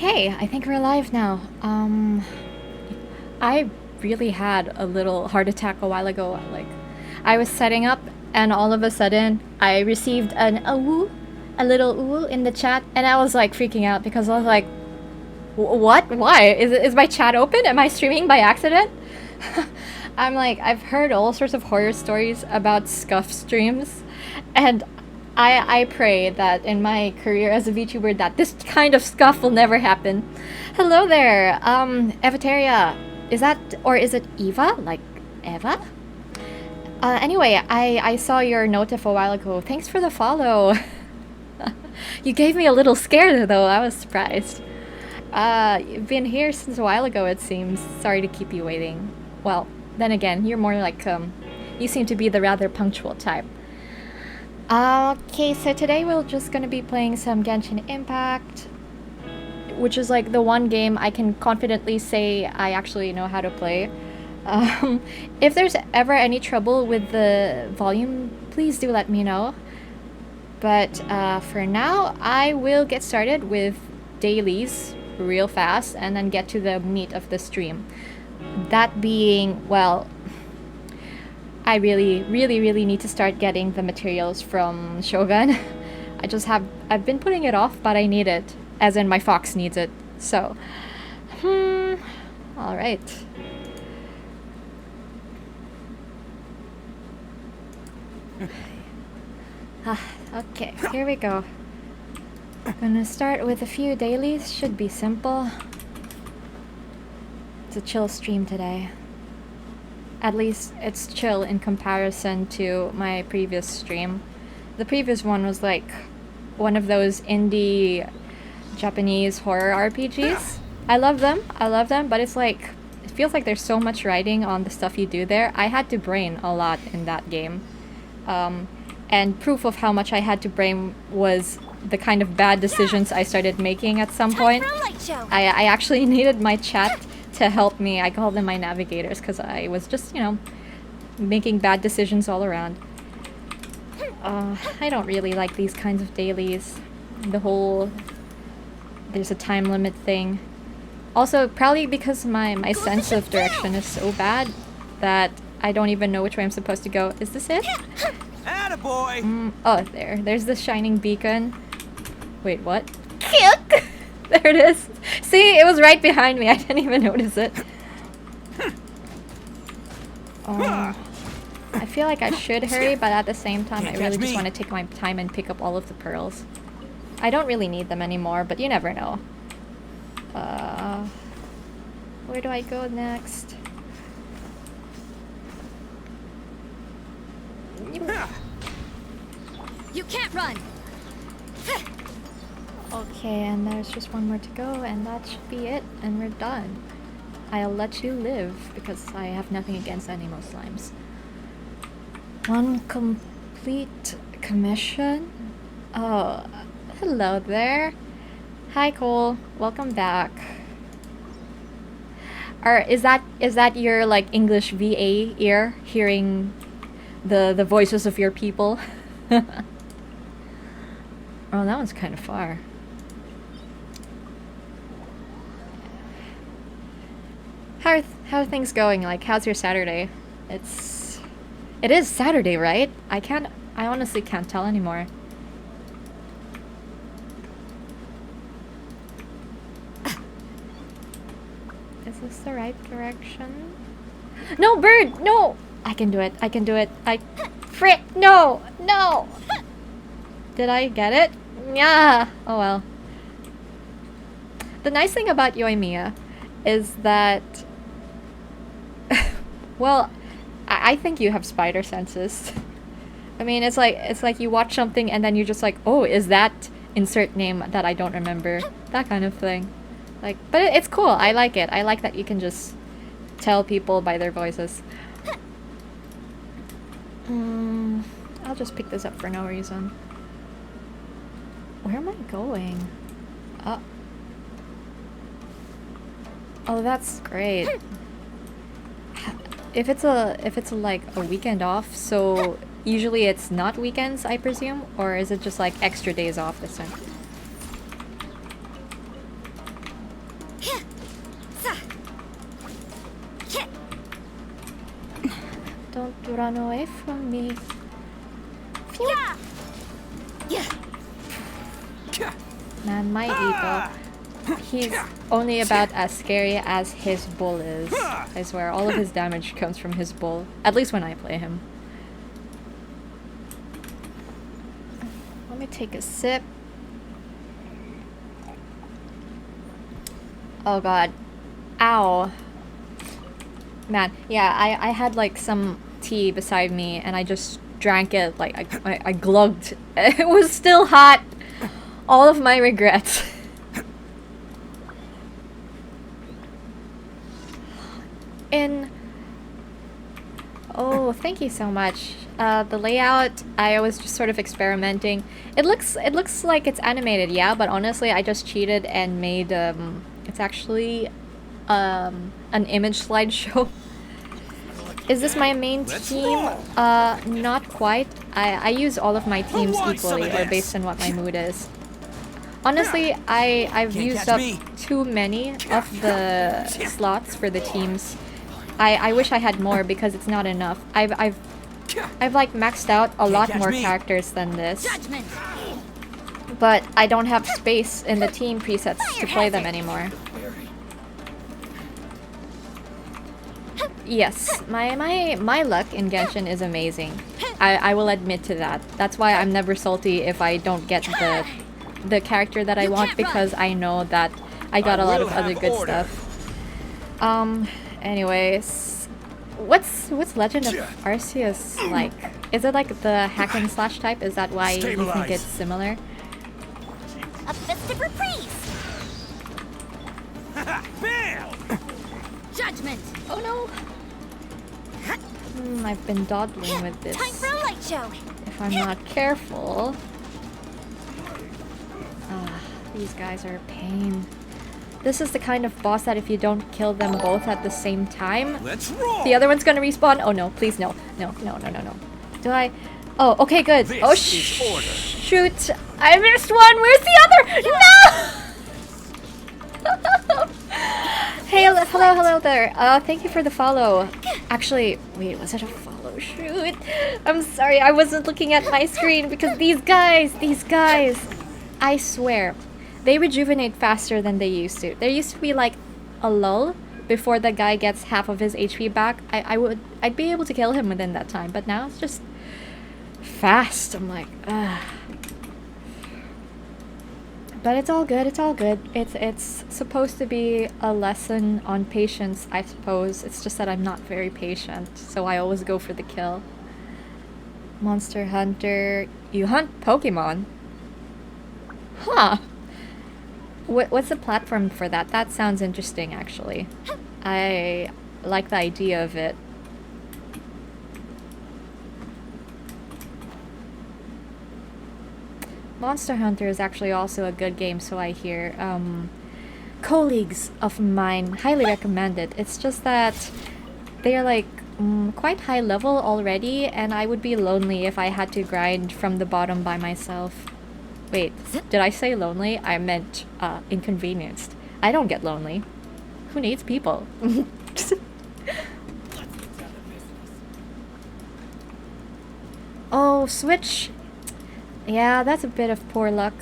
Okay, I think we're live now. I really had a little heart attack a while ago. Like, I was setting up, and all of a sudden, I received a little ooh in the chat, and I was like freaking out because I was like, "What? Why? Is my chat open? Am I streaming by accident?" I'm like, I've heard all sorts of horror stories about scuff streams, and I pray that in my career as a VTuber that this kind of scuff will never happen. Hello there, Evateria. Is that, or is it Eva? Like, Eva? Anyway, I saw your notif a while ago. Thanks for the follow. You gave me a little scare though, I was surprised. You've been here since a while ago, it seems. Sorry to keep you waiting. Well, then again, you're more like, you seem to be the rather punctual type. Okay, so today we're just gonna be playing some Genshin Impact, which is like the one game I can confidently say I actually know how to play. If there's ever any trouble with the volume, please do let me know. But for now, I will get started with dailies real fast and then get to the meat of the stream. That being, well, I really need to start getting the materials from Shogun. I've been putting it off, but I need it. As in my fox needs it. So, alright. Okay, here we go. Gonna start with a few dailies, should be simple. It's a chill stream today. At least it's chill in comparison to my previous stream. The previous one was like one of those indie Japanese horror RPGs. I love them, but it's like, it feels like there's so much writing on the stuff you do there. I had to brain a lot in that game. And proof of how much I had to brain was the kind of bad decisions I started making at some point. I actually needed my chat to help me. I call them my navigators because I was just, you know, making bad decisions all around. I don't really like these kinds of dailies. The whole there's a time limit thing. Also, probably because my sense of direction is so bad that I don't even know which way I'm supposed to go. Is this it? Attaboy! Oh, there's the shining beacon. Wait, what? There it is. See, it was right behind me. I didn't even notice it. I feel like I should hurry, but at the same time, I really just want to take my time and pick up all of the pearls. I don't really need them anymore, but you never know. Where do I go next? You can't run! Okay, and there's just one more to go, and that should be it, and we're done. I'll let you live, because I have nothing against Animo Slimes. One complete commission? Oh, hello there. Hi Cole, welcome back. Is that your like English VA ear hearing the voices of your people? Oh, that one's kind of far. How are things going? Like, how's your Saturday? It is Saturday, right? I honestly can't tell anymore. Is this the right direction? No, bird! No! I can do it. I can do it. Frick! No! No! Did I get it? Yeah! Oh well. The nice thing about Yoimiya is that... well, I think you have spider senses. I mean, it's like you watch something and then you're just like, oh, is that insert name that I don't remember? That kind of thing. Like, but it's cool. I like it. I like that you can just tell people by their voices. I'll just pick this up for no reason. Where am I going? Oh, that's great. If it's like a weekend off, so usually it's not weekends, I presume, or is it just like extra days off this time? run away from me. Phew. Man, my ego. He's only about as scary as his bull is. I swear, all of his damage comes from his bull. At least when I play him. Let me take a sip. Oh god. Ow. Man, yeah, I had like some tea beside me and I just drank it, like I glugged. It was still hot. All of my regrets. Oh, thank you so much. The layout, I was just sort of experimenting. It looks like it's animated, yeah, but honestly, I just cheated and made it's actually an image slideshow. Is this my main team? Not quite. I use all of my teams equally or based on what my mood is. Honestly, I've used up too many of the slots for the teams. I wish I had more because it's not enough. I've like maxed out a lot more characters than this. But I don't have space in the team presets to play them anymore. Yes, my luck in Genshin is amazing. I will admit to that. That's why I'm never salty if I don't get the character that I want, because I know that I got a lot of other good stuff. Anyways, what's Legend of Arceus like? Is it like the hack and slash type? Is that why you think it's similar? A festive reprise. Bam! Judgment. Oh no. I've been dawdling with this. Time for a light show. If I'm not careful. These guys are a pain. This is the kind of boss that if you don't kill them both at the same time, Let's roll. the other one's gonna respawn. Oh no, please no. No. Do I? Oh, okay, good. This Oh, is order. shoot. I missed one. Where's the other? No! Hey, hello there. Thank you for the follow. Actually, wait, was it a follow? Shoot. I'm sorry, I wasn't looking at my screen because these guys, I swear, they rejuvenate faster than they used to. There used to be like a lull before the guy gets half of his HP back. I'd be able to kill him within that time, but now it's just fast. I'm like, ugh. But it's all good, it's all good. It's supposed to be a lesson on patience, I suppose. It's just that I'm not very patient, so I always go for the kill. Monster Hunter. You hunt Pokemon? Huh. What's the platform for that? That sounds interesting, actually. I like the idea of it. Monster Hunter is actually also a good game, so I hear. Colleagues of mine highly recommend it. It's just that they're like quite high level already, and I would be lonely if I had to grind from the bottom by myself. Wait, did I say lonely? I meant inconvenienced. I don't get lonely. Who needs people? Oh, Switch. Yeah, that's a bit of poor luck.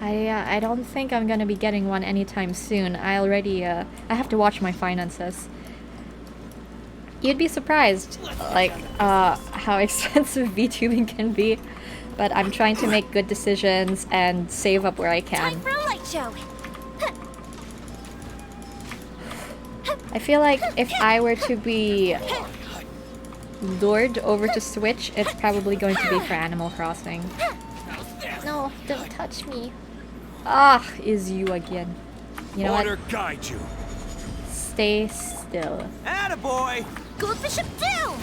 I don't think I'm gonna be getting one anytime soon. I have to watch my finances. You'd be surprised, like, how expensive VTubing can be. But I'm trying to make good decisions and save up where I can. Time for a light show. I feel like if I were to be lured over to Switch, it's probably going to be for Animal Crossing. No, don't touch me. Ah, is you again. You know Order what? guide you. Stay still. Attaboy! Gold Bishop down.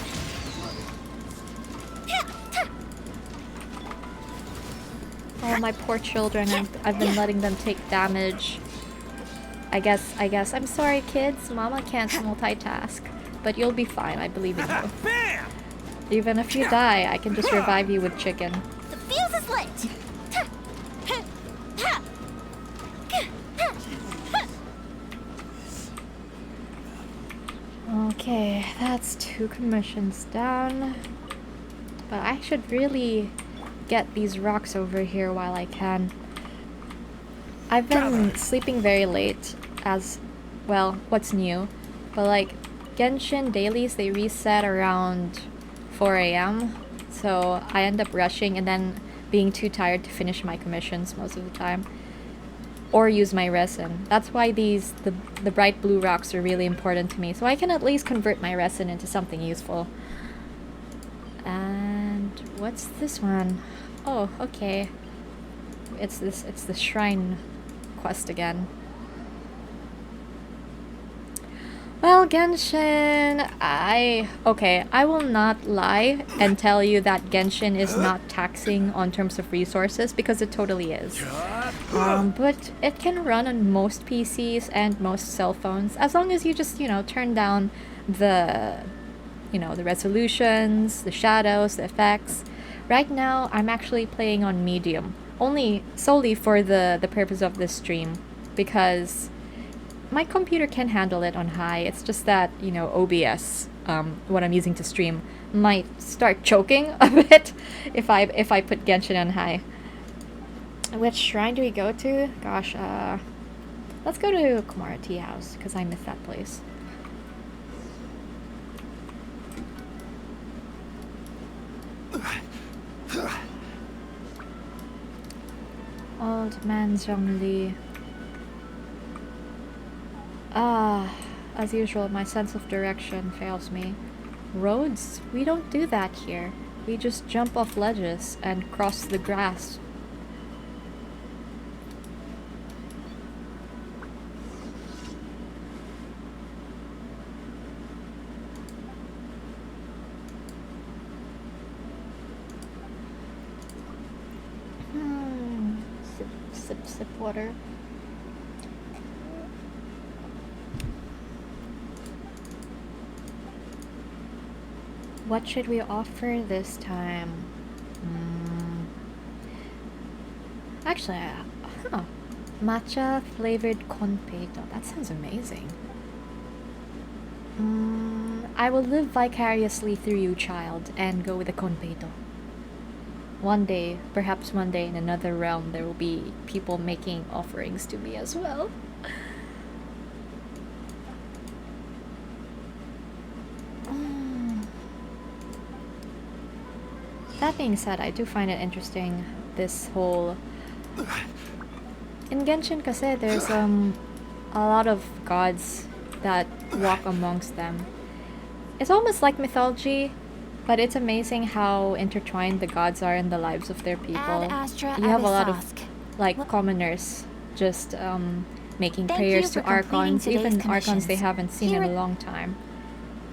Oh, my poor children. I've been letting them take damage. I guess. I'm sorry, kids. Mama can't multitask. But you'll be fine. I believe in you. Bam! Even if you die, I can just revive you with chicken. The fuse is lit. Okay, that's 2 commissions down. But I should really get these rocks over here while I can. I've been sleeping very late as well, what's new? But like Genshin dailies, they reset around 4 a.m. So I end up rushing and then being too tired to finish my commissions most of the time. Or use my resin. That's why the bright blue rocks are really important to me. So I can at least convert my resin into something useful. And what's this one? Oh, okay. It's the shrine quest again. Well, Genshin, I will not lie and tell you that Genshin is not taxing on terms of resources, because it totally is. But it can run on most PCs and most cell phones, as long as you just, turn down the resolutions, the shadows, the effects. Right now, I'm actually playing on medium, solely for the purpose of this stream, because my computer can handle it on high. It's just that, OBS, what I'm using to stream, might start choking a bit if I put Genshin on high. Which shrine do we go to? Gosh, let's go to Kumara Tea House, because I miss that place. Old Man Zhongli. As usual, my sense of direction fails me. Roads? We don't do that here. We just jump off ledges and cross the grass. Sip water. What should we offer this time? Actually, matcha flavored konpeito. That sounds amazing. I will live vicariously through you, child, and go with the konpeito. One day, perhaps one day in another realm, there will be people making offerings to me as well. That being said, I do find it interesting, this whole... In Genshin kasi, there's a lot of gods that walk amongst them. It's almost like mythology, but it's amazing how intertwined the gods are in the lives of their people. You have a lot of commoners just making prayers to archons, even archons they haven't seen in a long time.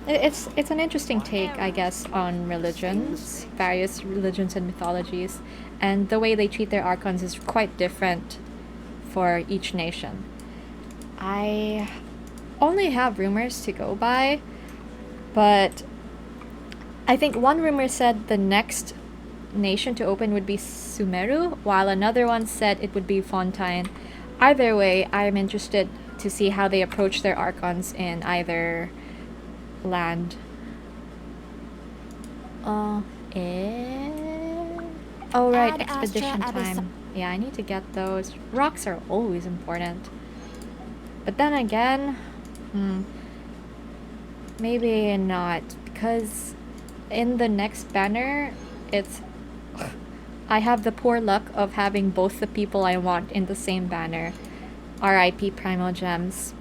It's an interesting take, I guess, on religions, various religions and mythologies, and the way they treat their archons is quite different for each nation. I only have rumors to go by, but I think one rumor said the next nation to open would be Sumeru, while another one said it would be Fontaine. Either way, I'm interested to see how they approach their archons in either land. Oh right, expedition time. Yeah, I need to get those. Rocks are always important. But then again, maybe not, because in the next banner, I have the poor luck of having both the people I want in the same banner. RIP Primal Gems.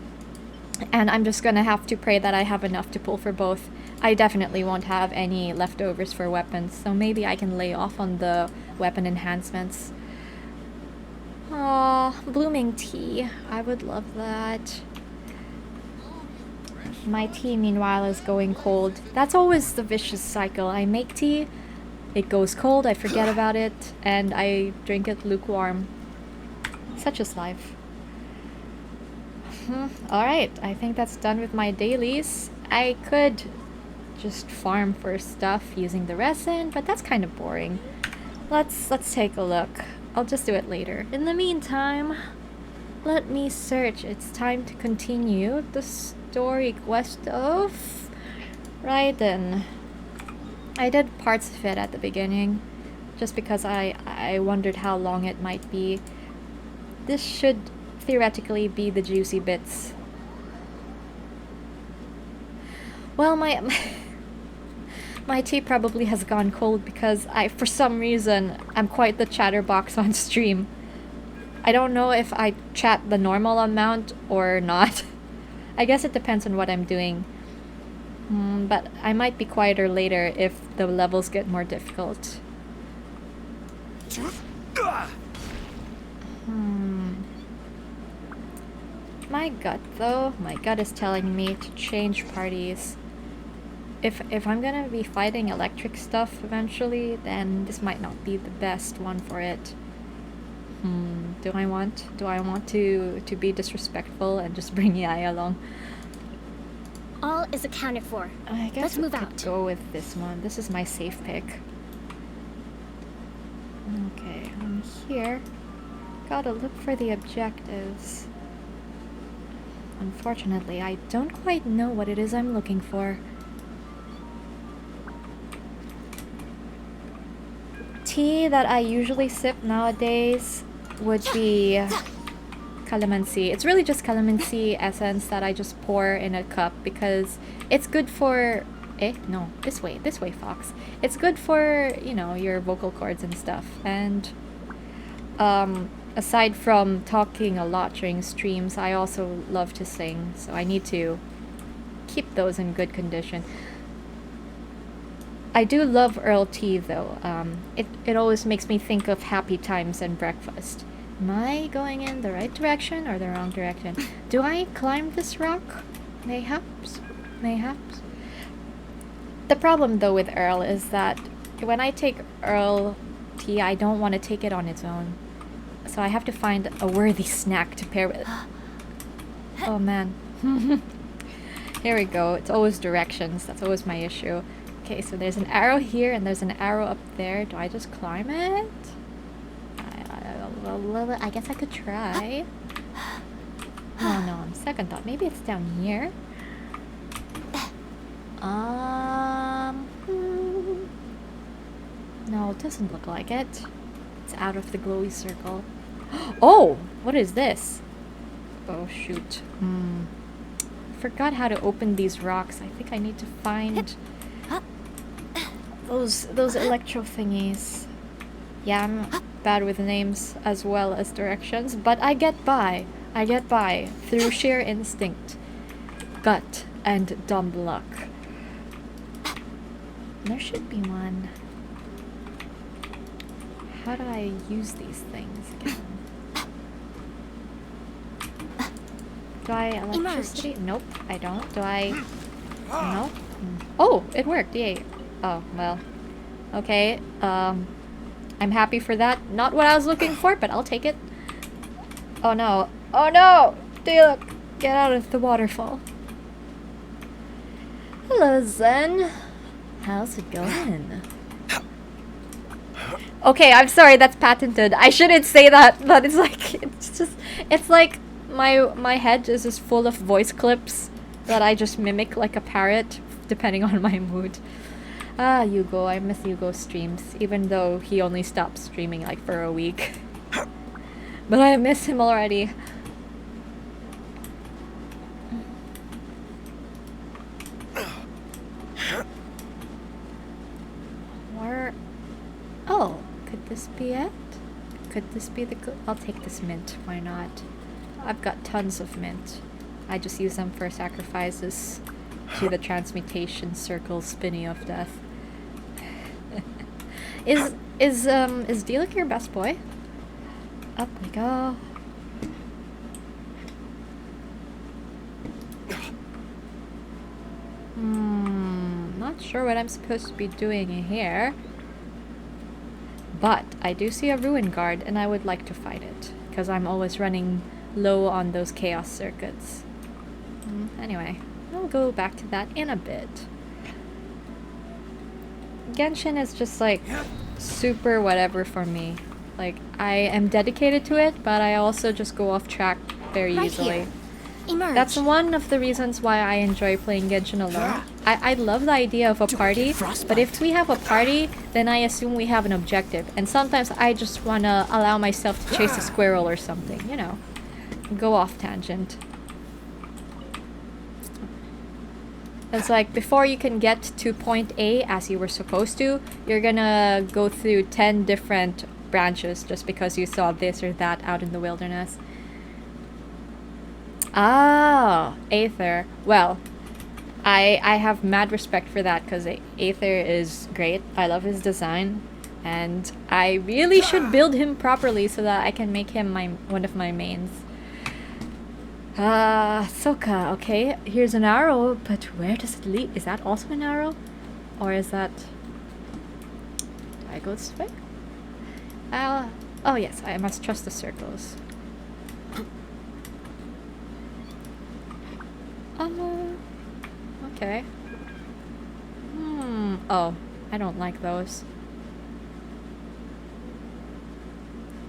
And I'm just gonna have to pray that I have enough to pull for both. I definitely won't have any leftovers for weapons, so maybe I can lay off on the weapon enhancements. Aw, blooming tea. I would love that. My tea, meanwhile, is going cold. That's always the vicious cycle. I make tea, it goes cold, I forget about it, and I drink it lukewarm. Such is life. Alright, I think that's done with my dailies. I could just farm for stuff using the resin, but that's kind of boring. Let's take a look. I'll just do it later. In the meantime, let me search. It's time to continue story quest of Raiden. I did parts of it at the beginning, just because I wondered how long it might be. This should theoretically be the juicy bits. Well, my tea probably has gone cold because for some reason, I'm quite the chatterbox on stream. I don't know if I chat the normal amount or not. I guess it depends on what I'm doing. But I might be quieter later if the levels get more difficult. My gut, though, my gut is telling me to change parties. If I'm gonna be fighting electric stuff eventually, then this might not be the best one for it. Do I want to be disrespectful and just bring Yabai along? All is accounted for. I guess Let's move could out. go with this one. This is my safe pick. Okay, I'm here. Gotta look for the objectives. Unfortunately, I don't quite know what it is I'm looking for. Tea that I usually sip nowadays would be calamansi. It's really just calamansi essence that I just pour in a cup because it's good for... No, this way, Fox. It's good for, you know, your vocal cords and stuff. And aside from talking a lot during streams, I also love to sing, so I need to keep those in good condition. I do love Earl tea, though. It always makes me think of happy times and breakfast. Am I going in the right direction or the wrong direction? Do I climb this rock? Mayhaps? Mayhaps? The problem, though, with Earl is that when I take Earl tea, I don't want to take it on its own. So I have to find a worthy snack to pair with. Oh, man. Here we go. It's always directions. That's always my issue. Okay, so there's an arrow here and there's an arrow up there. Do I just climb it? I guess I could try. Oh no, on second thought, maybe it's down here. No, it doesn't look like it. It's out of the glowy circle. Oh, what is this? Oh shoot. Forgot how to open these rocks. I think I need to find those electro thingies. Yeah, I'm bad with names as well as directions, but I get by. I get by through sheer instinct, gut, and dumb luck. There should be one. How do I use these things again? Do I electricity? Nope, I don't. Do I? No. Oh, it worked. Yay. Oh, well. Okay. I'm happy for that. Not what I was looking for, but I'll take it. Oh no. Oh no! Look, get out of the waterfall. Hello, Zen. How's it going? Okay, I'm sorry, that's patented. I shouldn't say that, but it's like my head is just full of voice clips that I just mimic like a parrot, depending on my mood. Ah, Yugo, I miss Yugo's streams, even though he only stopped streaming like for a week. But I miss him already. Where? Oh, could this be it? Could this be the... I'll take this mint, why not? I've got tons of mint. I just use them for sacrifices to the transmutation circle spinny of death. Is Dielek your best boy? Up we go. Not sure what I'm supposed to be doing here. But I do see a ruin guard and I would like to fight it, because I'm always running low on those chaos circuits. Anyway, I'll go back to that in a bit. Genshin is just like super whatever for me. Like, I am dedicated to it, but I also just go off track very easily. Here. Emerge. That's one of the reasons why I enjoy playing Genshin alone. I love the idea of a party, but if we have a party, then I assume we have an objective. And sometimes I just want to allow myself to chase a squirrel or something, you know. Go off tangent. It's like, before you can get to point A as you were supposed to, you're gonna go through 10 different branches just because you saw this or that out in the wilderness. Ah, Aether. Well, I have mad respect for that because Aether is great. I love his design, and I really should build him properly so that I can make him one of my mains. Sokka. Okay, here's an arrow, but where does it lead? Is that also an arrow, or is that? Do I go this way? Oh yes, I must trust the circles. Okay. Oh, I don't like those.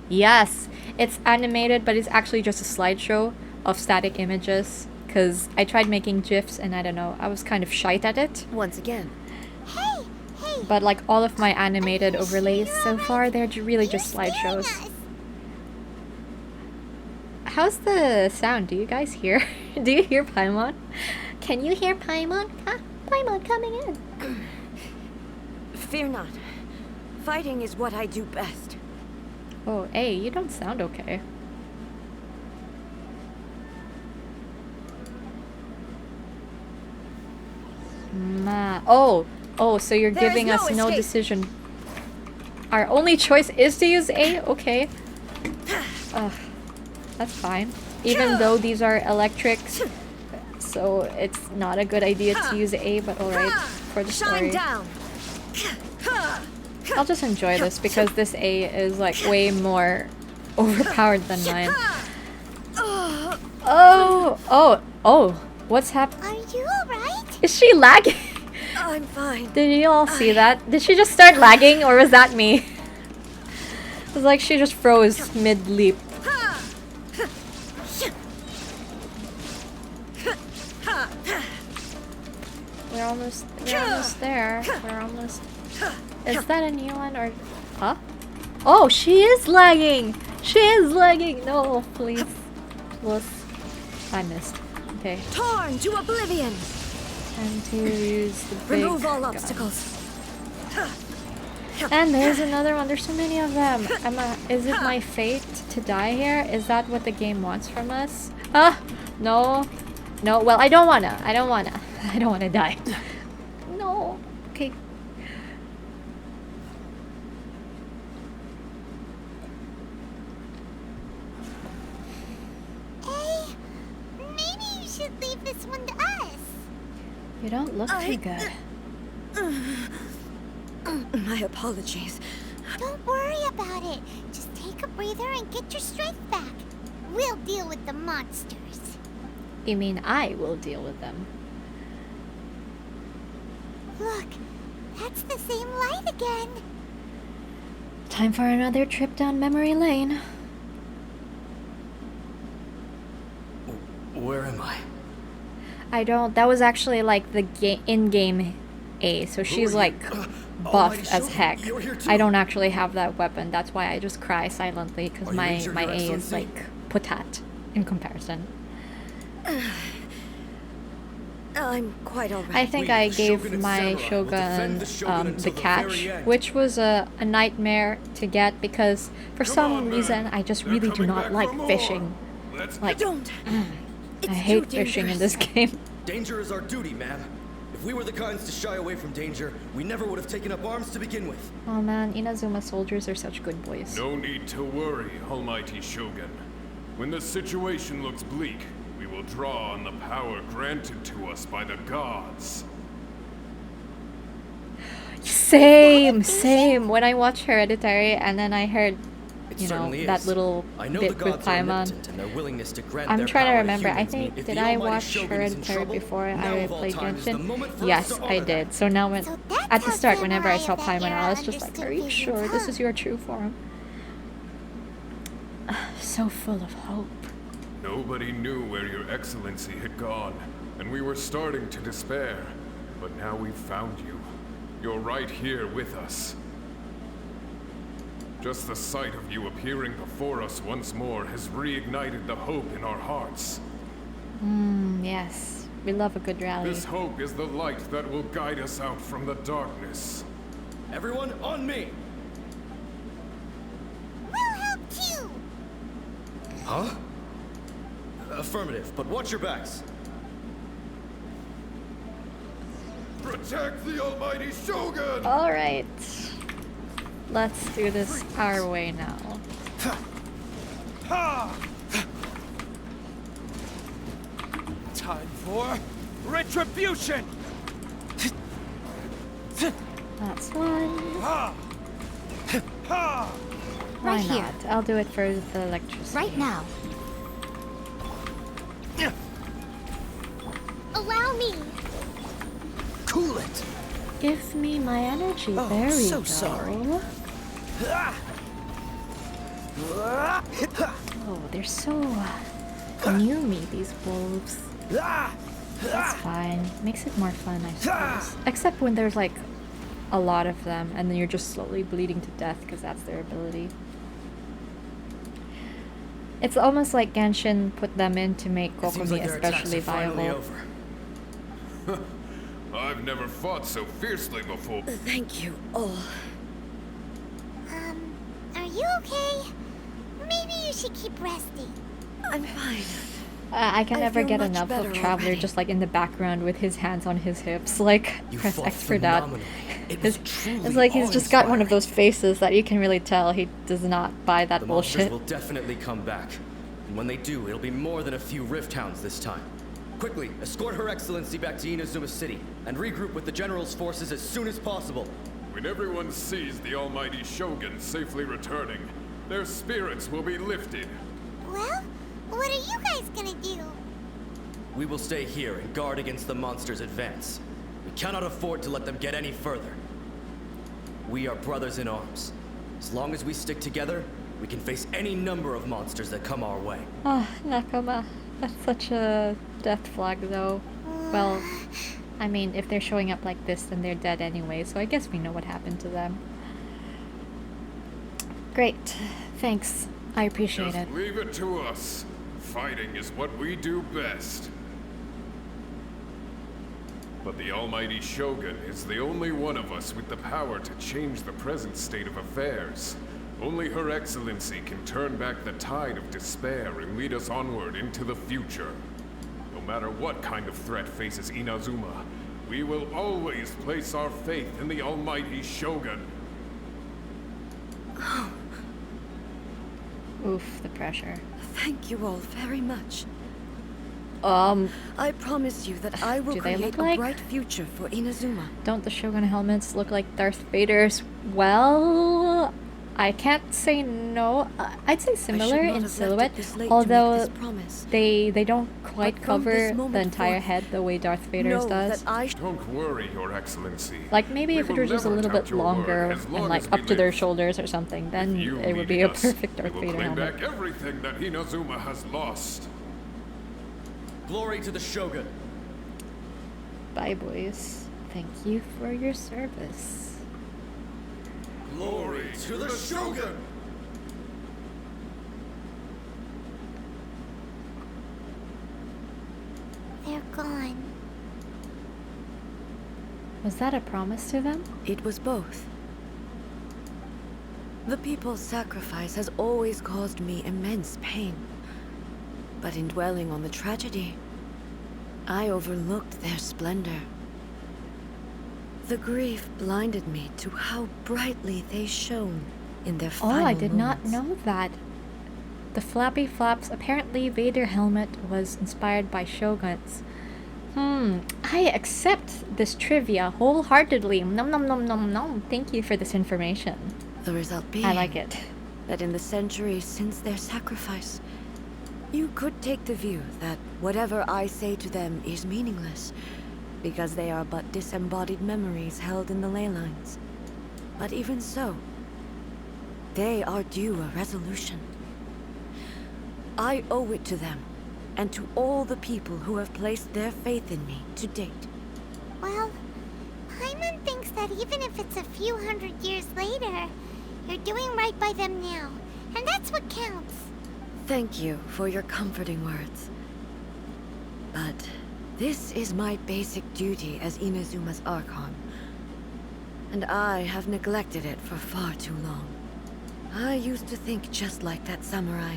Yes, it's animated, but it's actually just a slideshow of static images. Because I tried making GIFs and I don't know, I was kind of shite at it. Once again. Hey, hey. But like all of my animated overlays so far, they're really just slideshows. How's the sound? Do you guys hear? Do you hear Paimon? Can you hear Paimon? Ah, Paimon coming in. Fear not. Fighting is what I do best. Oh, hey, you don't sound okay. Oh, so you're There is giving no us no escape. decision. Our only choice is to use A? Okay. Ugh, that's fine. Even though these are electrics, so it's not a good idea to use A, but alright, for the story. Shine down. I'll just enjoy this because this A is like way more overpowered than mine. Oh, what's happening? Are you alright? Is she lagging? I'm fine. Did you all see that? Did she just start lagging or was that me? It was like she just froze mid-leap. We're almost there. We're almost... Is that a new one or... Huh? Oh, she is lagging! She is lagging! No, please. Plus, I missed. Okay. Torn to oblivion. Time to use the big Remove all gun. obstacles. And there's another one. There's so many of them. Is it my fate to die here? Is that what the game wants from us? No. No, well, I don't wanna. I don't wanna die. No. Okay. Hey, maybe you should leave this one to us. You don't look too good. My apologies. Don't worry about it. Just take a breather and get your strength back. We'll deal with the monsters. You mean I will deal with them? Look, that's the same light again. Time for another trip down memory lane. Where am I? I don't. That was actually like the in-game A, so she's like buff as heck. I don't actually have that weapon. That's why I just cry silently because my A is like putat in comparison. I'm quite alright. I think I gave my Shogun the catch, which was a nightmare to get because for some reason I just really do not like fishing. Like, Don't. I hate fishing in this game. Danger is our duty, ma'am. If we were the kinds to shy away from danger, we never would have taken up arms to begin with. Oh man, Inazuma soldiers are such good boys. No need to worry, Almighty Shogun. When the situation looks bleak, we will draw on the power granted to us by the gods. Same. When I watched Hereditary and then I heard, It you know, certainly that is. little I know bit the with gods are Paimon. omnipotent, and their willingness to grant I'm their trying to power remember. I humans think mean if did the I Almighty watch Shogun is in Hereditary trouble, before now I of all played times is the Genshin? moment for us Yes, to I honor did. that. So now when So that's at the how start, whenever I saw samurai of that Paimon, I era was just like, understood "Are you visions, sure this huh? is your true form?" So full of hope. Nobody knew where your excellency had gone, and we were starting to despair. But now we've found you. You're right here with us. Just the sight of you appearing before us once more has reignited the hope in our hearts. Yes. We love a good rally. This hope is the light that will guide us out from the darkness. Everyone, on me! We'll help too! Huh? Affirmative, but watch your backs. Protect the almighty Shogun! Alright. Let's do this our way now. Time for retribution! That's one. Why Right here. not? I'll do it for the electricity. Right now. Allow me. Cool it! Give me my energy. Oh, there we so go. sorry. Oh, they're so near me, these wolves. That's fine. Makes it more fun, I suppose. Except when there's like a lot of them and then you're just slowly bleeding to death because that's their ability. It's almost like Genshin put them in to make It seems Kokomi like their attacks especially are finally viable. over. I've never fought so fiercely before. Thank you all. Are you okay? Maybe you should keep resting. I'm fine. I can I never feel get much enough better of Traveler already. just like in the background with his hands on his hips. Like, You press fought X for that. phenomenally. It was truly It's like he's just got one of awe-inspiring. those faces that you can really tell he does not buy that The monsters bullshit. will definitely come back. And when they do, it'll be more than a few Rift Hounds this time. Quickly, escort Her Excellency back to Inazuma City, and regroup with the General's forces as soon as possible. When everyone sees the almighty Shogun safely returning, their spirits will be lifted. Well, what are you guys gonna do? We will stay here and guard against the monsters' advance. We cannot afford to let them get any further. We are brothers in arms. As long as we stick together, we can face any number of monsters that come our way. Ah, Nakama. That's such a death flag, though. Well, I mean, if they're showing up like this, then they're dead anyway, so I guess we know what happened to them. Great. Thanks. I appreciate it. Just leave it to us. Fighting is what we do best. But the almighty Shogun is the only one of us with the power to change the present state of affairs. Only Her Excellency can turn back the tide of despair and lead us onward into the future. No matter what kind of threat faces Inazuma, we will always place our faith in the almighty Shogun. Oof, the pressure. Thank you all very much. Um, I promise you that I will Do they create look like- a bright future for Inazuma. don't the Shogun helmets look like Darth Vader's? Well, I can't say no. I'd say I similar should not in have left it silhouette, this late to make although this promise. they don't quite But from cover this the moment entire forth, head the way Darth Vader's know does. that I Don't worry, Your Excellency. Like maybe We if it will was just a never little doubt bit your word longer as and long like as we up to their live. shoulders or something, then You it would be leading a us, perfect Darth we will Vader claim helmet. back everything that Inazuma has lost. Glory to the Shogun. Bye, boys. Thank you for your service. Glory To the Shogun! They're gone. Was that a promise to them? It was both. The people's sacrifice has always caused me immense pain. But in dwelling on the tragedy, I overlooked their splendor. The grief blinded me to how brightly they shone in their Oh, final I did not moments. know that. The flappy flaps, apparently Vader helmet was inspired by Shogun's. I accept this trivia wholeheartedly. Nom nom nom nom nom. Thank you for this information. The result being I like it. that in the centuries since their sacrifice, you could take the view that whatever I say to them is meaningless, because they are but disembodied memories held in the ley lines. But even so, they are due a resolution. I owe it to them and to all the people who have placed their faith in me to date. Well, Paimon thinks that even if it's a few hundred years later, you're doing right by them now, and that's what counts. Thank you for your comforting words. But this is my basic duty as Inazuma's Archon, and I have neglected it for far too long. I used to think just like that samurai,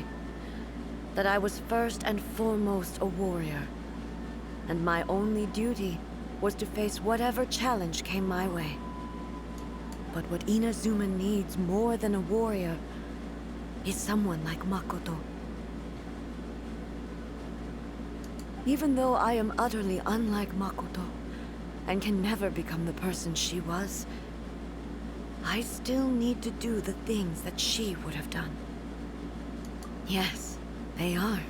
that I was first and foremost a warrior, and my only duty was to face whatever challenge came my way. But what Inazuma needs more than a warrior is someone like Makoto. Even though I am utterly unlike Makoto, and can never become the person she was, I still need to do the things that she would have done. Yes, they are.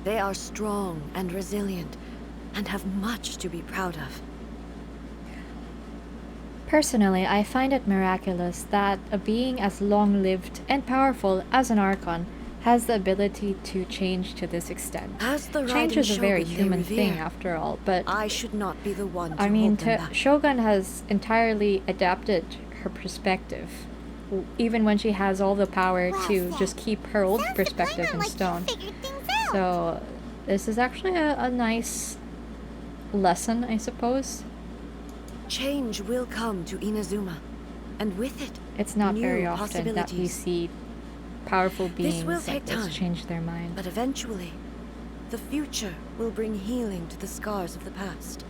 They are strong and resilient, and have much to be proud of. Personally, I find it miraculous that a being as long-lived and powerful as an Archon has the ability to change to this extent. As the Change Raiden is a very Shogun they human thing revere, after all, but I should not be the one to I mean, hold them back. Shogun has entirely adapted her perspective, even when she has all the power Well to said. just keep her old Sounds to perspective Paimon in like you stone. figured things out. So, this is actually a nice lesson, I suppose. Change will come to Inazuma, and with it, It's not new very often that we possibilities. see powerful This beings will like take this time, change their mind. But eventually, the future will bring healing to the scars of the past.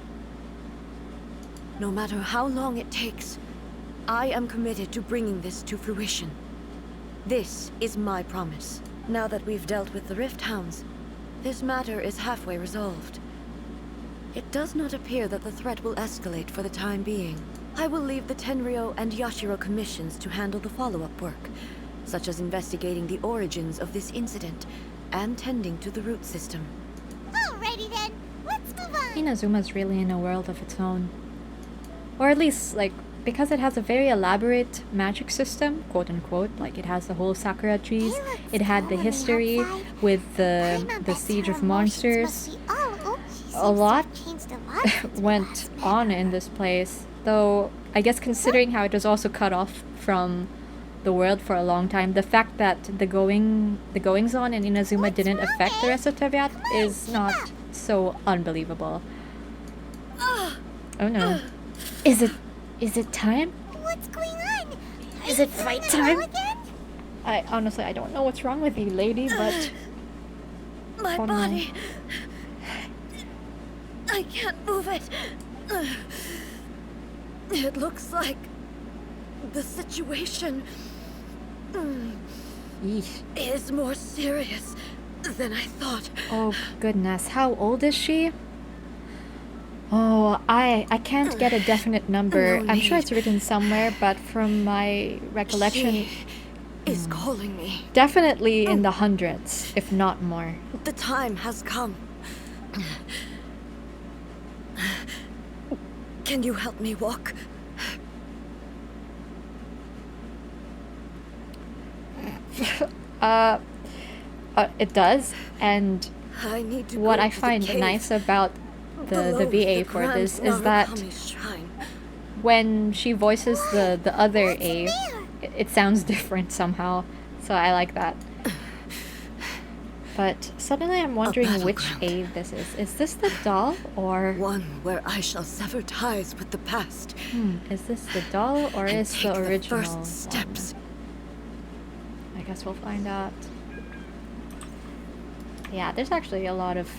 No matter how long it takes, I am committed to bringing this to fruition. This is my promise. Now that we've dealt with the Rift Hounds, this matter is halfway resolved. It does not appear that the threat will escalate for the time being. I will leave the Tenryo and Yashiro commissions to handle the follow-up work, such as investigating the origins of this incident and tending to the root system. Alrighty then, let's move on. Inazuma's really in a world of its own. Or at least, like, because it has a very elaborate magic system, quote-unquote, like it has the whole sakura trees, Hey, look, it had the someone history outside. with the Paimon bets siege her of emotions monsters. must be all- oh, she seems A to lot have changed a lot since we went last met on her. in this place, though I guess considering how it was also cut off from the world for a long time, the fact that the goings on in Inazuma What's didn't wrong, affect the eh? rest of Teviat Come on, is keep not up. so unbelievable. Oh no. Is it time? What's going on? Is Are it you fight feeling time? well again? I honestly, I don't know what's wrong with you, lady, but My Oh, no. body... I can't move it. It looks like the situation yeesh. is more serious than I thought. Oh goodness, how old is she? Oh, I can't get a definite number. No I'm sure need. it's written somewhere, but from my recollection, She is calling me. definitely in the hundreds, if not more. The time has come. Can you help me walk? It does, and I need to what go I to the find cave nice about the below VA for Grand this is that Narukami's shrine. when she voices the other What's in A, there? it sounds different somehow, so I like that. But suddenly I'm wondering which A battleground. this is. Is this the doll, or One where I shall sever ties with the past is this the doll, or and is take the original first one? steps. I guess we'll find out. Yeah, there's actually a lot of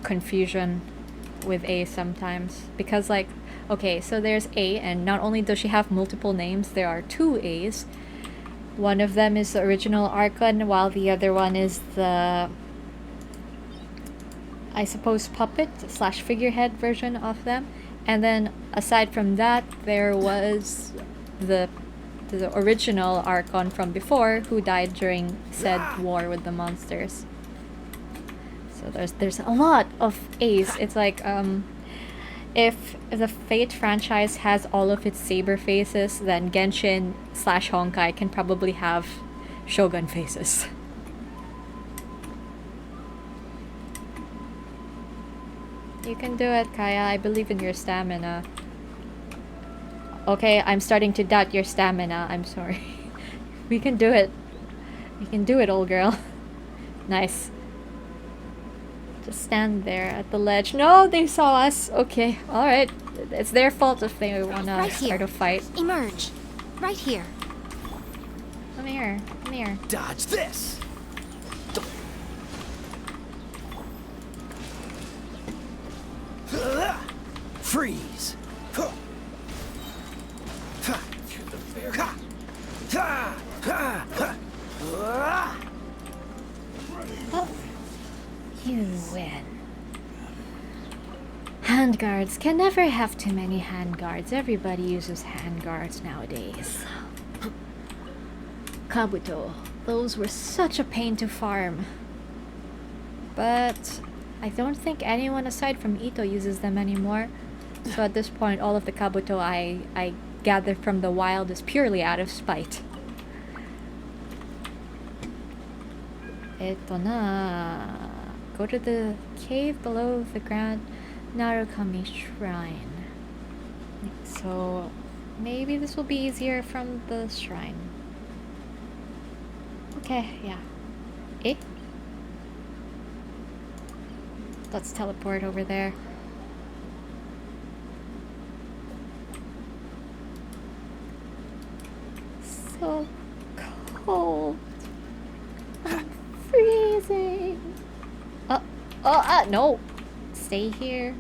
confusion with A sometimes, because like, okay, so there's A, and not only does she have multiple names, there are two A's. One of them is the original Archon, while the other one is the, I suppose, puppet slash figurehead version of them. And then aside from that, there was the original Archon from before, who died during said war with the monsters. So there's a lot of A's. It's like if the Fate franchise has all of its saber faces, then Genshin slash Honkai can probably have Shogun faces. You can do it, Kaya. I believe in your stamina. Okay, I'm starting to doubt your stamina. I'm sorry. We can do it. We can do it, old girl. Nice. Just stand there at the ledge. No, they saw us. Okay, alright. It's their fault if they wanna Right here. start a fight. Emerge. Right here. Come here. Come here. Dodge this! Freeze! Oh. You win. Handguards. Can never have too many handguards. Everybody uses handguards nowadays. Kabuto. Those were such a pain to farm. But I don't think anyone aside from Ito uses them anymore. So at this point, all of the Kabuto I gathered from the wild is purely out of spite. Eto na. Go to the cave below the Grand Narukami Shrine. So maybe this will be easier from the shrine. Okay, yeah. Eh? Let's teleport over there. So cold. I'm freezing. No. Stay here.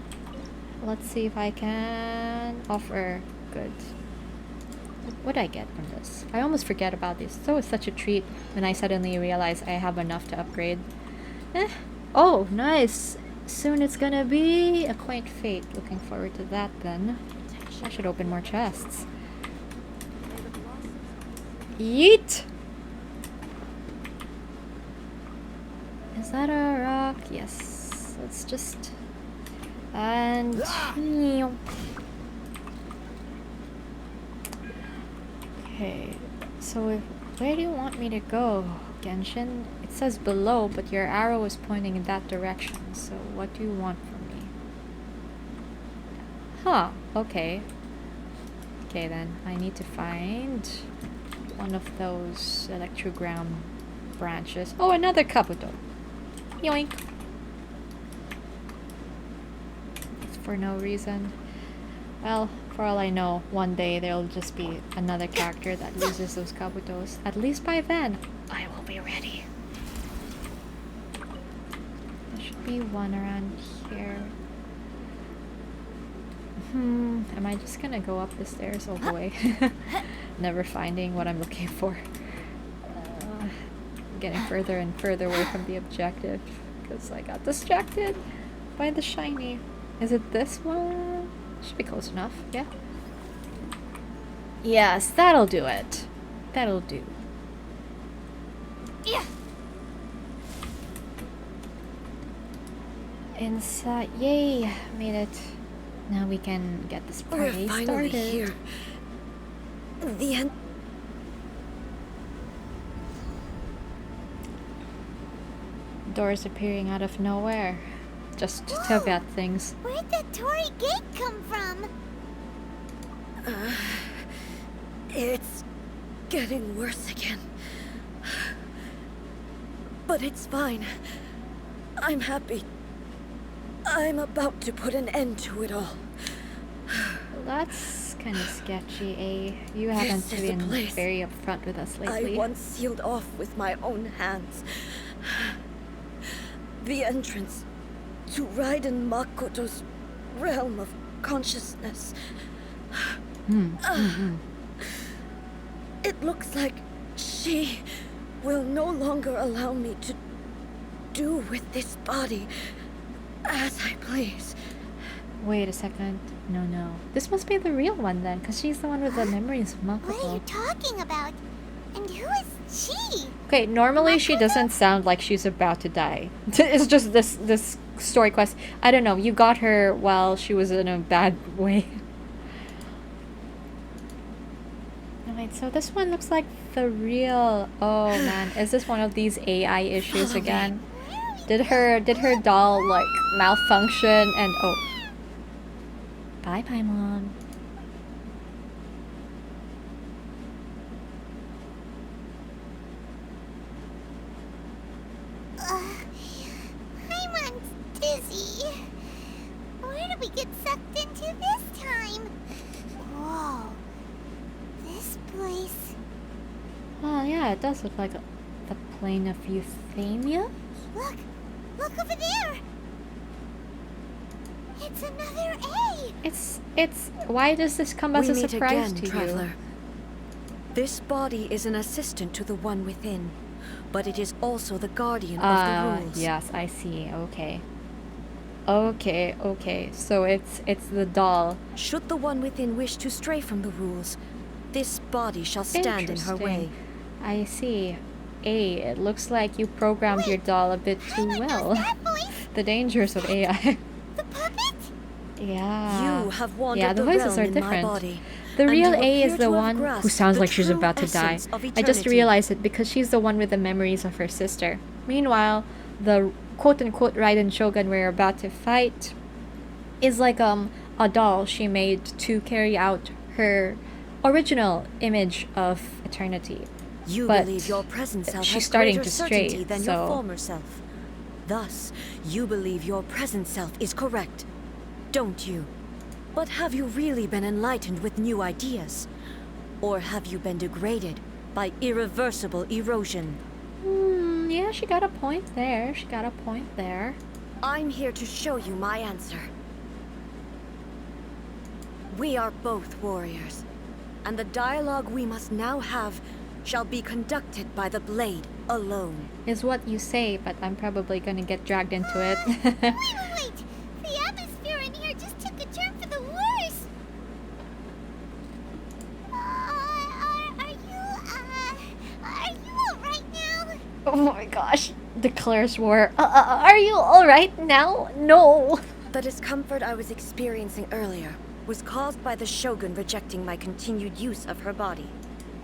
Let's see if I can offer good. What do I get from this? I almost forget about this. It's always such a treat when I suddenly realize I have enough to upgrade. Oh, nice. Soon it's gonna be a quaint fate. Looking forward to that then. I should open more chests. Yeet! Is that a rock? Yes. Let's just... And... Okay. So where do you want me to go, Genshin? It says below, but your arrow is pointing in that direction. So what do you want from me? Huh. Okay. Okay then. I need to find one of those electrogram branches. Oh, another Kabuto. Yoink. It's for no reason. Well, for all I know, one day there'll just be another character that uses those Kabutos. At least by then, I will be ready. There should be one around here. Am I just gonna go up the stairs all the way? Never finding what I'm looking for. Getting further and further away from the objective because I got distracted by the shiny. Is it this one? Should be close enough, yeah? Yes, that'll do it. That'll do. Yeah. Inside, yay, made it. Now we can get this party We're finally started. here. The end. Doors appearing out of nowhere. Just to bad things. Where'd the Torii Gate come from? It's getting worse again. But it's fine. I'm happy. I'm about to put an end to it all. Well, that's kind of sketchy, eh? You haven't This is a been place very upfront with us lately. I once sealed off with my own hands. The entrance to Raiden Makoto's realm of consciousness. It looks like she will no longer allow me to do with this body as I please. Wait a second. No. This must be the real one then, because she's the one with the memories of What are you Makoto. talking about? And who is she? Okay, normally she doesn't sound like she's about to die. It's just this story quest. I don't know, you got her while she was in a bad way. Alright, so this one looks like the real... Oh man, is this one of these AI issues Follow me. again? Where are we Did her doll like malfunction and oh. Bye Paimon. Paimon's dizzy. Where did we get sucked into this time? Whoa. This place. Oh yeah, it does look like the plane of Euthymia. Look! Look over there! It's another A! It's why does this come as We a meet surprise again, to traveler. you? This body is an assistant to the one within, but it is also the guardian of the rules. Yes, I see. Okay. Okay. So it's the doll. Should the one within wish to stray from the rules, this body shall stand in her way. I see. It looks like you programmed your doll a bit too well. That voice? The dangers of AI. The puppet? Yeah. You have wandered Yeah, the the voices realm are in my different. body, The and real you A is appear the to have one who grasped sounds the like she's true about to die. essence of I just eternity. realized it because she's the one with the memories of her sister. Meanwhile, the quote-unquote Raiden Shogun we're about to fight is like a doll she made to carry out her original image of eternity. You But believe your present self she's has starting greater to stray, certainty than so- your former self. Thus, you believe your present self is correct, don't you? But have you really been enlightened with new ideas? Or have you been degraded by irreversible erosion? Yeah, she got a point there. I'm here to show you my answer. We are both warriors, and the dialogue we must now have shall be conducted by the blade alone. Is what you say, but I'm probably gonna get dragged into it. Wait! The atmosphere in here just took a turn for the worse! Are you alright now? Oh my gosh. Declares war. Are you alright now? No. The discomfort I was experiencing earlier was caused by the Shogun rejecting my continued use of her body.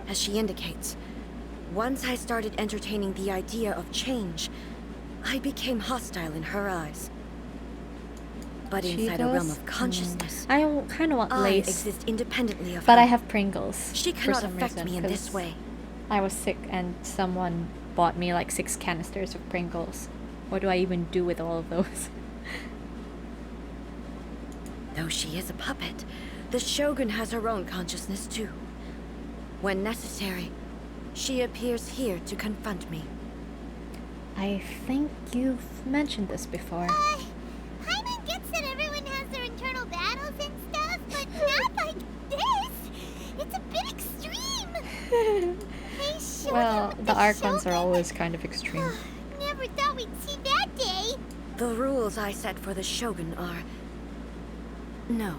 As she indicates, once I started entertaining the idea of change, I became hostile in her eyes. But inside a realm of consciousness, I kind of want I lace, exist independently of but her. I have Pringles. She for cannot some affect reason, me in this 'cause way. I was sick and someone bought me like 6 canisters of Pringles. What do I even do with all of those? Though she is a puppet, the Shogun has her own consciousness too. When necessary, she appears here to confront me. I think you've mentioned this before. Paimon gets that everyone has their internal battles and stuff, but not like this! It's a bit extreme! Hey, Shogun Well, with the arc ones are Shogun. always kind of extreme. Never thought we'd see that day! The rules I set for the Shogun are... No.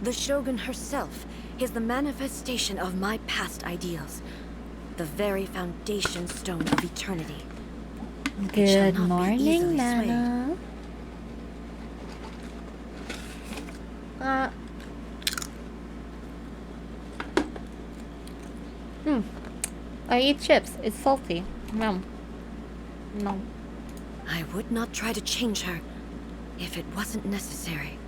The Shogun herself is the manifestation of my past ideals. The very foundation stone of eternity. It shall Good not be morning, easily Nana. I eat chips. It's salty. No. No. I would not try to change her if it wasn't necessary.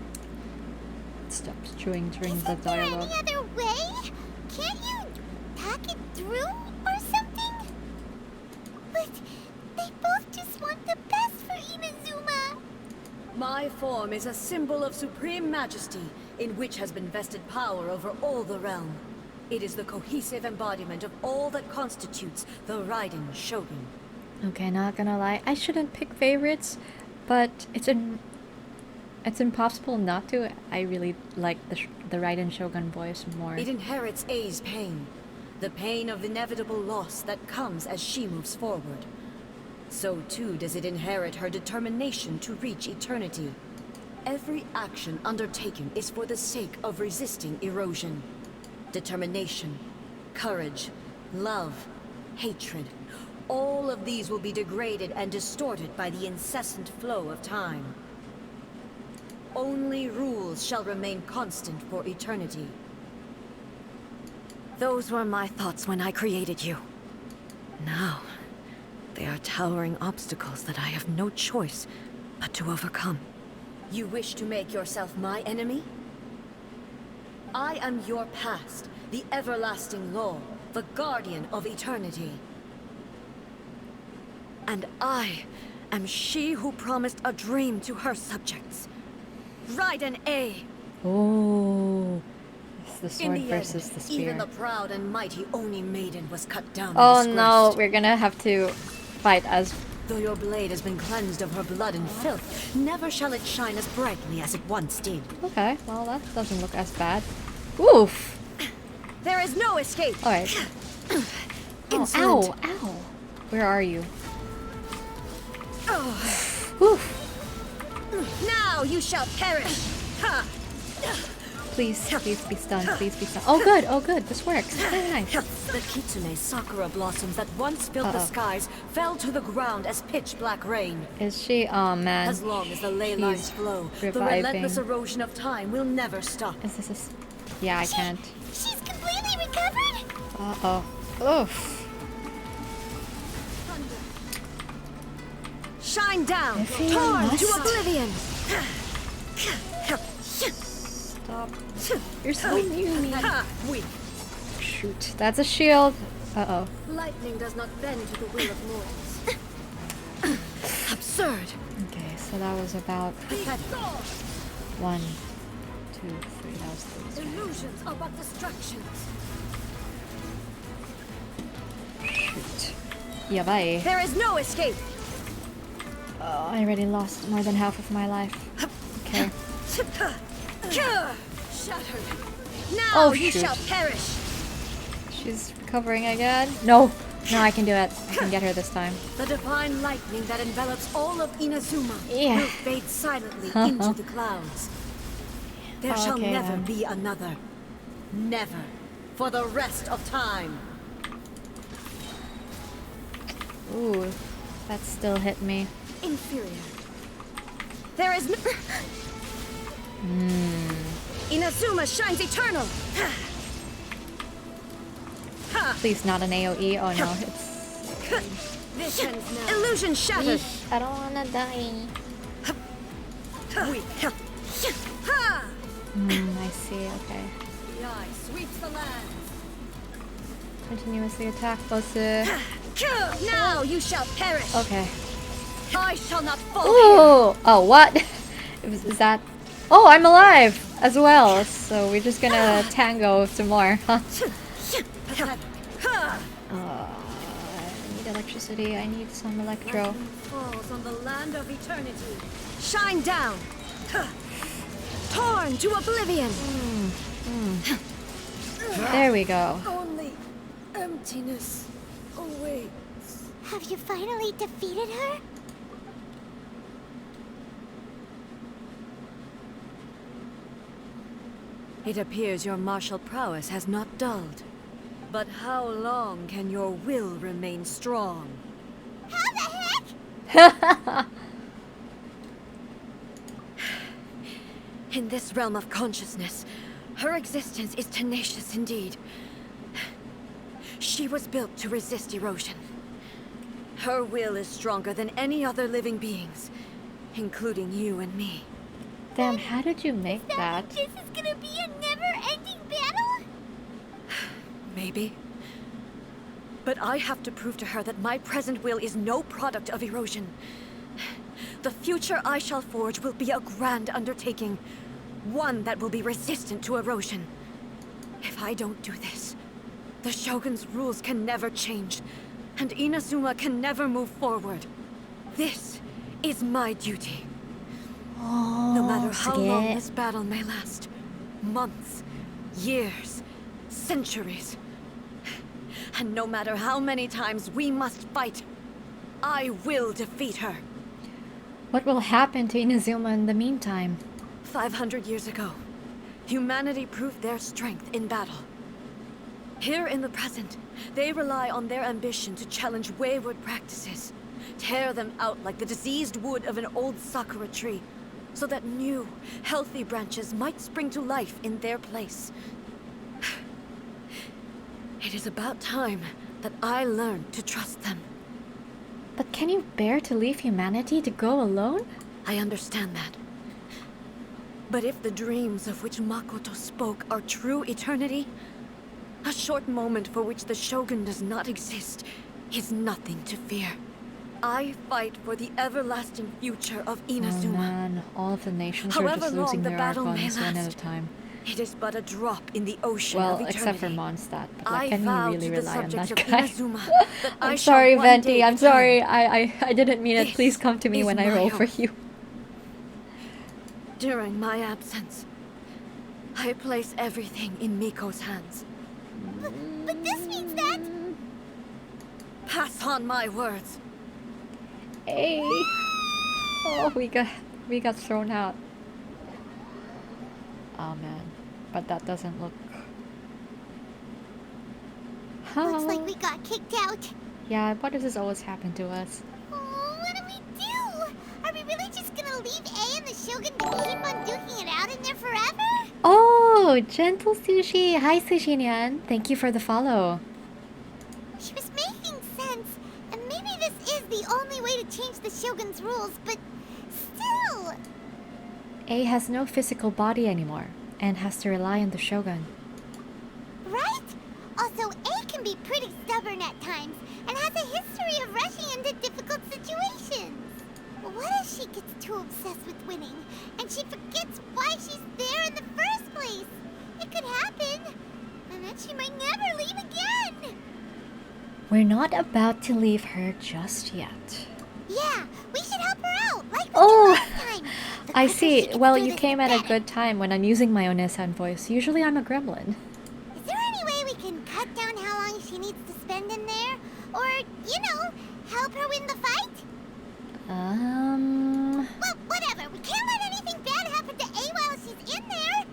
Stop chewing during the Isn't there dialogue. any other way? Can't you talk it through or something? But they both just want the best for Inazuma. My form is a symbol of supreme majesty, in which has been vested power over all the realm. It is the cohesive embodiment of all that constitutes the Raiden Shogun. Okay, not gonna lie. I shouldn't pick favorites, but it's impossible not to. I really like the Raiden Shogun voice more. It inherits A's pain, the pain of inevitable loss that comes as she moves forward. So too does it inherit her determination to reach eternity. Every action undertaken is for the sake of resisting erosion. Determination, courage, love, hatred, all of these will be degraded and distorted by the incessant flow of time. Only rules shall remain constant for eternity. Those were my thoughts when I created you. Now, They are towering obstacles that I have no choice but to overcome. You wish to make yourself my enemy? I am your past, the everlasting law, the guardian of eternity. And I am she who promised a dream to her subjects. Raiden A. Oh, it's the In sword the versus end, the spear. even the proud and mighty Oni maiden was cut down Oh and no, disgraced. we're gonna have to fight as. Though your blade has been cleansed of her blood and filth, never shall it shine as brightly as it once did. Okay, well that doesn't look as bad. Oof. There is no escape. All right. Oh, Insolent. ow, ow. Where are you? Oh, Oof. now you shall perish. Ha! Please be stunned. Please be stunned. Oh good. This works. Very nice. The Kitsune sakura blossoms that once filled the skies fell to the ground as pitch black rain. Is she? Oh man. As long as the ley lines She's flow, the reviving. relentless erosion of time will never stop. Is this a? Yeah, I can't. She's completely recovered? Uh oh. Oof. Shine down, I feel torn to lost. oblivion. Stop. You're so mean. Ha! Weak. Shoot. That's a shield. Uh oh. Lightning does not bend to the will of mortals. Absurd. Okay, so that was about Pathetic. 1, 2, 3. That was 3. Illusions are but distractions. Shoot. Yabai. There is no escape. Oh, I already lost more than half of my life. Okay. Shattered. Now Oh, you shoot. shall perish. She's recovering again. No. No, I can do it. I can get her this time. The divine lightning that envelops all of Inazuma Yeah. will fade silently into the clouds. There shall Okay, never then. be another. Never. For the rest of time. Ooh. That still hit me. Inferior. There is no... Inazuma shines eternal. Please, not an AoE. Oh no. It's. This ends now. Illusion shattered. I don't wanna die. Weak. Ha! I see. Okay. The eye sweeps the land. Continuously attack boss. Now you shall perish. Okay. I shall not fall here. Ooh! Oh, what? Is that... Oh, I'm alive as well. So we're just gonna tango some more. Huh? Pathetic. I need electricity. I need some electro. Lightning falls on the land of eternity. Shine down. Torn to oblivion. There we go. Only emptiness awaits. Have you finally defeated her? It appears your martial prowess has not dulled. But how long can your will remain strong? How the heck? In this realm of consciousness, her existence is tenacious indeed. She was built to resist erosion. Her will is stronger than any other living being's, including you and me. Damn, how did you make that? This is gonna be a never-ending battle? Maybe. But I have to prove to her that my present will is no product of erosion. The future I shall forge will be a grand undertaking. One that will be resistant to erosion. If I don't do this, the Shogun's rules can never change, and Inazuma can never move forward. This is my duty. Oh, No matter how long sige. this battle may last. Months, years, centuries. And no matter how many times we must fight, I will defeat her. What will happen to Inazuma in the meantime? 500 years ago, humanity proved their strength in battle. Here in the present, they rely on their ambition to challenge wayward practices, tear them out like the diseased wood of an old sakura tree, so that new, healthy branches might spring to life in their place. It is about time that I learned to trust them. But can you bear to leave humanity to go alone? I understand that. But if the dreams of which Makoto spoke are true eternity, a short moment for which the Shogun does not exist is nothing to fear. I fight for the everlasting future of Oh Inazuma. man, all of the nations are However just long losing the their battle may archons one at a last, time. It is but a drop in the ocean Well, of eternity. except for Mondstadt. But I like, can vow you really to the rely on subjects that of guy? Inazuma that I I'm shall sorry, one Venti. day I'm return. sorry. I didn't mean it. This Please come to me is when I my roll for oath. you. During my absence, I place everything in Miko's hands. But this means that... Pass on my words. Hey. Oh, we got thrown out. Oh man, but that doesn't look. Looks like we got kicked out. Yeah, why does this always happen to us? Oh, what do we do? Are we really just gonna leave A and the Shogun to keep on duking it out in there forever? Oh, gentle sushi. Hi, Sushi-nyan. Thank you for the follow. She was making sense, and maybe this is the only way to change the Shogun's rules, but still... A has no physical body anymore and has to rely on the Shogun. Right? Also, A can be pretty stubborn at times, and has a history of rushing into difficult situations. What if she gets too obsessed with winning, and she forgets why she's there in the first place? It could happen, and then she might never leave again. We're not about to leave her just yet. Yeah, we should help her out, like we Oh, did last time. The I quicker see. she gets Well, through you this, came the at a better. good time when I'm using my Onesan voice. Usually I'm a gremlin. Is there any way we can cut down how long she needs to spend in there? Or, help her win the fight? Well, whatever. We can't let anything bad happen to A while she's in there.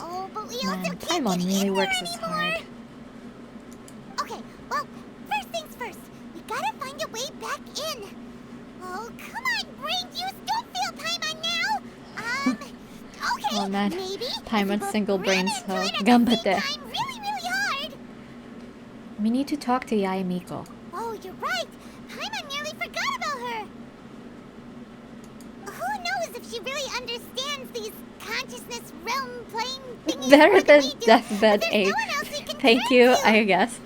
Oh, but we also Man, can't Paimon get really in works there this anymore. hard. Okay, well, first things first. We gotta find a way back in. Oh, come on, brain juice. Don't feel Paimon now. Okay, Oh man, maybe. Paimon's if we single both brain ran into cell. it at the Gambate. same time really, really hard. We need to talk to Yae Miko. Oh, you're right. Paimon nearly forgot about her. Who knows if she really understands these consciousness realm playing thingies Better more than we do, Deathbed but there's 8. no one else we can Thank turn you, to. I guess.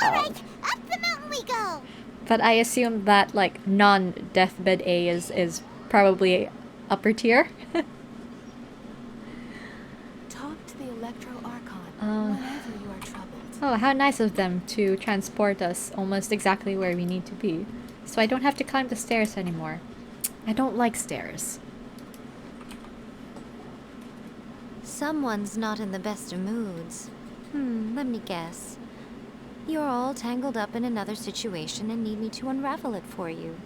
All right, up the mountain we go. But I assume that like non-Deathbed A is probably upper tier. Talk to the Electro Archon Uh. whenever you are troubled. Oh, how nice of them to transport us almost exactly where we need to be. So I don't have to climb the stairs anymore. I don't like stairs. Someone's not in the best of moods. Let me guess. You're all tangled up in another situation and need me to unravel it for you.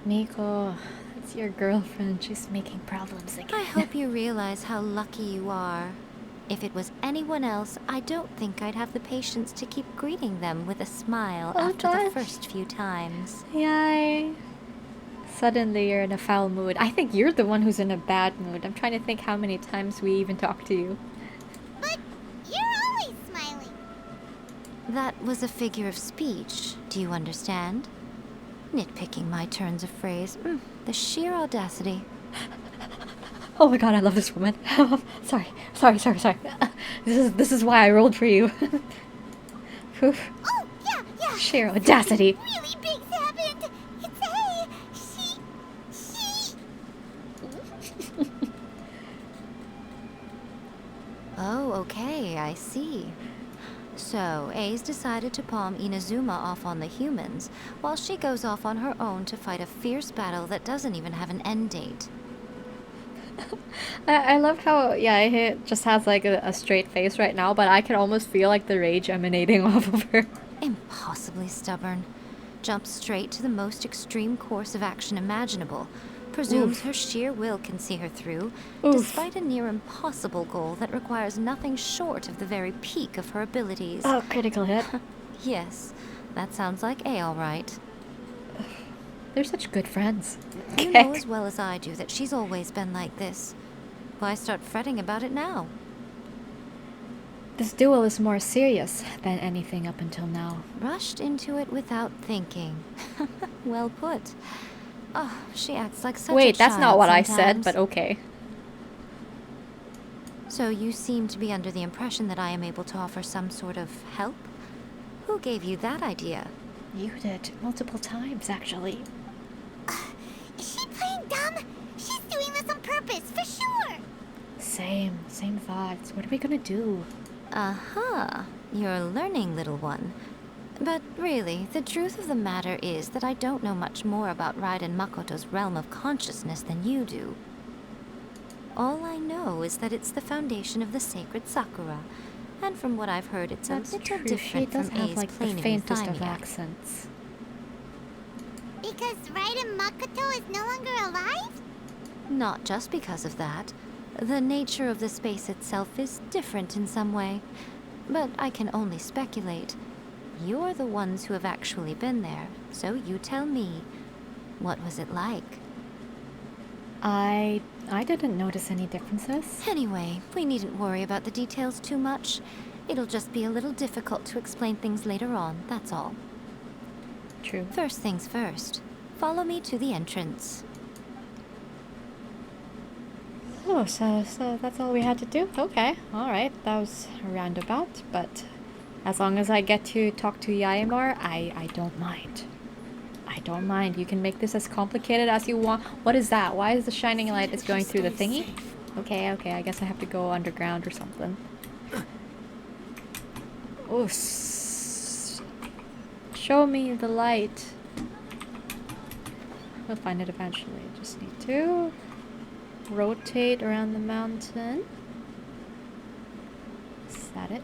Miko, that's your girlfriend. She's making problems again. I hope you realize how lucky you are. If it was anyone else, I don't think I'd have the patience to keep greeting them with a smile Oh, after the gosh. first few times. Yay. Suddenly you're in a foul mood. I think you're the one who's in a bad mood. I'm trying to think how many times we even talked to you. But you're always smiling. That was a figure of speech, do you understand? Nitpicking my turns of phrase. The sheer audacity. Oh my god, I love this woman. Sorry. This is why I rolled for you. Oof. Oh, yeah. Sheer audacity. Really big's happened. It's A. She... Oh, okay, I see. So, A's decided to palm Inazuma off on the humans, while she goes off on her own to fight a fierce battle that doesn't even have an end date. I love how, yeah, he just has like a straight face right now, but I can almost feel like the rage emanating off of her. Impossibly stubborn. Jumps straight to the most extreme course of action imaginable. Presumes Oof. her sheer will can see her through, Oof. despite a near impossible goal that requires nothing short of the very peak of her abilities. Oh, critical hit. Yes, that sounds like A all right. They're such good friends. You know as well as I do that she's always been like this. Why start fretting about it now? This duel is more serious than anything up until now. Rushed into it without thinking. Well put. Oh, she acts like such a Wait, that's not child what I said, sometimes. but okay. So you seem to be under the impression that I am able to offer some sort of help? Who gave you that idea? You did multiple times, actually. Is she playing dumb? She's doing this on purpose, for sure. Same thoughts. What are we gonna do? Aha, you're learning, little one. But really, the truth of the matter is that I don't know much more about Raiden Makoto's realm of consciousness than you do. All I know is that it's the foundation of the sacred Sakura, and from what I've heard, it's That's a little true. She different does from have A's like the plain of faintest of euthymia. accents. Because Raiden Makoto is no longer alive? Not just because of that. The nature of the space itself is different in some way, but I can only speculate. You're the ones who have actually been there, so you tell me. What was it like? I didn't notice any differences. Anyway, we needn't worry about the details too much. It'll just be a little difficult to explain things later on, that's all. True. First things first. Follow me to the entrance. Oh, so that's all we had to do? Okay, alright. That was a roundabout, but as long as I get to talk to Yabai more, I don't mind. I don't mind. You can make this as complicated as you want. What is that? Why is the shining light is going through the thingy? Okay, I guess I have to go underground or something. Oh, show me the light. We'll find it eventually. Just need to rotate around the mountain. Is that it?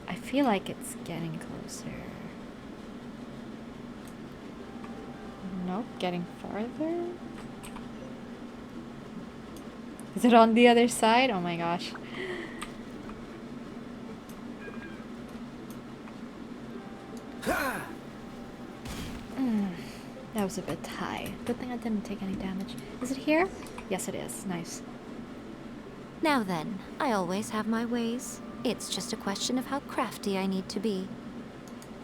I feel like it's getting closer. Nope, getting farther. Is it on the other side? Oh my gosh. That was a bit high. Good thing I didn't take any damage. Is it here? Yes, it is. Nice. Now then, I always have my ways. It's just a question of how crafty I need to be.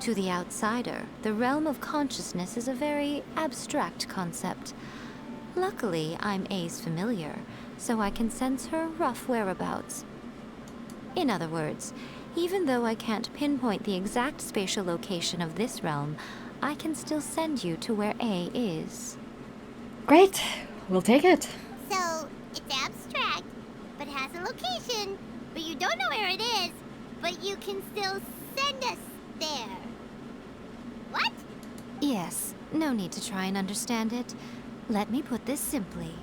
To the outsider, the realm of consciousness is a very abstract concept. Luckily, I'm A's familiar, so I can sense her rough whereabouts. In other words, even though I can't pinpoint the exact spatial location of this realm, I can still send you to where A is. Great! We'll take it. So, it's abstract, but has a location, but you don't know where it is, but you can still send us there. What? Yes, no need to try and understand it. Let me put this simply.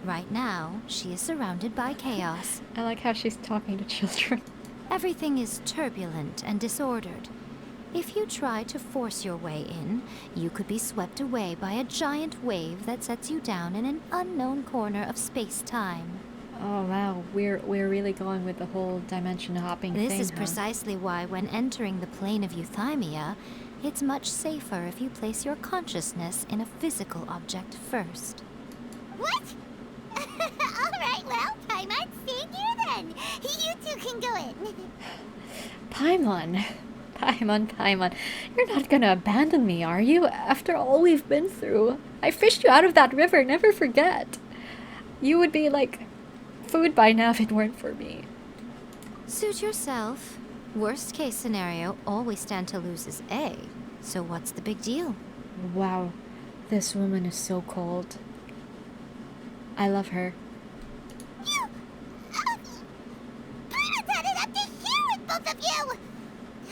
Right now, she is surrounded by chaos. I like how she's talking to children. Everything is turbulent and disordered. If you try to force your way in, you could be swept away by a giant wave that sets you down in an unknown corner of space-time. Oh wow, we're really going with the whole dimension hopping thing. This is huh? precisely why when entering the plane of euthymia, it's much safer if you place your consciousness in a physical object first. What? Alright, well, Paimon's staying here then. You two can go in. Paimon. Paimon. You're not gonna abandon me, are you? After all we've been through. I fished you out of that river, never forget. You would be like food by now if it weren't for me. Suit yourself. Worst case scenario, all we stand to lose is A. So what's the big deal? Wow, this woman is so cold. I love her. You... Paimon's had it up to here with both of you!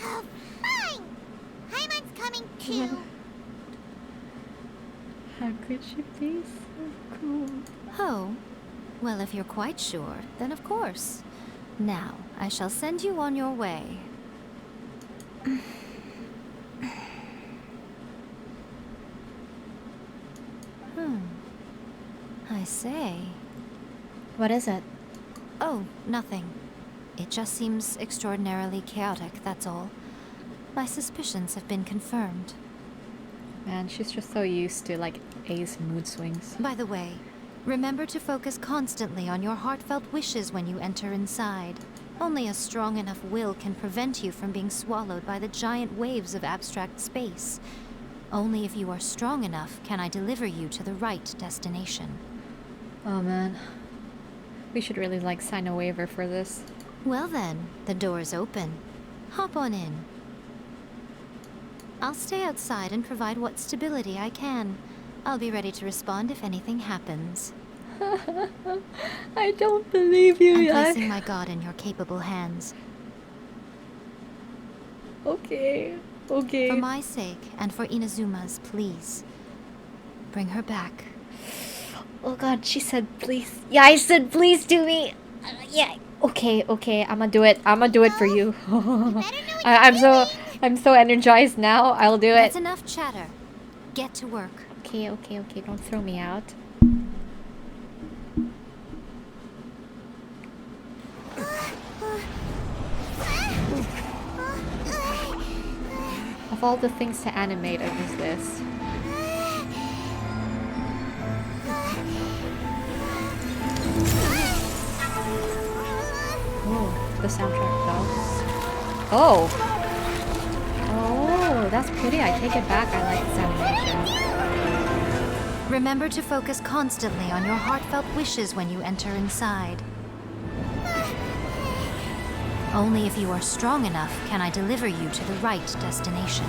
Oh, fine. Paimon's coming too. How could she be so cool? Oh, well, if you're quite sure, then of course. Now, I shall send you on your way. I say. What is it? Oh, nothing. It just seems extraordinarily chaotic, that's all. My suspicions have been confirmed. Man, she's just so used to like A's mood swings. By the way, remember to focus constantly on your heartfelt wishes when you enter inside. Only a strong enough will can prevent you from being swallowed by the giant waves of abstract space. Only if you are strong enough can I deliver you to the right destination. Oh man. We should really like sign a waiver for this. Well then, the door's open. Hop on in. I'll stay outside and provide what stability I can. I'll be ready to respond if anything happens. I don't believe you, I'm Yabai. placing my god in your capable hands. Okay. Okay. For my sake, and for Inazuma's, please. Bring her back. Oh god, she said please. Yeah, I said please do me. Yeah. Okay, okay, I'ma do it. I'ma do it for you. I'm so energized now. I'll do it. That's enough chatter. Get to work. Okay, okay, okay. Don't throw me out. Of all the things to animate, it was this. Oh, the soundtrack though. Oh! Oh, that's pretty. I take it back. I like this animation. Remember to focus constantly on your heartfelt wishes when you enter inside. Only if you are strong enough can I deliver you to the right destination.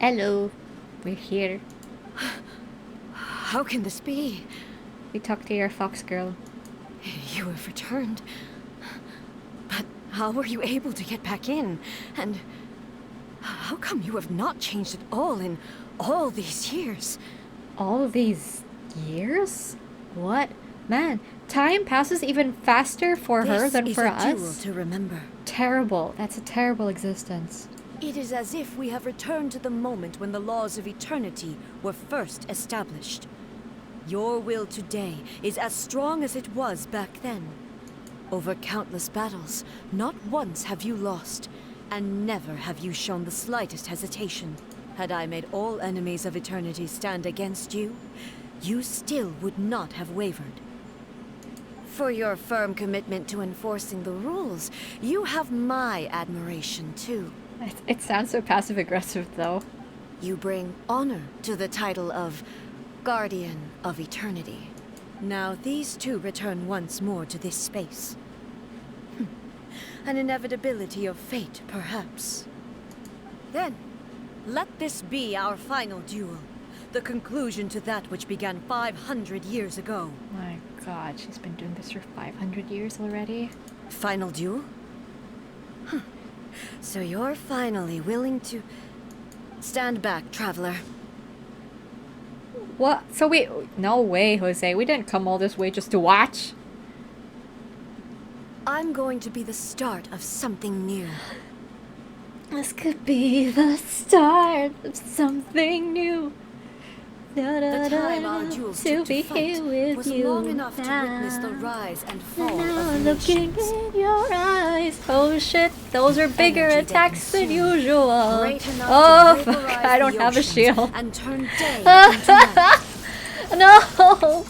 Hello. We're here. How can this be? We talked to your fox girl. You have returned. But how were you able to get back in? And how come you have not changed at all in all these years? All these years? What? Man, time passes even faster for her than for This is a jewel us. to remember. Terrible. That's a terrible existence. It is as if we have returned to the moment when the laws of eternity were first established. Your will today is as strong as it was back then. Over countless battles, not once have you lost, and never have you shown the slightest hesitation. Had I made all enemies of eternity stand against you, you still would not have wavered. For your firm commitment to enforcing the rules, you have my admiration too. It sounds so passive-aggressive, though. You bring honor to the title of Guardian of Eternity. Now these two return once more to this space. An inevitability of fate, perhaps. Then, let this be our final duel. The conclusion to that which began 500 years ago. My god, she's been doing this for 500 years already. Final duel? So you're finally willing to stand back, traveler. What? So we... No way, Jose. We didn't come all this way just to watch. I'm going to be the start of something new. This could be the start of something new. The time our duels to took be to fight here with was you long enough now. to witness the rise and fall Now of looking nations. in your eyes. Oh shit, those are bigger Energy that attacks than consumed, usual. great enough Oh to fuck, vaporize I don't the have a oceans shield. and turn day into night. No!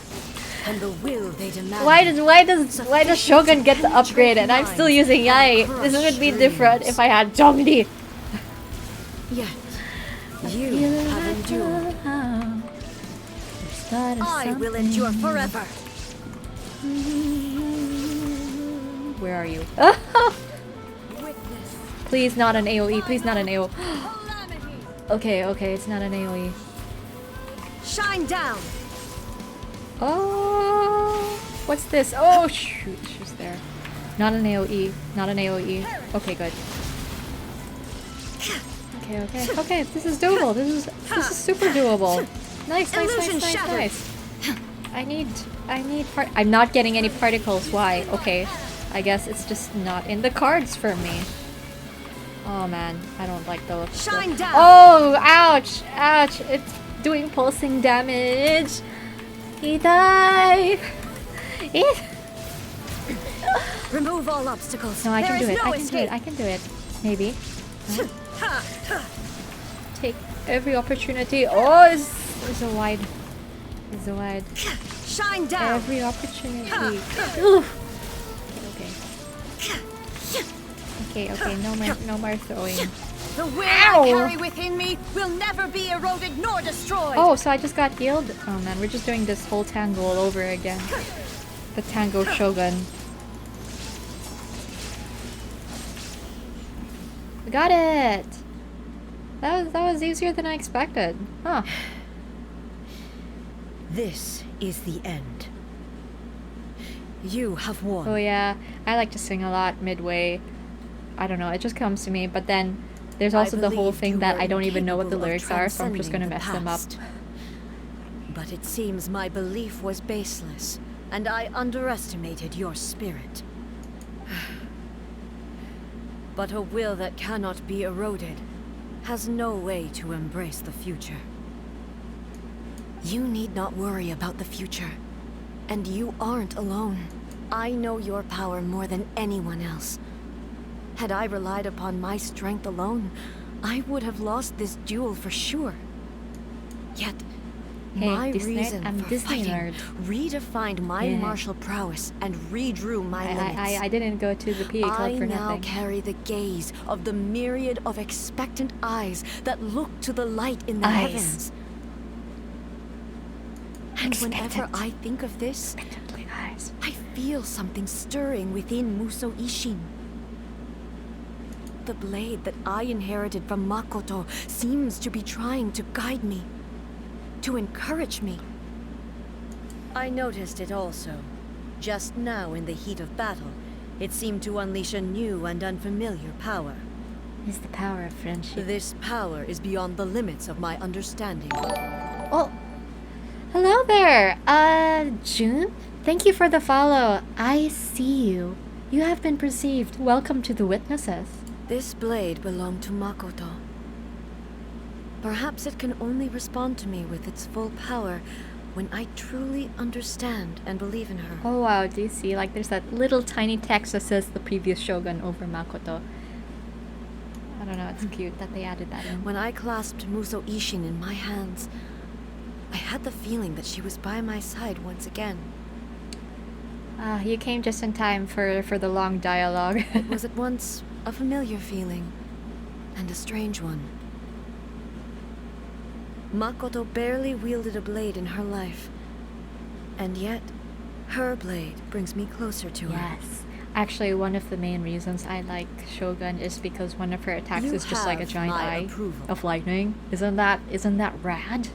And the will they demand. Why does Shogun get the upgrade and I'm still using Yabai? This would be different if I had Zhongli. Yet you have endured. I will endure forever. Where are you? Witness Please not an AoE, please not an AoE. calamity. Okay, okay, it's not an AoE. Shine down. Oh, what's this? Oh shoot, she's there. Not an AoE, not an AoE. Okay, good. Okay, okay, okay. This is doable. This is super doable. Nice, nice, Illusion nice, nice, shattered. nice. I need I'm not getting any particles. Why? Okay. I guess it's just not in the cards for me. Oh man, I don't like those. Shine down. Oh, ouch! Ouch! It's doing pulsing damage. He died. Remove all obstacles. No, I can There do is it. no I can do it. escape. I can do it. Maybe. No? Take every opportunity. Oh, it's a wide. It's a wide. Shine down. Every opportunity. Oof. Okay. Okay. No more throwing. The will Ow. I carry within me will never be eroded nor destroyed. Oh, so I just got healed? Oh man, we're just doing this whole tango all over again. The tango Shogun. We got it! That was easier than I expected. Huh. This is the end. You have won. Oh yeah, I like to sing a lot midway. I don't know, it just comes to me, but then there's also the whole believed thing you that were I don't even know what the incapable of lyrics are, so I'm just gonna transcending mess the them up. past. But it seems my belief was baseless, and I underestimated your spirit. But a will that cannot be eroded has no way to embrace the future. You need not worry about the future. And you aren't alone. I know your power more than anyone else. Had I relied upon my strength alone, I would have lost this duel for sure. Yet, Hey, my Disney, reason I'm for Disney fighting nerd. redefined my Yeah. martial prowess and redrew my limits. I didn't go to the PA I club for now nothing. carry the gaze of the myriad of expectant eyes that look to the light in the Eyes. heavens. And whenever Expectant. I think of this, Expectantly eyes. I feel something stirring within Muso Ishin. The blade that I inherited from Makoto seems to be trying to guide me, to encourage me. I noticed it also. Just now in the heat of battle, it seemed to unleash a new and unfamiliar power. Is the power of friendship. This power is beyond the limits of my understanding. Oh, hello there. June? Thank you for the follow. I see you. You have been perceived. Welcome to the witnesses. This blade belonged to Makoto. Perhaps it can only respond to me with its full power when I truly understand and believe in her. Oh wow, do you see? Like there's that little tiny text that says the previous Shogun over Makoto. I don't know, it's cute that they added that in. When I clasped Muso Ishin in my hands, I had the feeling that she was by my side once again. You came just in time for the long dialogue. It was at once a familiar feeling and a strange one. Makoto barely wielded a blade in her life, and yet her blade brings me closer to her. Yes. Actually, one of the main reasons I like Shogun is because one of her attacks You is just like a have giant my eye approval. of lightning. Isn't that rad?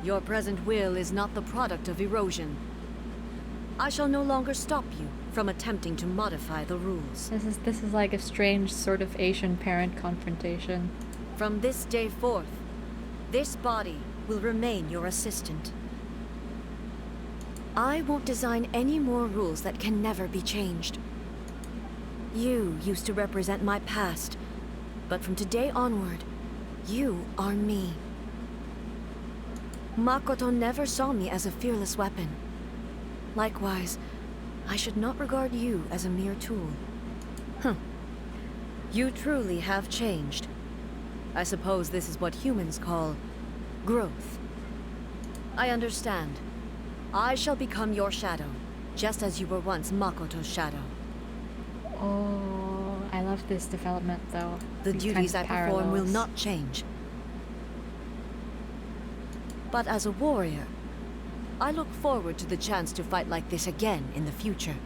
Your present will is not the product of erosion. I shall no longer stop you from attempting to modify the rules. This is like a strange sort of Asian parent confrontation. From this day forth, this body will remain your assistant. I won't design any more rules that can never be changed. You used to represent my past, but from today onward, you are me. Makoto never saw me as a fearless weapon. Likewise, I should not regard you as a mere tool. You truly have changed. I suppose this is what humans call growth. I understand. I shall become your shadow, just as you were once Makoto's shadow. Oh, I love this development though. The These duties I kinds of perform will parallels. not change. But as a warrior, I look forward to the chance to fight like this again in the future.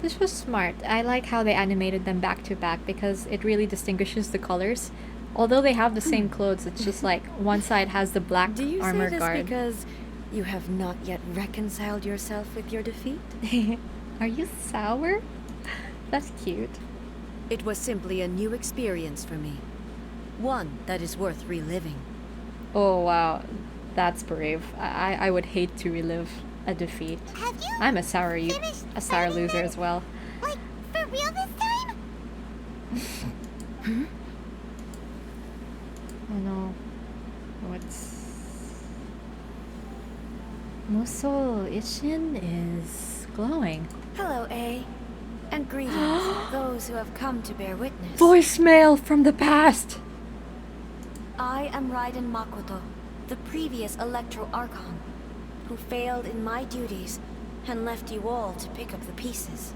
This was smart. I like how they animated them back to back because it really distinguishes the colors. Although they have the same clothes, it's just like one side has the black Do you armor say this guard. because you have not yet reconciled yourself with your defeat? Are you sour? That's cute. It was simply a new experience for me. One that is worth reliving. Oh wow, that's brave. I would hate to relive a defeat. Have you I'm a sour finished loser fighting as well. Like, for real this time? Oh no. What's... Muso Ishin is glowing. Hello, A. And greetings, those who have come to bear witness. Voicemail from the past! I am Raiden Makoto, the previous Electro Archon, who failed in my duties and left you all to pick up the pieces.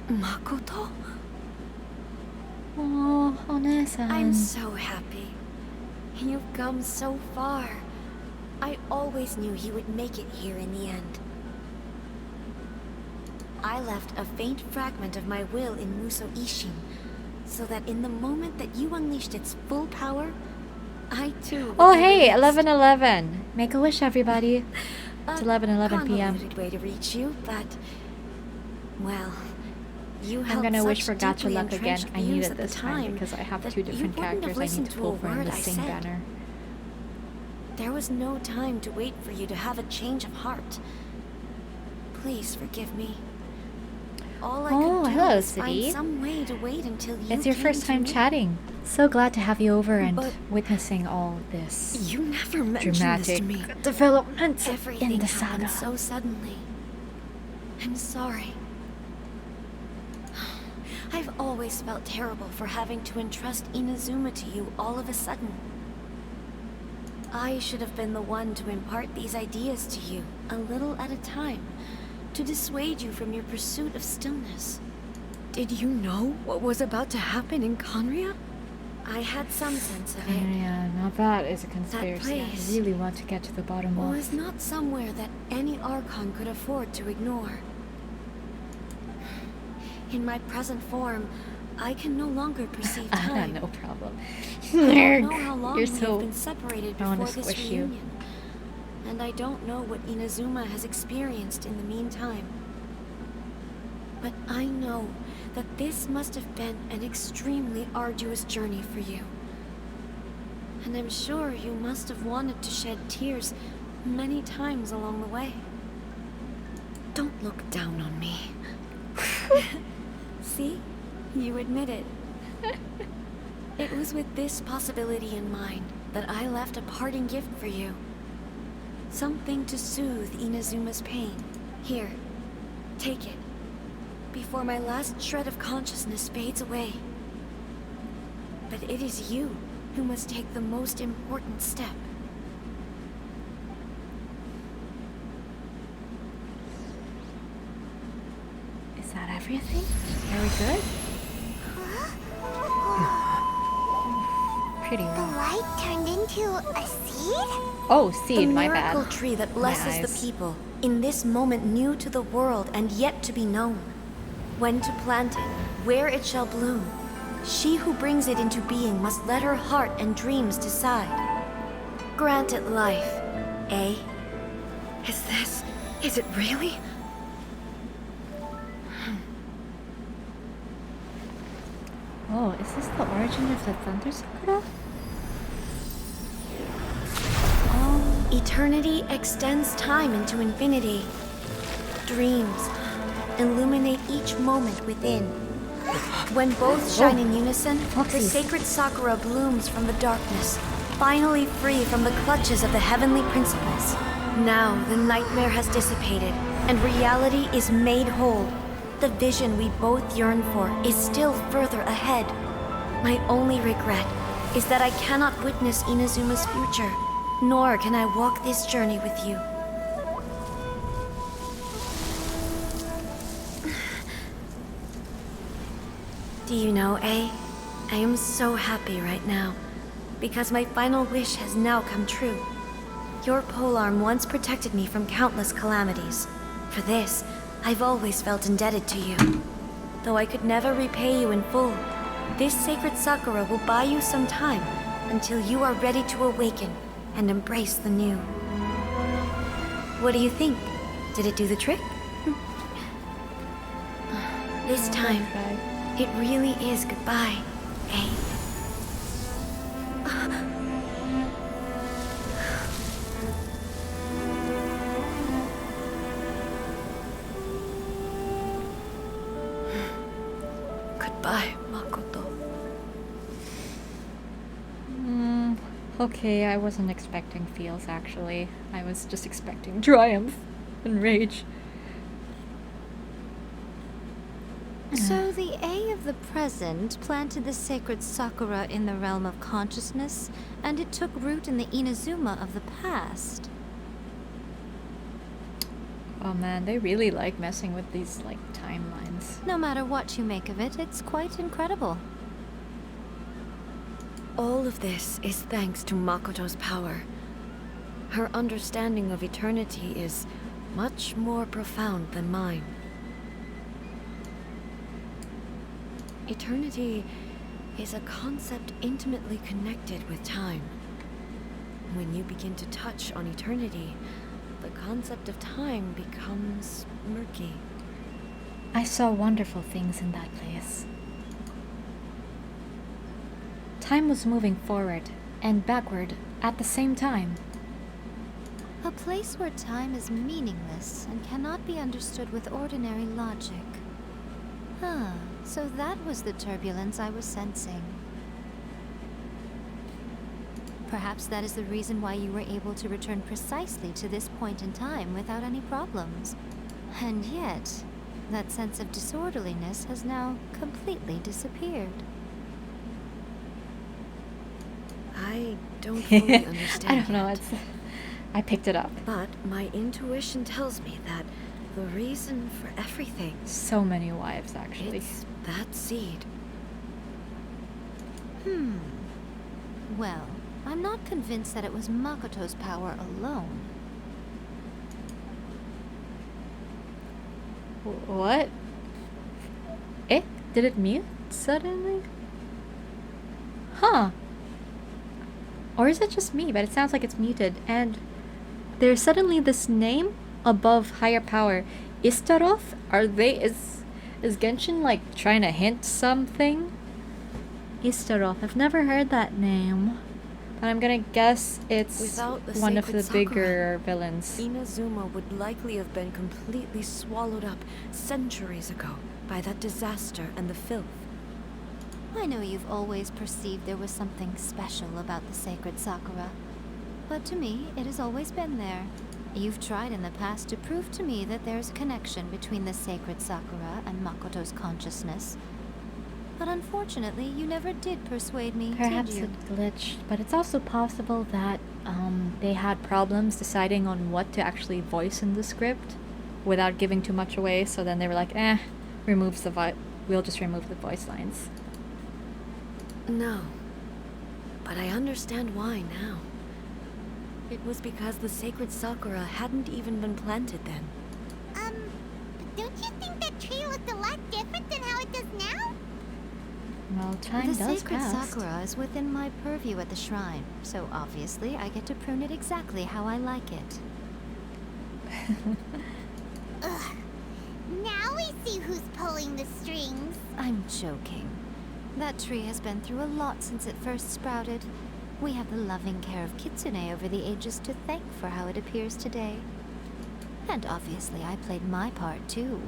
Makoto? Oh, One-san. I'm so happy. You've come so far. I always knew you would make it here in the end. I left a faint fragment of my will in Muso Ishin, so that in the moment that you unleashed its full power, I too would Oh be hey, released. 11:11. Make a wish, everybody. It's 11:11 p.m. Convoluted way to reach you, but well, you I'm held gonna wish such for gacha deeply luck again. entrenched I need views it at the this time because I have that 2 different you wouldn't have characters I need listened to to pull a for in word the I sing said. banner. There was no time to wait for you to have a change of heart. Please forgive me. All I Oh, could do hello, was find City. some way to wait until you It's your came first to time me. chatting. So glad to have you over and But- witnessing all this You never mentioned this dramatic to me. developments Everything in the happened saga. so suddenly. I'm sorry. I've always felt terrible for having to entrust Inazuma to you all of a sudden. I should have been the one to impart these ideas to you, a little at a time, to dissuade you from your pursuit of stillness. Did you know what was about to happen in Conria? I had some sense of it. Yeah, now that is a conspiracy I place really want to get to the bottom of. Was not somewhere that any Archon could afford to ignore. In my present form, I can no longer perceive time. No problem. I don't know how long You're we so... have been separated I wanna before this squish you. reunion. And I don't know what Inazuma has experienced in the meantime. But I know that this must have been an extremely arduous journey for you. And I'm sure you must have wanted to shed tears many times along the way. Don't look down on me. See? You admit it. It was with this possibility in mind that I left a parting gift for you. Something to soothe Inazuma's pain. Here, take it. Before my last shred of consciousness fades away. But it is you who must take the most important step. Is that everything? Very good? Pretty The rough. light turned into a seed? Oh, seed, The my miracle bad. tree that blesses eyes. the people, in this moment new to the world and yet to be known. When to plant it, where it shall bloom. She who brings it into being must let her heart and dreams decide. Grant it life, eh? Is it really? Oh, is this the origin of the Thunder Sakura? Eternity extends time into infinity. Dreams illuminate each moment within. When both shine in unison, the Foxy. sacred Sakura blooms from the darkness, finally free from the clutches of the heavenly principles. Now the nightmare has dissipated, and reality is made whole. The vision we both yearn for is still further ahead. My only regret is that I cannot witness Inazuma's future, nor can I walk this journey with you. Do you know, A? I am so happy right now, because my final wish has now come true. Your polearm once protected me from countless calamities. For this, I've always felt indebted to you. Though I could never repay you in full, this sacred Sakura will buy you some time until you are ready to awaken and embrace the new. What do you think? Did it do the trick? This time, it really is goodbye, eh? Okay, I wasn't expecting feels actually. I was just expecting triumph and rage. So the A of the present planted the sacred sakura in the realm of consciousness, and it took root in the Inazuma of the past. Oh man, they really like messing with these like timelines. No matter what you make of it, it's quite incredible. All of this is thanks to Makoto's power. Her understanding of eternity is much more profound than mine. Eternity is a concept intimately connected with time. When you begin to touch on eternity, the concept of time becomes murky. I saw wonderful things in that place. Time was moving forward and backward at the same time. A place where time is meaningless and cannot be understood with ordinary logic. Huh, so that was the turbulence I was sensing. Perhaps that is the reason why you were able to return precisely to this point in time without any problems. And yet, that sense of disorderliness has now completely disappeared. I don't fully understand. I don't know, yet. I picked it up. But my intuition tells me that the reason for everything, So many wives actually. it's that seed. Well, I'm not convinced that it was Makoto's power alone. What? Eh? Did it mute suddenly? Huh. Or is it just me? But it sounds like it's muted. And there's suddenly this name above higher power. Istarov? Is Genshin like trying to hint something? Istarov. I've never heard that name. But I'm gonna guess it's Without the one of the sacred bigger villains. Inazuma would likely have been completely swallowed up centuries ago by that disaster and the filth. I know you've always perceived there was something special about the sacred sakura. But to me, it has always been there. You've tried in the past to prove to me that there's a connection between the sacred sakura and Makoto's consciousness. But unfortunately, you never did persuade me, Perhaps did you? it glitched, but it's also possible that they had problems deciding on what to actually voice in the script without giving too much away. So then they were like, we'll just remove the voice lines. No. But I understand why now. It was because the sacred sakura hadn't even been planted then. But don't you think that tree looked a lot different than how it does now? Well, time The does sacred pass. sakura is within my purview at the shrine, so obviously I get to prune it exactly how I like it. Ugh. Now we see who's pulling the strings. I'm joking. That tree has been through a lot since it first sprouted. We have the loving care of Kitsune over the ages to thank for how it appears today. And obviously I played my part too.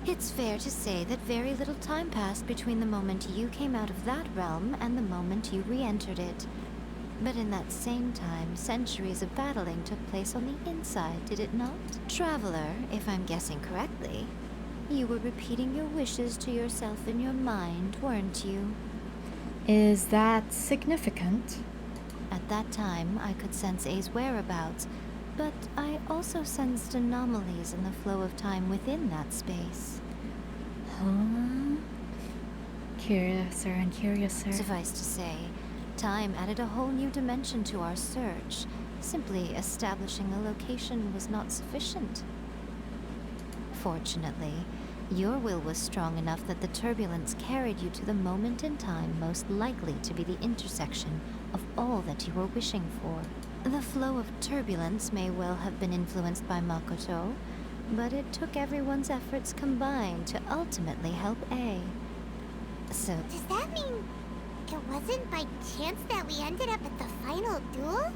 It's fair to say that very little time passed between the moment you came out of that realm and the moment you re-entered it. But in that same time, centuries of battling took place on the inside, did it not? Traveler, if I'm guessing correctly, you were repeating your wishes to yourself in your mind, weren't you? Is that significant? At that time, I could sense A's whereabouts, but I also sensed anomalies in the flow of time within that space. Huh? Curiouser and curiouser. Suffice to say, time added a whole new dimension to our search. Simply establishing a location was not sufficient. Fortunately, your will was strong enough that the turbulence carried you to the moment in time most likely to be the intersection of all that you were wishing for. The flow of turbulence may well have been influenced by Makoto, but it took everyone's efforts combined to ultimately help A. So, Does that mean it wasn't by chance that we ended up at the final duel?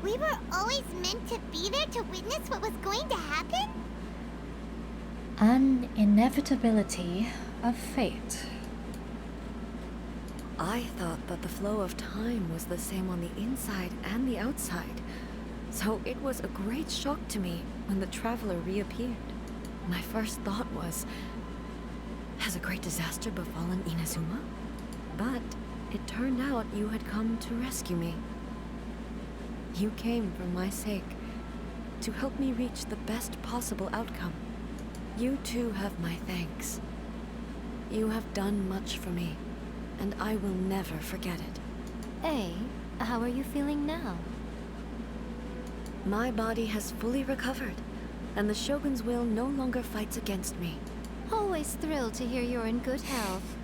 We were always meant to be there to witness what was going to happen? An inevitability of fate. I thought that the flow of time was the same on the inside and the outside. So it was a great shock to me when the traveler reappeared. My first thought was, has a great disaster befallen Inazuma? But it turned out you had come to rescue me. You came for my sake, to help me reach the best possible outcome. You too have my thanks. You have done much for me, and I will never forget it. Hey, how are you feeling now? My body has fully recovered, and the Shogun's will no longer fights against me. Always thrilled to hear you're in good health.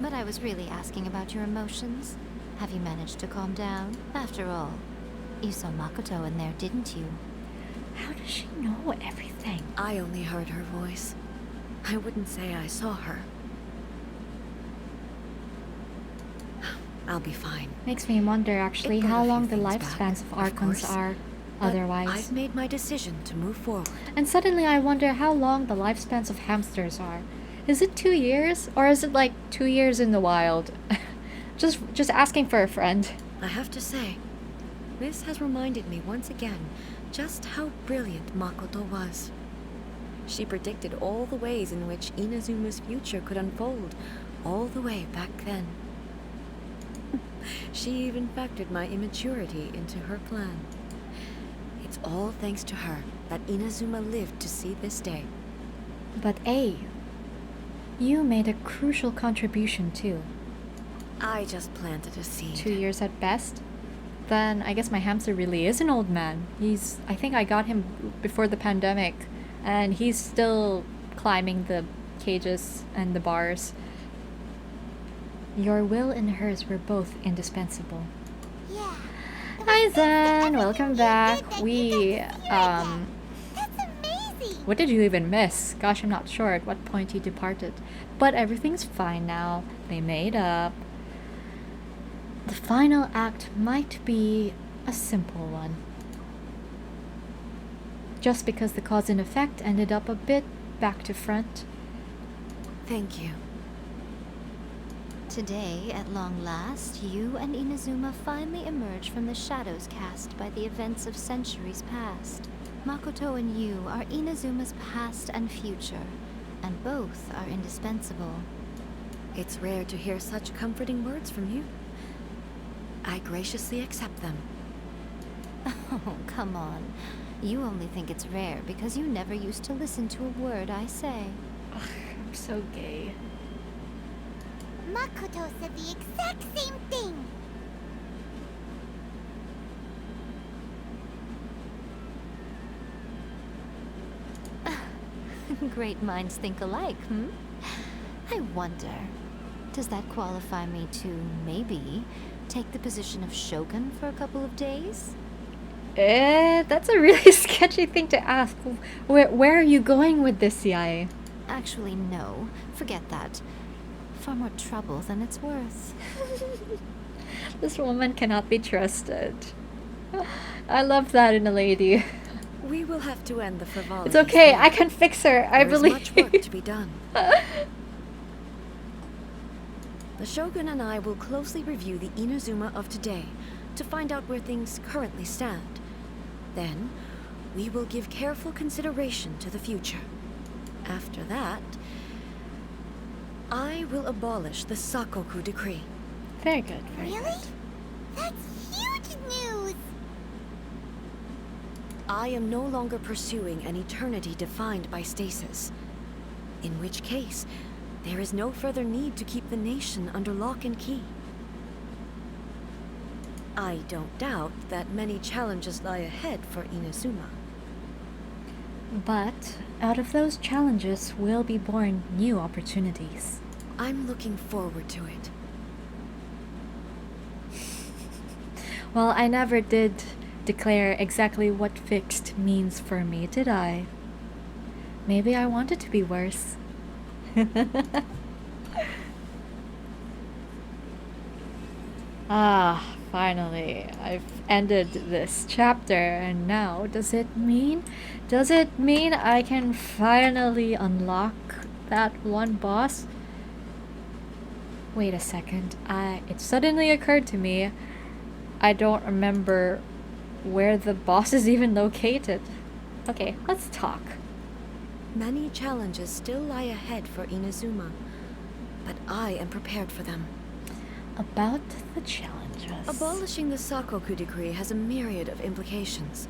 But I was really asking about your emotions. Have you managed to calm down? After all, you saw Makoto in there, didn't you? How does she know everything? I only heard her voice. I wouldn't say I saw her. I'll be fine. Makes me wonder actually It brought how a few long the things lifespans back, of of Archons course, are But otherwise. I've made my decision to move forward. And suddenly I wonder how long the lifespans of hamsters are. Is it 2 years? Or is it like 2 years in the wild? just asking for a friend. I have to say, this has reminded me once again just how brilliant Makoto was. She predicted all the ways in which Inazuma's future could unfold, all the way back then. She even factored my immaturity into her plan. It's all thanks to her that Inazuma lived to see this day. But you made a crucial contribution too. I just planted a seed. 2 years at best? Then I guess my hamster really is an old man. I think I got him before the pandemic, and he's still climbing the cages and the bars. Your will and hers were both indispensable. Yeah. Hi Zen, welcome back. That's amazing. What did you even miss? Gosh, I'm not sure at what point you departed. But everything's fine now. They made up. The final act might be a simple one. Just because the cause and effect ended up a bit back to front. Thank you. Today, at long last, you and Inazuma finally emerge from the shadows cast by the events of centuries past. Makoto and you are Inazuma's past and future, and both are indispensable. It's rare to hear such comforting words from you. I graciously accept them. Oh, come on. You only think it's rare because you never used to listen to a word I say. Ugh, I'm so gay. Makoto said the exact same thing. Great minds think alike, hmm? I wonder, does that qualify me to, maybe, take the position of Shogun for a couple of days? That's a really sketchy thing to ask. Where are you going with this, Yae? Actually, no. Forget that. Far more trouble than it's worth. This woman cannot be trusted. I love that in a lady. We will have to end the frivolity. It's okay, I can fix her, I believe. There is much work to be done. The Shogun and I will closely review the Inazuma of today to find out where things currently stand. Then, we will give careful consideration to the future. After that, I will abolish the Sakoku decree. Very good, very Really? good. That's huge news. I am no longer pursuing an eternity defined by stasis. In which case, there is no further need to keep the nation under lock and key. I don't doubt that many challenges lie ahead for Inazuma. But out of those challenges will be born new opportunities. I'm looking forward to it. Well, I never did declare exactly what fixed means for me, did I? Maybe I want it to be worse. Ah, finally, I've ended this chapter, and now, does it mean I can finally unlock that one boss? Wait a second. It suddenly occurred to me, I don't remember where the boss is even located. Okay, let's talk. Many challenges still lie ahead for Inazuma, but I am prepared for them. About the challenges. Abolishing the Sakoku decree has a myriad of implications.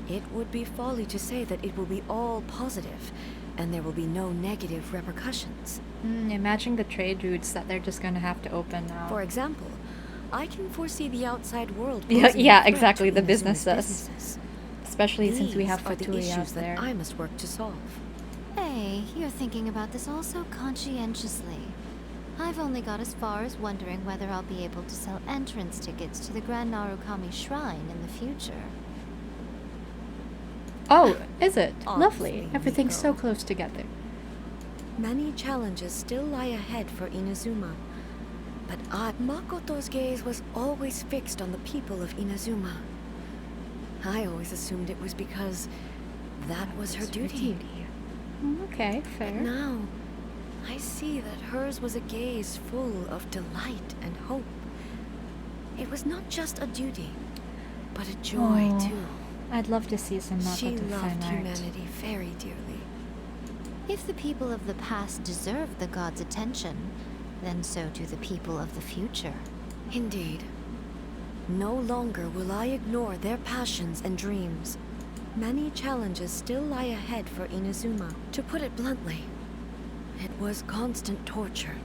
It would be folly to say that it will be all positive, and there will be no negative repercussions. Imagine the trade routes that they're just gonna have to open now. For example, I can foresee the outside world Yeah, posing a yeah, threat exactly, to the Inazuma's businesses. Especially since we have These are the Fatui out issues there. that I must work to solve. Hey, you're thinking about this all so conscientiously. I've only got as far as wondering whether I'll be able to sell entrance tickets to the Grand Narukami Shrine in the future. Oh, is it? Honestly, Lovely. Everything's so Miko. close together. Many challenges still lie ahead for Inazuma, but Makoto's gaze was always fixed on the people of Inazuma. I always assumed it was because that was her duty. Okay, fair. Now, I see that hers was a gaze full of delight and hope. It was not just a duty, but a joy Oh, too. I'd love to see some She Makoto loved fan art. humanity very dearly. If the people of the past deserve the god's attention, then so do the people of the future. Indeed. No longer will I ignore their passions and dreams. Many challenges still lie ahead for Inazuma. To put it bluntly, it was constant torture,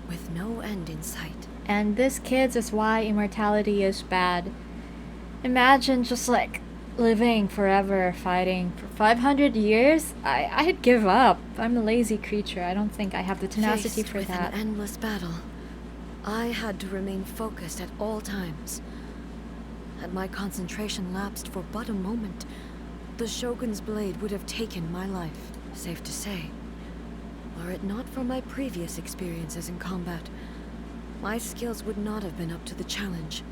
with no end in sight. And this, kids, is why immortality is bad. Imagine just like living forever, fighting for 500 years? I'd give up. I'm a lazy creature. I don't think I have the tenacity Faced for with that. an endless battle, I had to remain focused at all times. Had my concentration lapsed for but a moment, the Shogun's blade would have taken my life. Safe to say, were it not for my previous experiences in combat, my skills would not have been up to the challenge.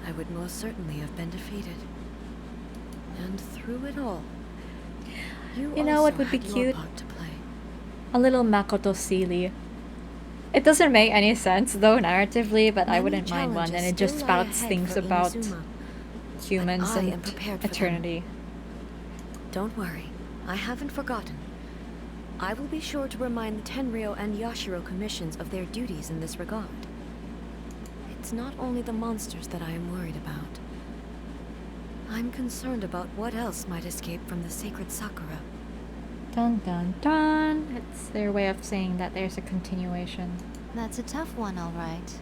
I would most certainly have been defeated. And through it all, you know what also would be had your cute? part to play. A little Makoto silly. It doesn't make any sense though narratively, but I Many wouldn't mind one, and challenges it just still lie spouts ahead things for about Inazuma, humans I am and prepared for them. eternity. Don't worry, I haven't forgotten. I will be sure to remind the Tenryo and Yashiro commissions of their duties in this regard. It's not only the monsters that I am worried about. I'm concerned about what else might escape from the sacred Sakura. Dun dun dun. It's their way of saying that there's a continuation. That's a tough one, all right.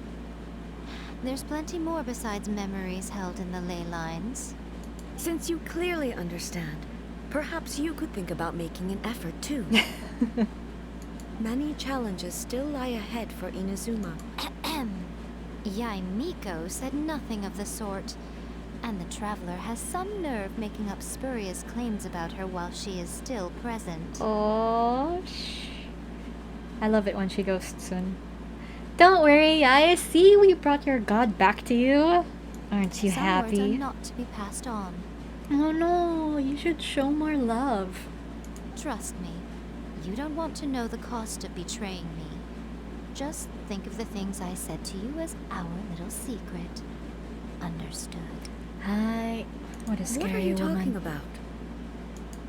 There's plenty more besides memories held in the ley lines. Since you clearly understand, perhaps you could think about making an effort too. Many challenges still lie ahead for Inazuma. Miko said nothing of the sort. And the traveler has some nerve making up spurious claims about her while she is still present. Oh, I love it when she goes soon. Don't worry, I see we brought your god back to you. Aren't you Some words are happy? not to be passed on. Oh no, you should show more love. Trust me, you don't want to know the cost of betraying me. Just think of the things I said to you as our little secret. Understood. Hi. What a scary What are you woman. talking about?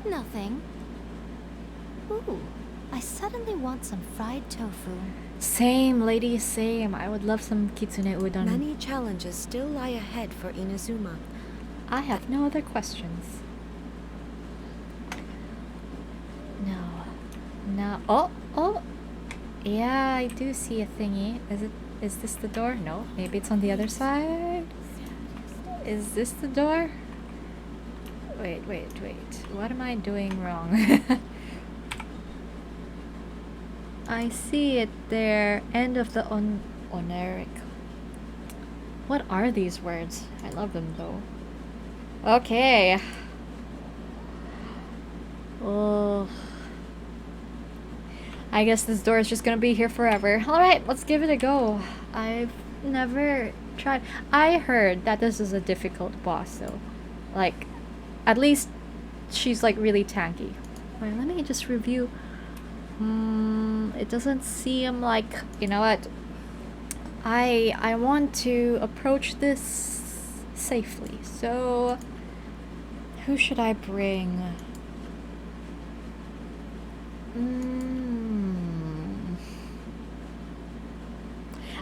Nothing. Ooh, I suddenly want some fried tofu. Same, lady, same. I would love some kitsune udon. Many challenges still lie ahead for Inazuma. I have no other questions. No. No. Oh! Yeah, I do see a thingy. Is this the door? No. Maybe it's on the other side? Is this the door? Wait. What am I doing wrong? I see it there. End of the oneric. What are these words? I love them though. Okay. Oh. I guess this door is just gonna be here forever. Alright, let's give it a go. I've never tried. I heard that this is a difficult boss though. Like, at least she's like really tanky. Wait, let me just review It doesn't seem like, you know what? I want to approach this safely. So who should I bring?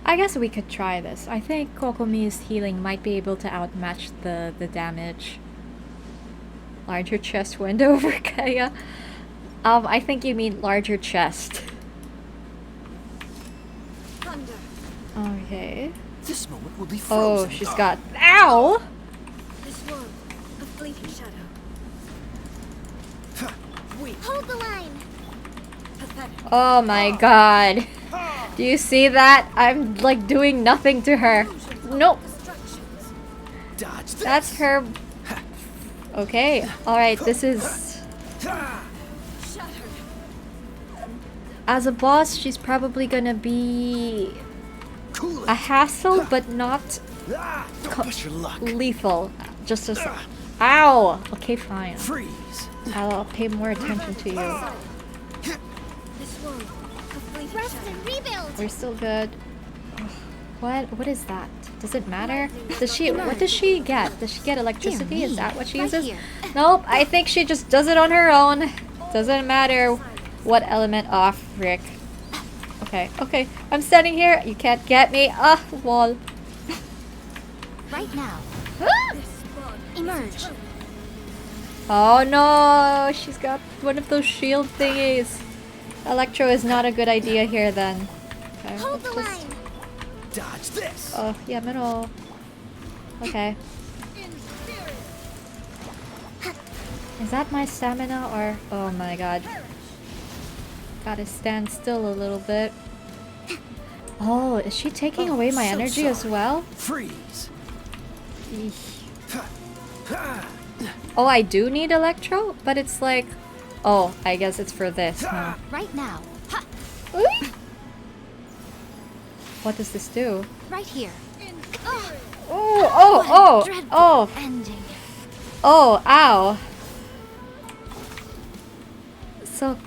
I guess we could try this. I think Kokomi's healing might be able to outmatch the damage. Larger chest window over Kaya. I think you mean larger chest. Thunder. Okay. This moment will be Oh, frozen. she's got. Ow! This world, a fleeting shadow. Hold the line. Pathetic. Oh my god. Do you see that? I'm like doing nothing to her. Nope. Distractions. Dodge this. That's her. Okay. Alright, this is. Shattered. As a boss, she's probably gonna be Cool it. a hassle, but not Don't push your luck. lethal. Just as. Ow! Okay, fine. Freeze. I'll pay more attention to you. This world, a fleeting Rest shadow. and rebuild. We're still good. What is that? Does it matter? What does she get? Does she get electricity? Dear Is me, that what she right uses? here. Nope, I think she just does it on her own. Doesn't matter what element off, Rick. Okay. I'm standing here. You can't get me. Ah, wall. Right now. Emerge. Oh no, she's got one of those shield thingies. Electro is not a good idea here then. Okay, Hold the let's just... line. Dodge this. Oh, yeah, middle. Okay. Is that my stamina or... Oh my god. Gotta stand still a little bit. Oh, is she taking away my so energy as sorry. well? Freeze. Oh, I do need electro? But it's like... Oh, I guess it's for this, huh? Right now. Ooh. What does this do? Right here. Oh, Dreadful ending. Oh, ow. So,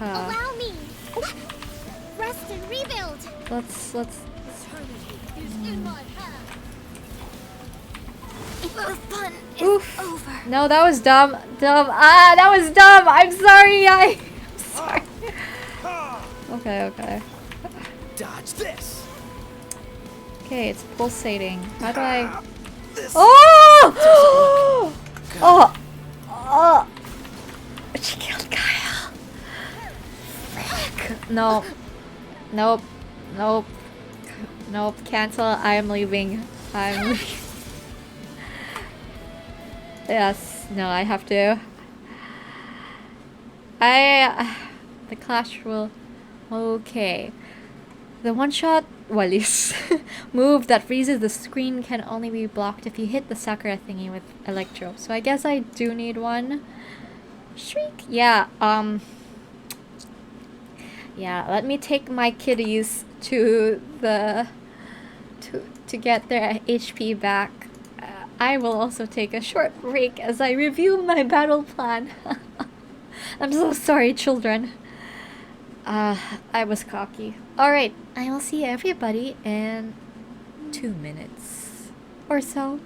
Allow me. Rest and rebuild. let's... Eternity is in my hand. The fun is Oof. over. No, that was dumb. Ah, that was dumb. I'm sorry. I'm sorry. Okay. Dodge this. Okay, it's pulsating. How do I... This. Oh! Oh! She killed Kyle. Frick. No. Nope. Cancel. I am leaving. I'm leaving. Yes. No, I have to. The clash will... Okay. The one-shot Wallis move that freezes the screen can only be blocked if you hit the Sakura thingy with Electro. So I guess I do need one. Shriek. Yeah, yeah, let me take my kitties to the... to get their HP back. I will also take a short break as I review my battle plan. I'm so sorry, children. I was cocky. Alright, I will see everybody in 2 minutes or so.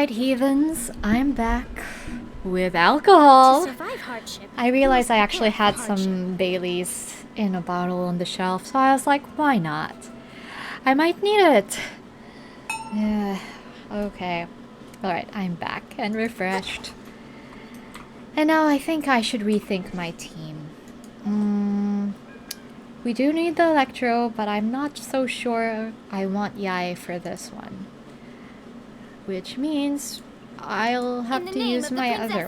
Alright, heathens, I'm back with alcohol. To survive hardship, I realized I you must actually prepare had for hardship. some dailies in a bottle on the shelf, so I was like, why not? I might need it. Yeah, okay. Alright, I'm back and refreshed. And now I think I should rethink my team. We do need the Electro, but I'm not so sure I want Yabai for this one. Which means I'll have In the to name use of the my other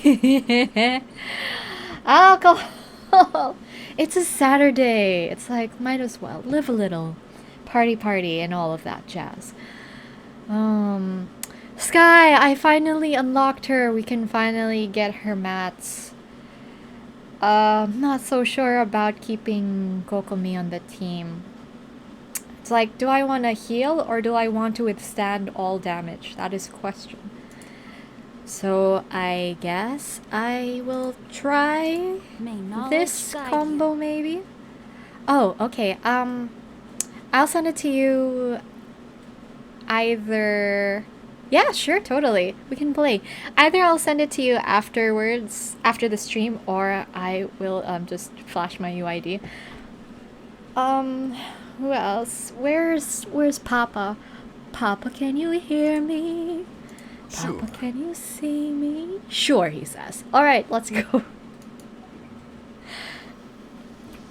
Princess one. Alcohol! It's a Saturday. It's like, might as well live a little. Party, and all of that jazz. Sky, I finally unlocked her. We can finally get her mats. Not so sure about keeping Kokomi on the team. It's like, do I want to heal or do I want to withstand all damage? That is a question. So I guess I will try this combo maybe. Oh, okay. I'll send it to you either. Yeah, sure, totally. We can play. Either I'll send it to you afterwards, after the stream, or I will just flash my UID. Who else? Where's Papa? Papa, can you hear me? Sure. Papa, can you see me? Sure, he says. All right, let's go.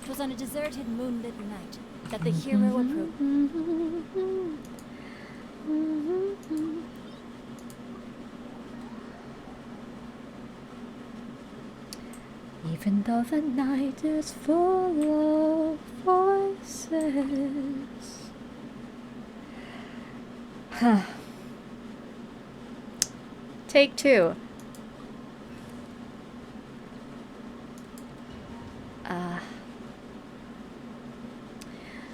It was on a deserted moonlit night that the hero approached. Even though the night is full of voices. Huh. Take two.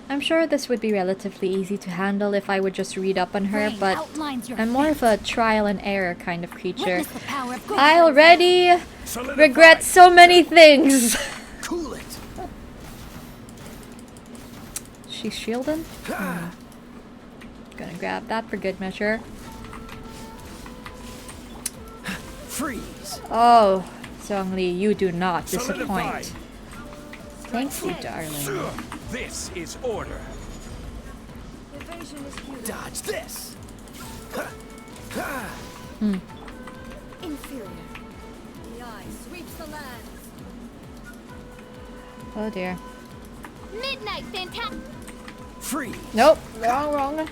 I'm sure this would be relatively easy to handle if I would just read up on her, Rain but outlines your I'm more of fate. a trial and error kind of creature. Witness the power of good I health. already Solidify. regret so many things. Cool it. She's shielding? Gonna grab that for good measure. Freeze. Oh, Zhongli, you do not Solidify. disappoint. Thank you, darling. This is order. Dodge this. Inferior. The eye sweeps the land. Oh dear. Midnight Fantastic. Freeze. Nope, wrong.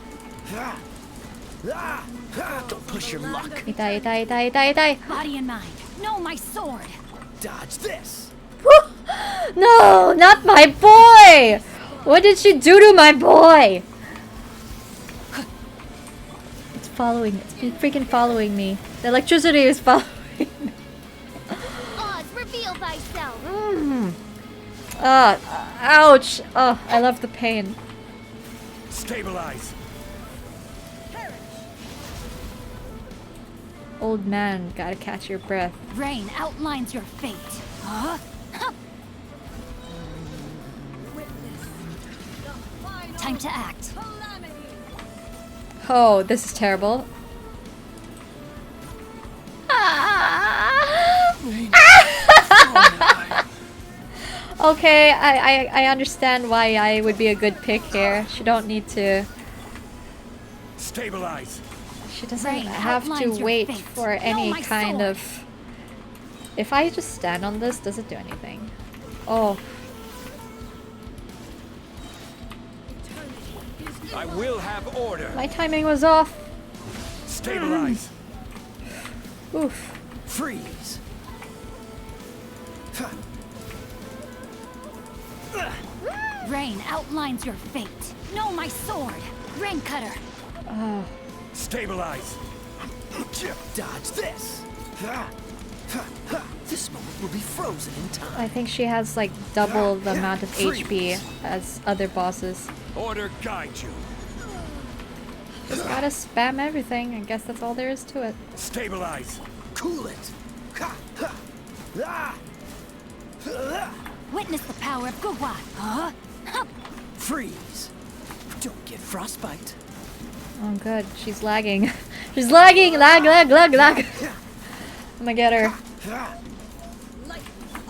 Don't push your luck. Itai. Body and mind. No, my sword. Dodge this. No, not my boy! What did she do to my boy? It's following. It's been freaking following me. The electricity is following me. Oz, reveal thyself. Ouch. Oh, I love the pain. Stabilize. Old man, gotta catch your breath. Rain outlines your fate. Huh? Time to act. Oh, this is terrible. Okay, I understand why I would be a good pick here. She don't need to. Stabilize. She doesn't Rain have outlines to your wait fate. for Know any my kind sword. of. If I just stand on this, does it do anything? Oh, I will have order. my timing was off. Stabilize. Oof. Freeze. Rain outlines your fate. Know my sword. Rain cutter. Oh, Stabilize. Dodge this. This moment will be frozen in time. I think she has like double the amount of HP as other bosses. Order guide you. Just gotta spam everything. I guess that's all there is to it. Stabilize. Cool it. Witness the power of Gugwa. Huh? Freeze. Don't get frostbite. Oh good, she's lagging. She's lagging! Lag, lag, lag, lag! I'm gonna get her.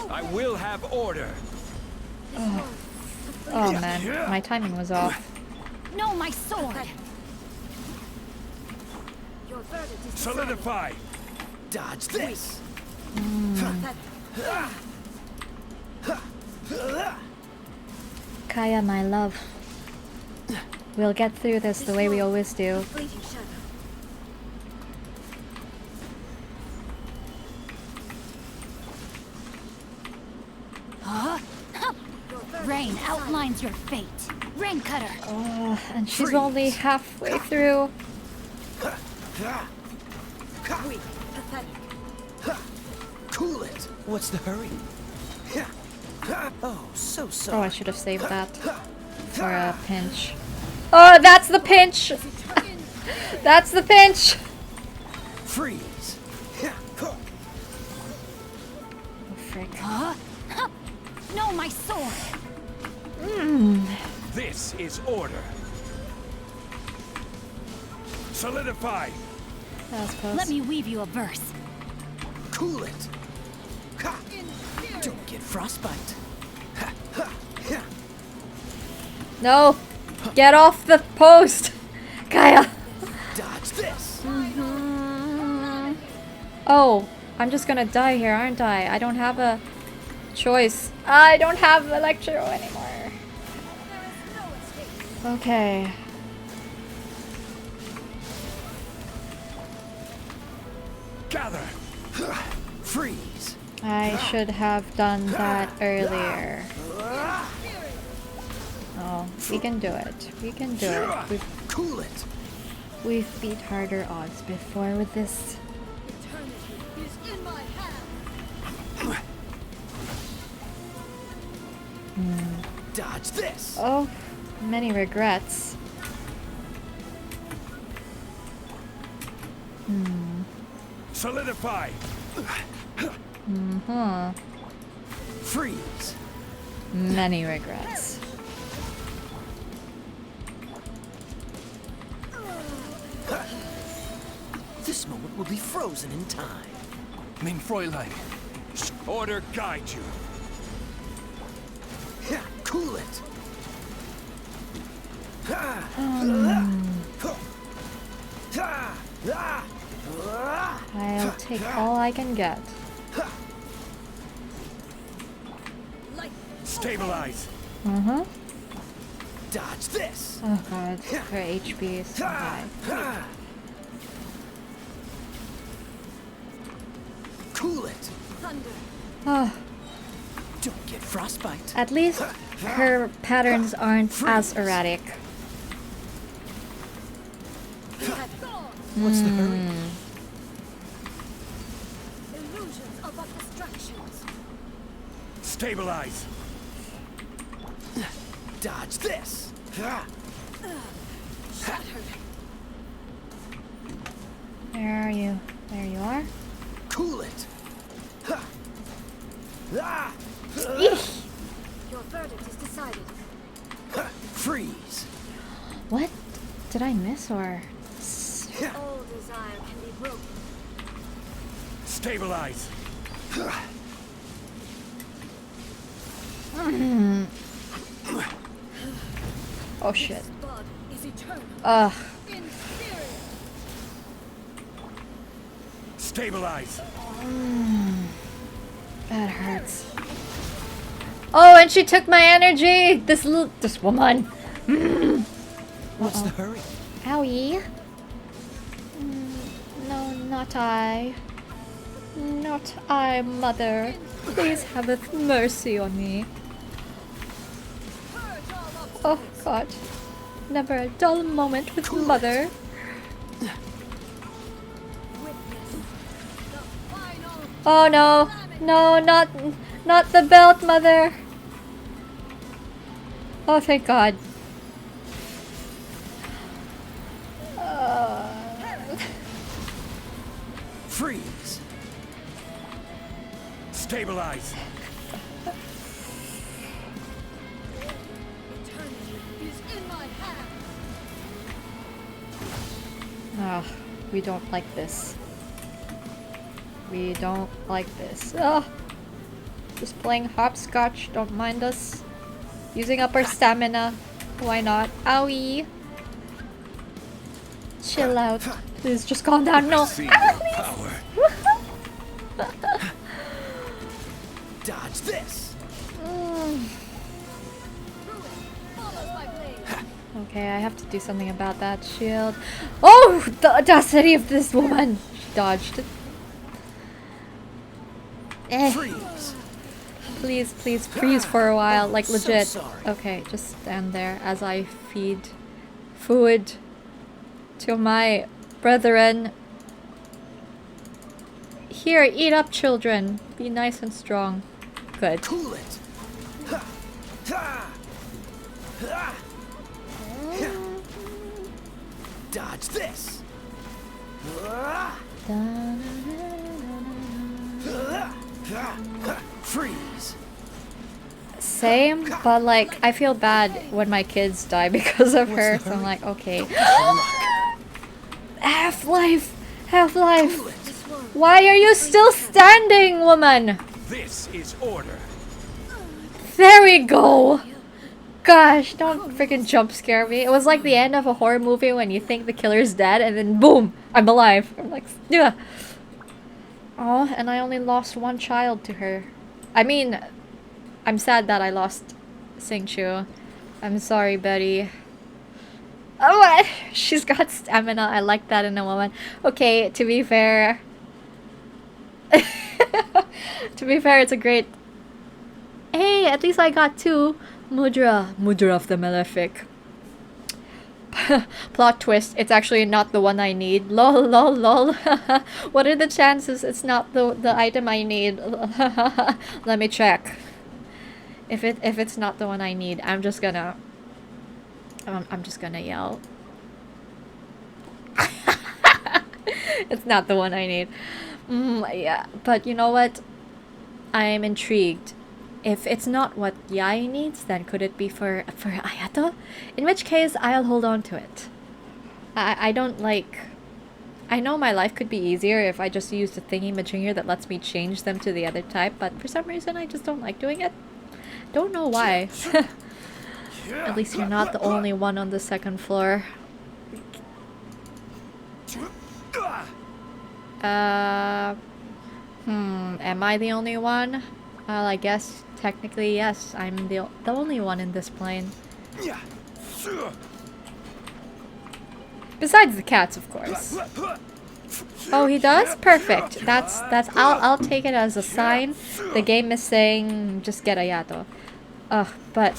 I will have order. Oh man, my timing was off. No, my sword! Solidify. Dodge this. Kaya, my love. We'll get through this the way we always do. Rain outlines your fate. Rain cutter. Oh, and she's only halfway through. Cool it. What's the hurry? Oh, so sorry. Oh, I should have saved that for a pinch. Oh, that's the pinch! That's the pinch! Freeze. Oh, frick. No, my sword. This is order. Solidify. That was close. Let me weave you a verse. Cool it. Ha. Don't get frostbite. Ha. Ha. Ha. No! Get off the post! Kaya! Dodge this. Oh, I'm just gonna die here, aren't I? I don't have a choice. I don't have Electro anymore. Okay. Gather. Freeze. I should have done that earlier. Oh, we can do it. We can do it. Cool it. We've beat harder odds before with this. Dodge this. Oh, many regrets. Solidify. Freeze. Many regrets. This moment will be frozen in time. Mein Fräulein. Order guide you. Cool it. I'll take all I can get. Stabilize. Dodge this. Oh god, her HP is so high. Cool it. Oh, Don't get frostbite. at least her patterns aren't as erratic. What's the hurry? Stabilize. Dodge this. Where are you? There you are. Cool it. Eesh. Your verdict is decided. Freeze. What? Did I miss or? All desire can be broken. Stabilize. Oh shit. Blood is eternal. Ugh. Stabilize. That hurts. Oh, and she took my energy! This woman! What's the hurry? Owie. No, not I. Not I, mother. Please have mercy on me. Oh god. Never a dull moment with mother. Oh no. No, not the belt, mother. Oh, thank god. Freeze. Stabilize. Oh, we don't like this. We don't like this. Oh, just playing hopscotch. Don't mind us. Using up our stamina. Why not? Owie. Chill out. Please just calm down. No. Power. Dodge this. Okay, I have to do something about that shield. Oh, the audacity of this woman. She dodged. Freeze. Please, please freeze for a while. Like So legit. sorry. Okay, just stand there as I feed food to my brethren. Here, eat up, children. Be nice and strong. Good. Cool it. Ha. Ha. Ha. Dodge this. Freeze. Same, but like I feel bad when my kids die because of her. So I'm like, okay. Half-Life! Half-Life! Why are you still standing, woman? This is order. There we go! Gosh, don't freaking jump scare me. It was like the end of a horror movie when you think the killer's dead and then boom! I'm alive. I'm like, yeah. Oh, and I only lost one child to her. I mean, I'm sad that I lost Singchu. I'm sorry, Betty. Oh, what? She's got stamina. I like that in a woman. Okay, to be fair... to be fair, it's a great... Hey, at least I got 2. Mudra. Mudra of the Malefic. Plot twist, it's actually not the one I need. Lol, lol, lol. What are the chances it's not the item I need? Let me check. If it's not the one I need, I'm just gonna yell. It's not the one I need. Yeah, but you know what? I'm intrigued. If it's not what Yai needs, then could it be for Ayato? In which case, I'll hold on to it. I don't like... I know my life could be easier if I just used a thingy-majigger that lets me change them to the other type, but for some reason I just don't like doing it. Don't know why. At least you're not the only one on the second floor. Am I the only one? Well, I guess technically yes, I'm the only one in this plane. Besides the cats, of course. Oh, he does? Perfect. That's I'll take it as a sign. The game is saying just get Ayato. But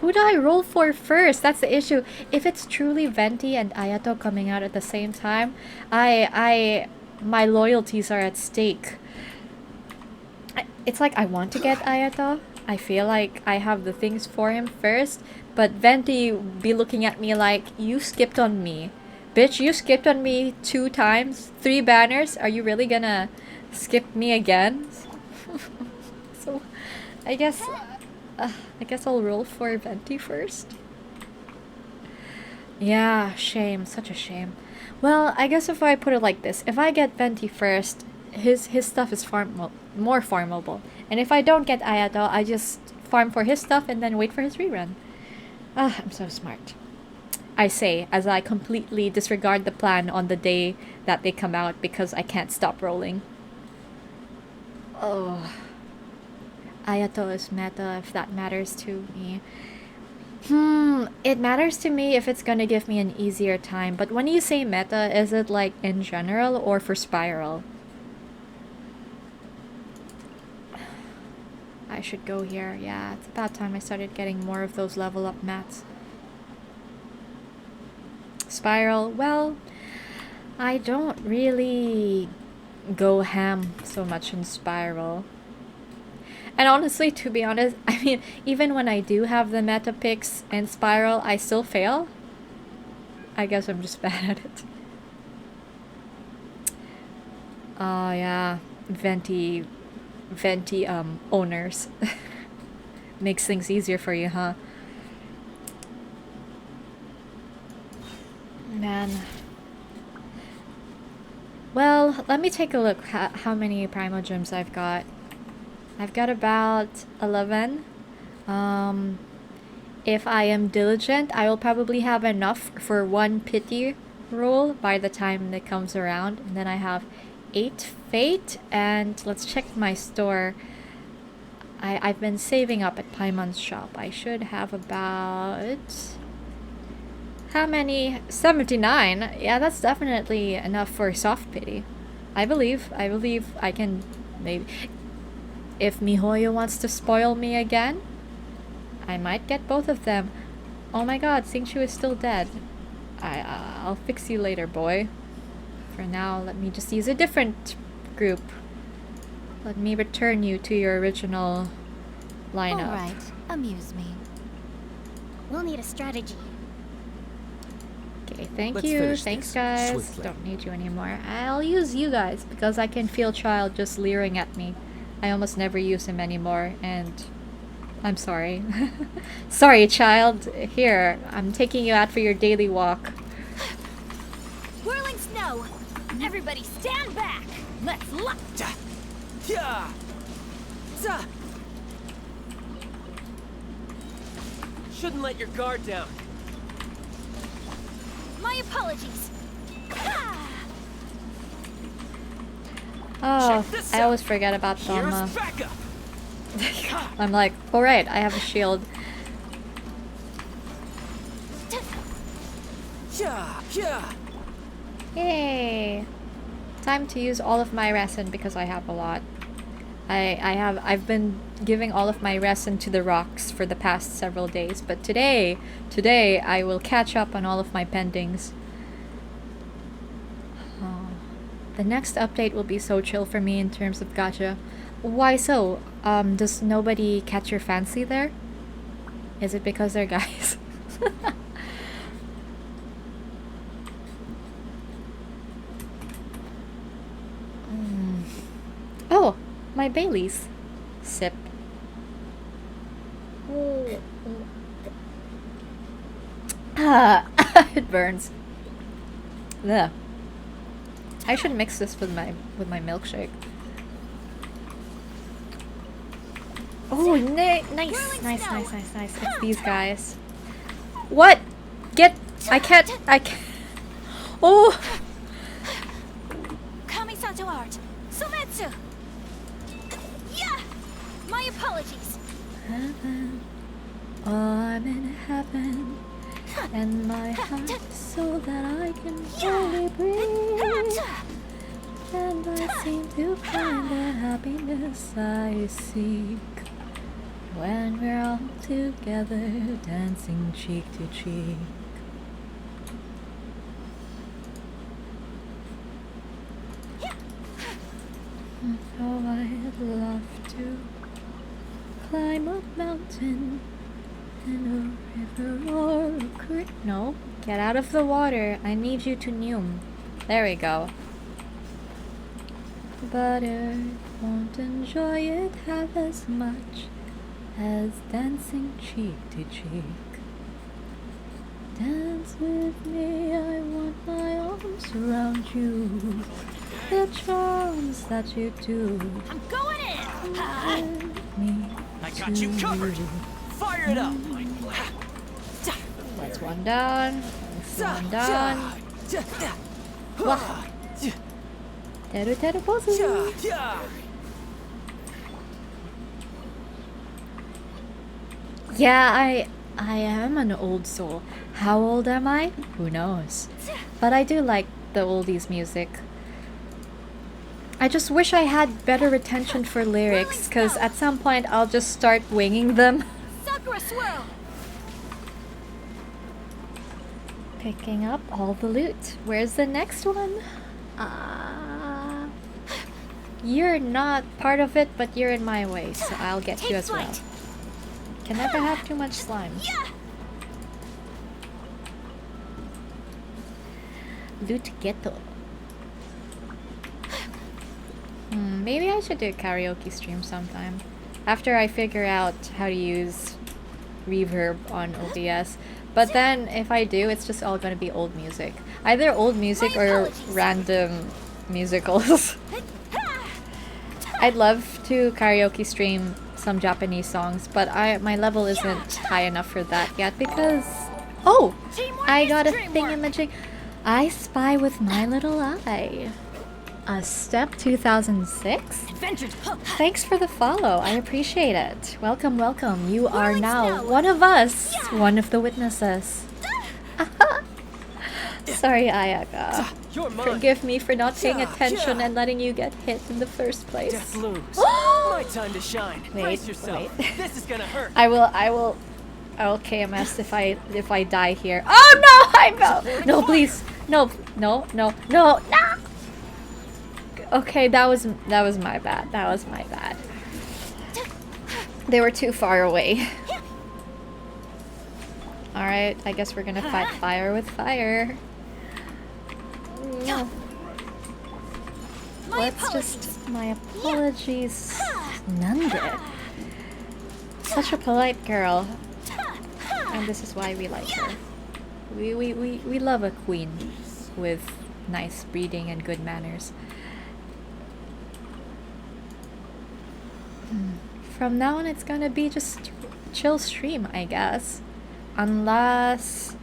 who do I roll for first? That's the issue. If it's truly Venti and Ayato coming out at the same time, my loyalties are at stake. It's like I want to get Ayato. I feel like I have the things for him first, but Venti be looking at me like, you skipped on me. Bitch, you skipped on me 2 times, 3 banners. Are you really gonna skip me again? So, I guess I'll roll for Venti first. Yeah, shame, such a shame. Well, I guess if I put it like this, if I get Venti first, his stuff is more farmable. And if I don't get Ayato, I just farm for his stuff and then wait for his rerun. I'm so smart. I say, as I completely disregard the plan on the day that they come out because I can't stop rolling. Oh. Ayato is meta if that matters to me. It matters to me if it's gonna give me an easier time. But when you say meta, is it like in general or for Spiral? I should go here. Yeah, it's about time I started getting more of those level up mats. Spiral, well, I don't really go ham so much in Spiral. And honestly, to be honest, I mean, even when I do have the meta picks in Spiral, I still fail. I guess I'm just bad at it. Oh yeah, Venti owners. Makes things easier for you, huh? man. Well, let me take a look how many Primo Gems I've got. I've got about 11. If I am diligent, I will probably have enough for 1 pity roll by the time it comes around. And then I have 8 fate, and let's check my store. I've been saving up at Paimon's shop. I should have about... How many? 79? Yeah, that's definitely enough for soft pity. I believe I can maybe... If Mihoyo wants to spoil me again, I might get both of them. Oh my god, Singchu is still dead. I'll fix you later, boy. For now, let me just use a different group. Let me return you to your original lineup. Alright, amuse me. We'll need a strategy. Okay, thank Let's you. finish Thanks, this guys. swiftly. Don't need you anymore. I'll use you guys because I can feel Child just leering at me. I almost never use him anymore, and I'm sorry. Sorry, Child. Here, I'm taking you out for your daily walk. Whirling snow! Everybody stand back! Let's lock! Yeah. Za. Shouldn't let your guard down. My apologies! Ah! Oh, Check this I out. always forget about Here's them. backup. I'm like, alright, I have a shield. Yeah, yeah. Yay! Time to use all of my resin because I have a lot. I've been giving all of my resin to the rocks for the past several days, but today I will catch up on all of my pendings. Oh, the next update will be so chill for me in terms of gacha. Why so? Does nobody catch your fancy there? Is it because they're guys? Oh, my Baileys. Sip. Ah, it burns. Ugh. I should mix this with my milkshake. Oh, nice. It's these guys. What? I can't. Oh. Kamisato art! Sumetsu! Yeah! My apologies! Heaven. Oh, I'm in heaven. And my heart so that I can fully breathe. And I seem to find the happiness I seek when we're all together, dancing cheek to cheek. Oh, I'd love to climb a mountain and a river or a creek. No, get out of the water. I need you to Neum. There we go. But I won't enjoy it half as much as dancing cheek to cheek. Dance with me, I want my arms around you. The charms that you do. I'm going in! Me I got you covered. Fire it up. That's one down. That's one down. Wah. Teru teru pozu. Yeah, I am an old soul. How old am I? Who knows? But I do like the oldies music. I just wish I had better retention for lyrics, because at some point I'll just start winging them. Sakura swirl! Picking up all the loot. Where's the next one? You're not part of it, but you're in my way, so I'll get you as well. Can never have too much slime. Loot ghetto. Maybe I should do a karaoke stream sometime. After I figure out how to use reverb on OBS. But then, if I do, it's just all gonna be old music. Either old music My or apologies. random musicals. I'd love to karaoke stream some Japanese songs, but my level isn't high enough for that yet because... Oh! Teamwork I is got a dreamwork. thingamajig. I Spy with My Little Eye. A Step 2006? Adventures. Huh. Thanks for the follow. I appreciate it. Welcome, welcome. You are Rolling now snow. one of us. Yeah. One of the witnesses. Sorry, Ayaka. You're mine. Forgive me for not paying Yeah, attention yeah. and letting you get hit in the first place. Death looms. My time to shine. Wait, Brace yourself. wait. This is gonna hurt. I will KMS if I die here. Oh no, I fell. No, please. No. Okay, that was my bad. That was my bad. They were too far away. Alright, I guess we're gonna fight fire with fire. No. My apologies. Nanda. Such a polite girl. And this is why we like her. We love a queen with nice breeding and good manners. From now on, it's gonna be just chill stream, I guess. Unless...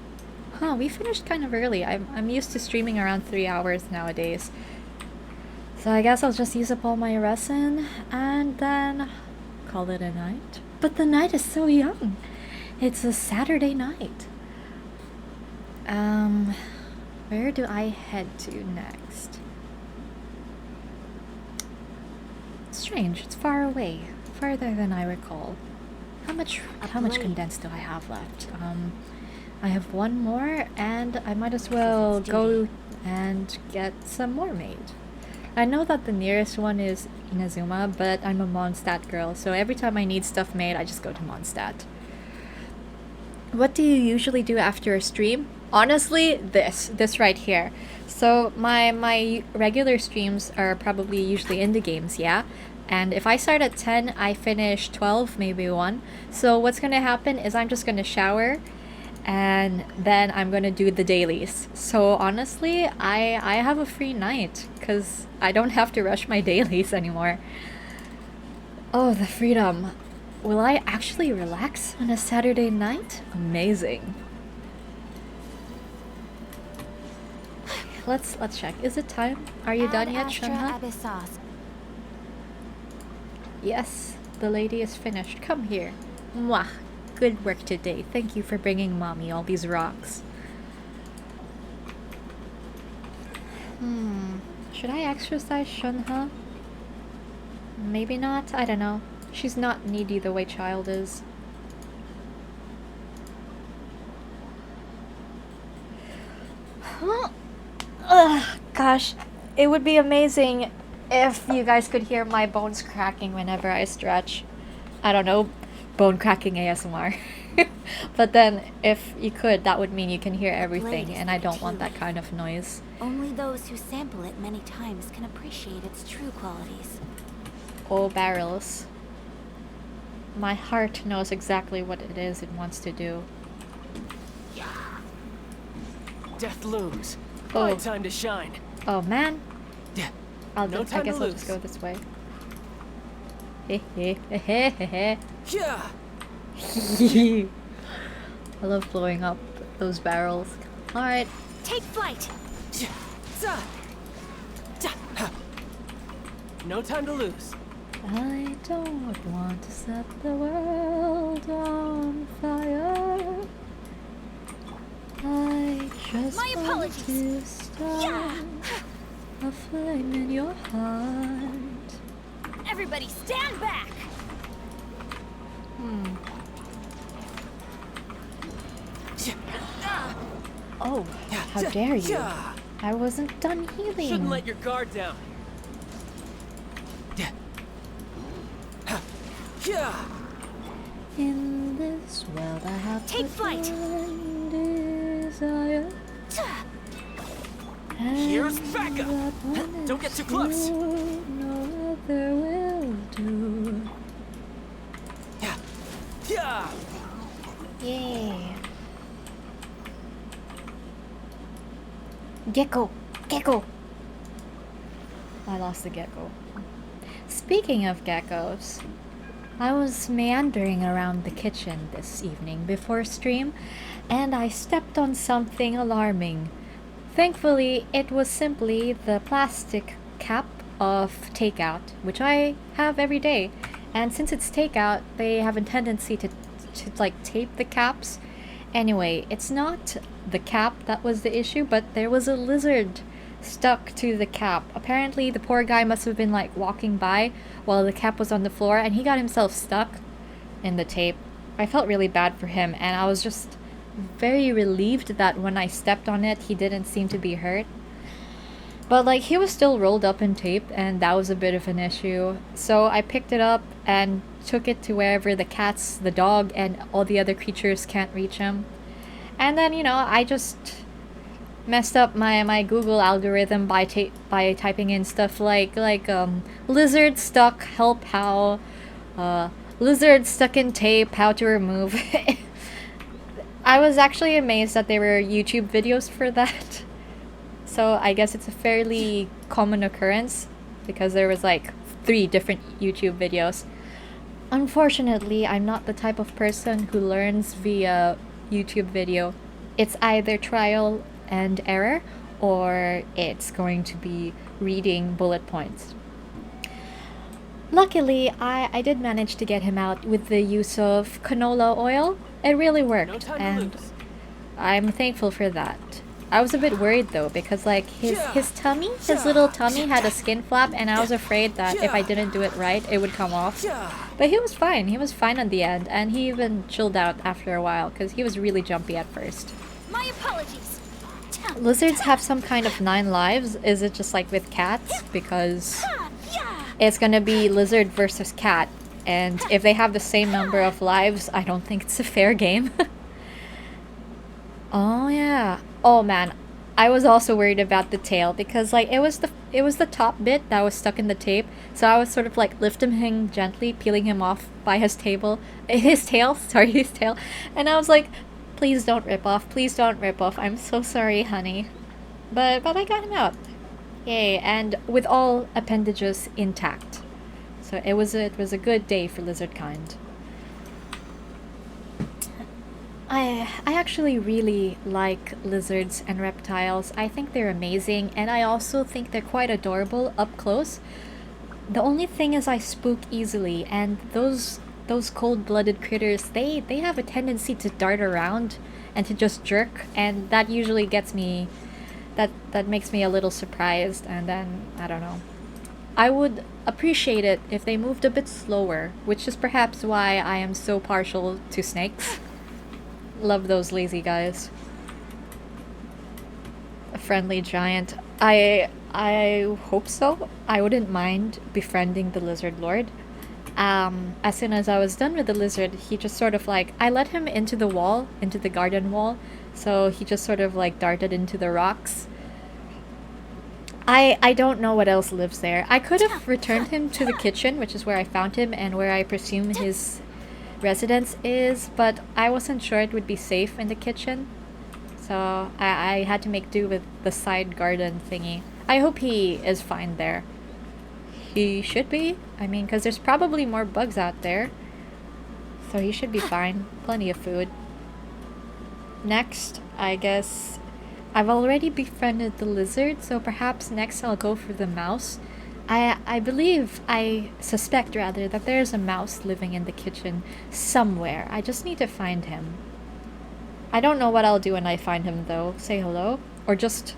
Huh, we finished kind of early. I'm used to streaming around 3 hours nowadays. So I guess I'll just use up all my resin and then call it a night. But the night is so young. It's a Saturday night. Where do I head to next? Strange, it's far away. Farther than I recall. How much condensed do I have left? I have one more and I might as well go and get some more made. I know that the nearest one is Inazuma, but I'm a Mondstadt girl, so every time I need stuff made, I just go to Mondstadt. What do you usually do after a stream? Honestly, this right here. So my regular streams are probably usually indie games, yeah? And if I start at 10, I finish 12, maybe 1. So what's gonna happen is I'm just gonna shower, and then I'm gonna do the dailies. So honestly, I have a free night, because I don't have to rush my dailies anymore. Oh, the freedom. Will I actually relax on a Saturday night? Amazing. Let's check. Is it time? Are you done yet, Shunha? Yes, the lady is finished. Come here. Mwah. Good work today. Thank you for bringing mommy all these rocks. Should I exercise Shunha? Maybe not. I don't know. She's not needy the way Child is. Ugh, gosh, it would be amazing if you guys could hear my bones cracking whenever I stretch. I don't know, bone cracking ASMR. But then, if you could, that would mean you can hear everything, and I don't want that kind of noise. Only those who sample it many times can appreciate its true qualities. Oh, barrels. My heart knows exactly what it is it wants to do. Death looms. Oh. My time to shine. Oh, man. Yeah. I No time guess to I'll lose. just go this way. Heh. Yeah. I love blowing up those barrels. Alright. Take flight. No time to lose. I don't want to set the world on fire. I just My want apologies. to start a flame in your heart. Everybody stand back. Oh, how dare you? I wasn't done healing. Shouldn't let your guard down. In this world I have Take but flight. one desire. Here's And backup. that one Don't get too is close. you, no other will do. Yay. Gecko! Gecko! I lost the gecko. Speaking of geckos, I was meandering around the kitchen this evening before stream, and I stepped on something alarming. Thankfully, it was simply the plastic cap of takeout, which I have every day. And since it's takeout, they have a tendency to like tape the caps. Anyway, it's not the cap that was the issue, but there was a lizard stuck to the cap. Apparently, the poor guy must have been like walking by while the cap was on the floor, and he got himself stuck in the tape. I felt really bad for him, and I was just very relieved that when I stepped on it, he didn't seem to be hurt. But like, he was still rolled up in tape, and that was a bit of an issue. So I picked it up and took it to wherever the cats, the dog, and all the other creatures can't reach him. And then, you know, I just messed up my Google algorithm by typing in stuff like lizard stuck, help how, lizard stuck in tape, how to remove. I was actually amazed that there were YouTube videos for that. So I guess it's a fairly common occurrence because there was like 3 different YouTube videos. Unfortunately, I'm not the type of person who learns via YouTube video. It's either trial and error, or it's going to be reading bullet points. Luckily, I did manage to get him out with the use of canola oil. It really worked, and I'm thankful for that. I was a bit worried though, because like his tummy, his little tummy had a skin flap, and I was afraid that if I didn't do it right, it would come off. But he was fine. He was fine at the end, and he even chilled out after a while, because he was really jumpy at first. My apologies. Lizards have some kind of 9 lives. Is it just like with cats? Because it's gonna be lizard versus cat, and if they have the same number of lives, I don't think it's a fair game. Oh yeah. Oh man, I was also worried about the tail, because like it was the top bit that was stuck in the tape. So I was sort of like lifting him gently, peeling him off by his tail, and I was like, please don't rip off, please don't rip off. I'm so sorry, honey. But I got him out. Yay, and with all appendages intact. So it was a good day for lizard kind. I actually really like lizards and reptiles. I think they're amazing, and I also think they're quite adorable up close. The only thing is I spook easily, and those cold-blooded critters, they have a tendency to dart around and to just jerk, and that usually gets me, that makes me a little surprised, and then, I don't know. I would appreciate it if they moved a bit slower, which is perhaps why I am so partial to snakes. Love those lazy guys. A friendly giant. I hope so. I wouldn't mind befriending the lizard lord. As soon as I was done with the lizard, he just sort of like, I let him into the wall, into the garden wall, so he just sort of like darted into the rocks. I don't know what else lives there. I could have returned him to the kitchen, which is where I found him and where I presume his residence is, but I wasn't sure it would be safe in the kitchen, so I had to make do with the side garden thingy. I hope he is fine there. He should be. I mean, because there's probably more bugs out there, so he should be fine. Plenty of food. Next, I guess I've already befriended the lizard, so perhaps next I'll go for the mouse. I suspect rather that there's a mouse living in the kitchen somewhere. I just need to find him. I don't know what I'll do when I find him though. Say hello? Or just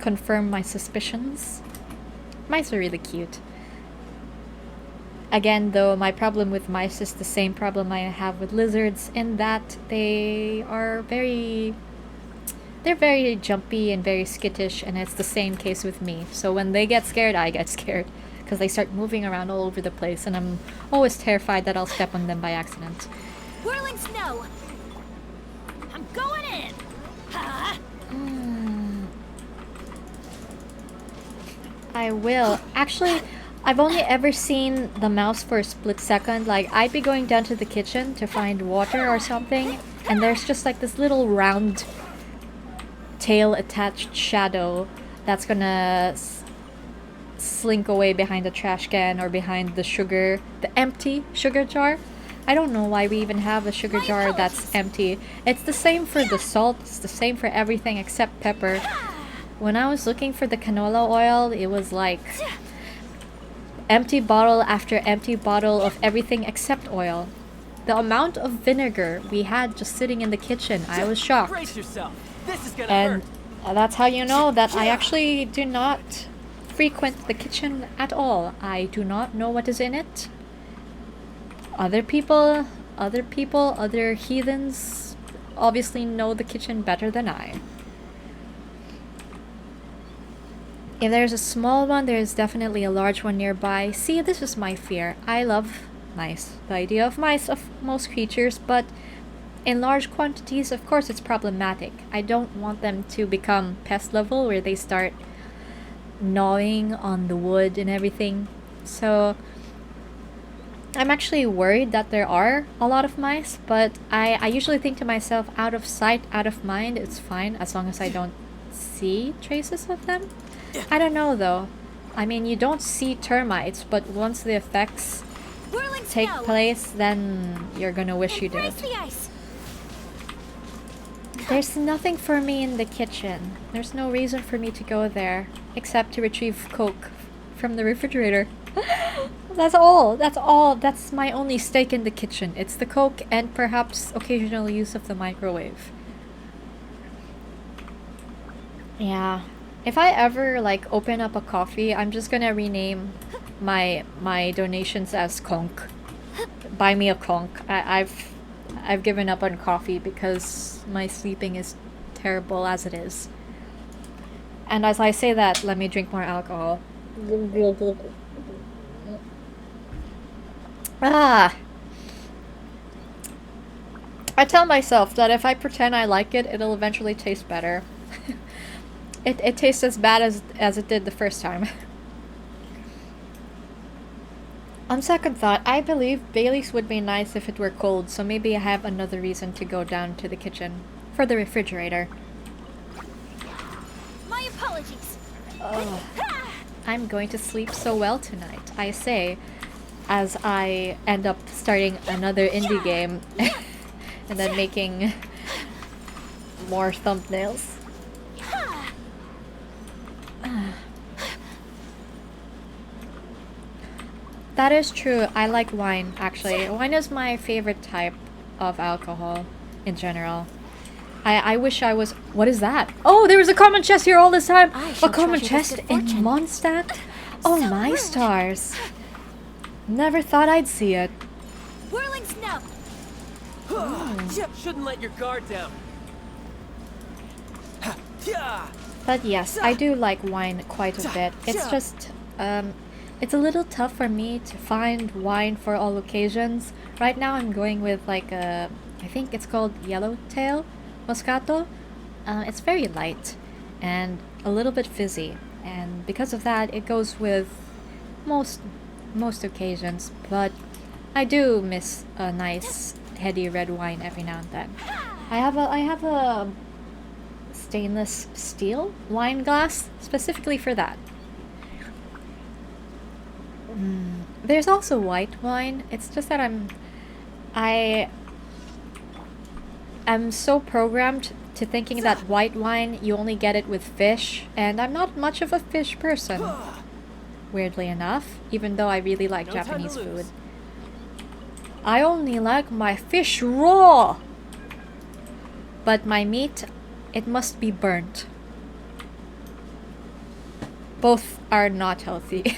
confirm my suspicions? Mice are really cute. Again though, my problem with mice is the same problem I have with lizards, in that they're very jumpy and very skittish, and it's the same case with me. So when they get scared, I get scared, because they start moving around all over the place, and I'm always terrified that I'll step on them by accident. Whirling snow! I'm going in! Huh? I will. Actually, I've only ever seen the mouse for a split second. Like, I'd be going down to the kitchen to find water or something, and there's just like this little round tail attached shadow that's gonna slink away behind the trash can or behind the empty sugar jar. I don't know why we even have a sugar jar that's empty. It's the same for the salt, it's the same for everything except pepper. When I was looking for the canola oil, it was like empty bottle after empty bottle of everything except oil. The amount of vinegar we had just sitting in the kitchen, I was shocked. Brace yourself. This is gonna And hurt. that's how you know that I actually do not frequent the kitchen at all. I do not know what is in it. Other heathens obviously know the kitchen better than I. If there's a small one, there's definitely a large one nearby. See, this is my fear. I love mice. The idea of mice of most creatures, but in large quantities, of course, it's problematic. I don't want them to become pest level where they start gnawing on the wood and everything. So I'm actually worried that there are a lot of mice, but I usually think to myself, out of sight, out of mind, it's fine as long as I don't see traces of them. I don't know though. I mean, you don't see termites, but once the effects take place, then you're gonna wish you did. There's nothing for me in the kitchen. There's no reason for me to go there, except to retrieve Coke from the refrigerator. That's all. That's all. That's my only stake in the kitchen. It's the Coke and perhaps occasional use of the microwave. Yeah. If I ever like open up a coffee, I'm just gonna rename my donations as Conk. Buy me a Conk. I've given up on coffee because my sleeping is terrible as it is. And as I say that, let me drink more alcohol. Ah! I tell myself that if I pretend I like it, it'll eventually taste better. It tastes as bad as it did the first time. On second thought, I believe Bailey's would be nice if it were cold, so maybe I have another reason to go down to the kitchen. For the refrigerator. My apologies. Oh, I'm going to sleep so well tonight, I say, as I end up starting another indie game and then making more thumbnails. That is true. I like wine, actually. Wine is my favorite type of alcohol in general. I wish I was... What is that? Oh, there was a common chest here all this time! A common chest in Mondstadt? Oh my stars. Never thought I'd see it. Whirling snow. Shouldn't let your guard down. But yes, I do like wine quite a bit. It's just... it's a little tough for me to find wine for all occasions. Right now I'm going with like a... I think it's called Yellowtail Moscato. It's very light and a little bit fizzy. And because of that, it goes with most occasions. But I do miss a nice heady red wine every now and then. I have a stainless steel wine glass specifically for that. There's also white wine. It's just that I'm so programmed to thinking that white wine, you only get it with fish, and I'm not much of a fish person. Weirdly enough, even though I really like Japanese food. I only like my fish raw! But my meat, it must be burnt. Both are not healthy.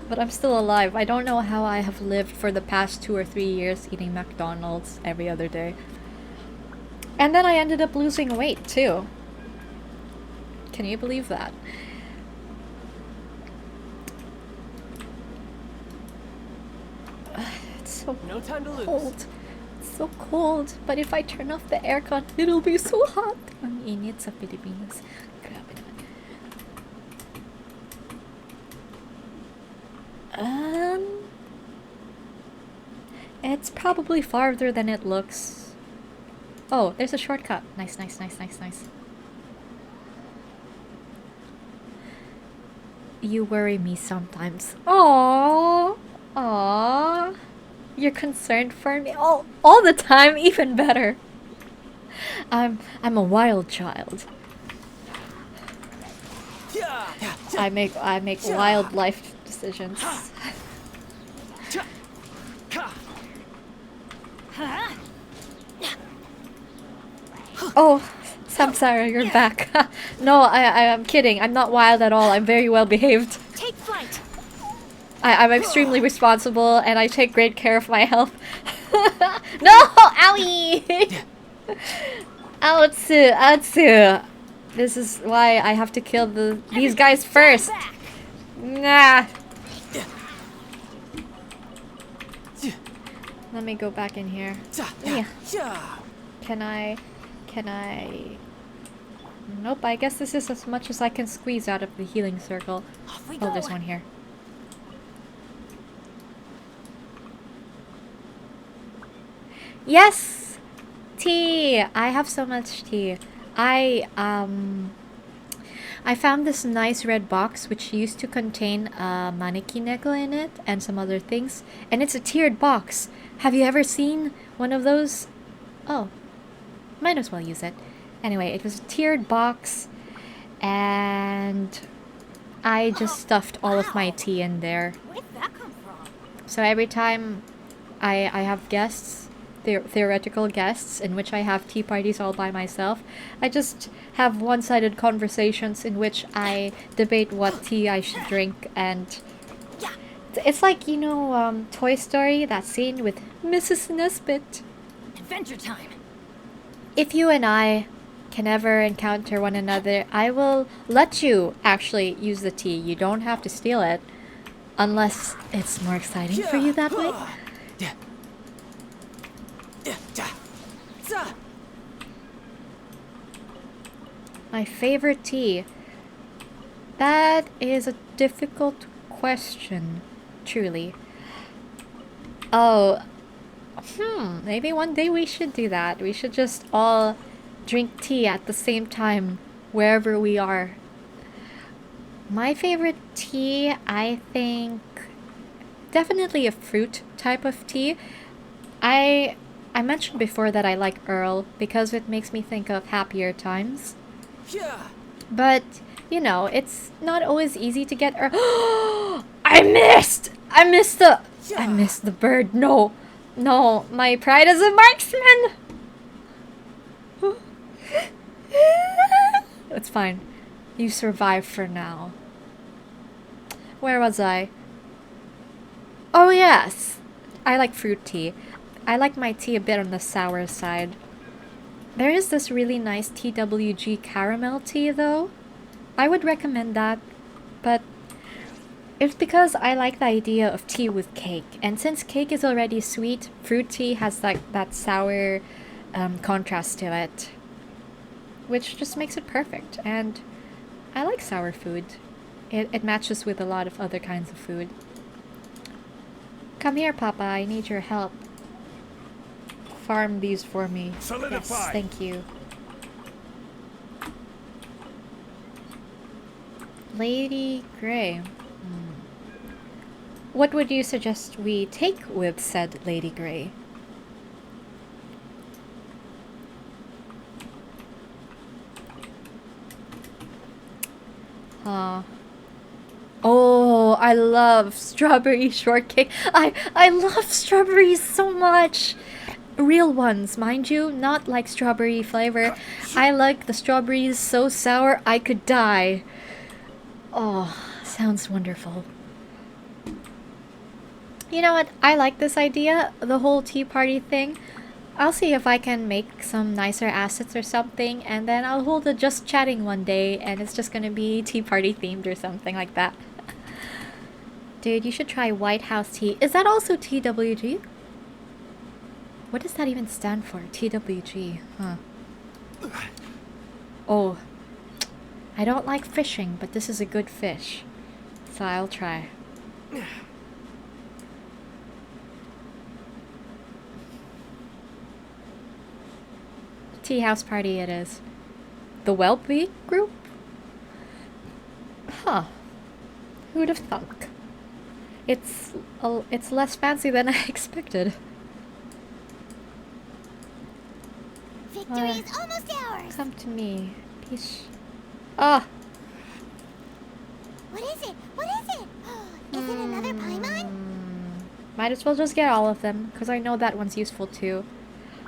But I'm still alive. I don't know how I have lived for the past 2 or 3 years eating McDonald's every other day. And then I ended up losing weight too. Can you believe that? It's so cold. It's so cold. But if I turn off the aircon, it'll be so hot. Ang init sa Pilipinas. Grabe naman. It's probably farther than it looks. Oh, there's a shortcut. Nice, nice, nice, nice, nice. You worry me sometimes. Aww. Aww. You're concerned for me all the time, even better. I'm a wild child. I make wild life decisions. Oh, Samsara, you're back. No, I'm kidding. I'm not wild at all. I'm very well behaved. Take flight. I'm extremely responsible and I take great care of my health. No! Owie! Outsu! Outsu! This is why I have to kill these guys first. Nah. Let me go back in here. Yeah. Can I... Nope, I guess this is as much as I can squeeze out of the healing circle. Oh, there's one here. Yes! Tea! I have so much tea. I found this nice red box which used to contain a maneki neko in it and some other things. And it's a tiered box. Have you ever seen one of those? Oh. Might as well use it. Anyway, it was a tiered box. And I just stuffed all of my tea in there. Where did that come from? So every time I have guests, theoretical guests, in which I have tea parties all by myself, I just have one-sided conversations in which I debate what tea I should drink, and it's like, you know, Toy Story, that scene with Mrs. Nesbit. Adventure time. If you and I can ever encounter one another, I will let you actually use the tea. You don't have to steal it, unless it's more exciting for you that way. My favorite tea. That is a difficult question, truly. Oh, maybe one day we should do that. We should just all drink tea at the same time, wherever we are. My favorite tea, I think, definitely a fruit type of tea. I mentioned before that I like Earl because it makes me think of happier times. But, you know, it's not always easy to get Earl. I missed the bird. No, my pride as a marksman. It's fine. You survived for now. Where was I? Oh yes, I like fruit tea. I like my tea a bit on the sour side. There is this really nice TWG caramel tea though. I would recommend that, but it's because I like the idea of tea with cake. And since cake is already sweet, fruit tea has like that sour contrast to it, which just makes it perfect. And I like sour food. It matches with a lot of other kinds of food. Come here, Papa, I need your help. Farm these for me. Solidify. Yes, thank you. Lady Grey. What would you suggest we take with said Lady Grey? Oh, I love strawberry shortcake. I love strawberries so much. Real ones, mind you, not like strawberry flavor. I like the strawberries so sour I could die. Oh, sounds wonderful. You know what? I like this idea, the whole tea party thing. I'll see if I can make some nicer assets or something, and then I'll hold a just chatting one day, and it's just gonna be tea party themed or something like that. Dude, you should try White House tea. Is that also TWG? What does that even stand for? TWG, huh? Oh, I don't like fishing, but this is a good fish, so I'll try. tea house party it is. The Welby group? Huh. Who'd have thunk? It's less fancy than I expected. Victory is almost ours. Come to me. Peace. Ah! What is it? What is it? Is it another Paimon? Might as well just get all of them, because I know that one's useful too.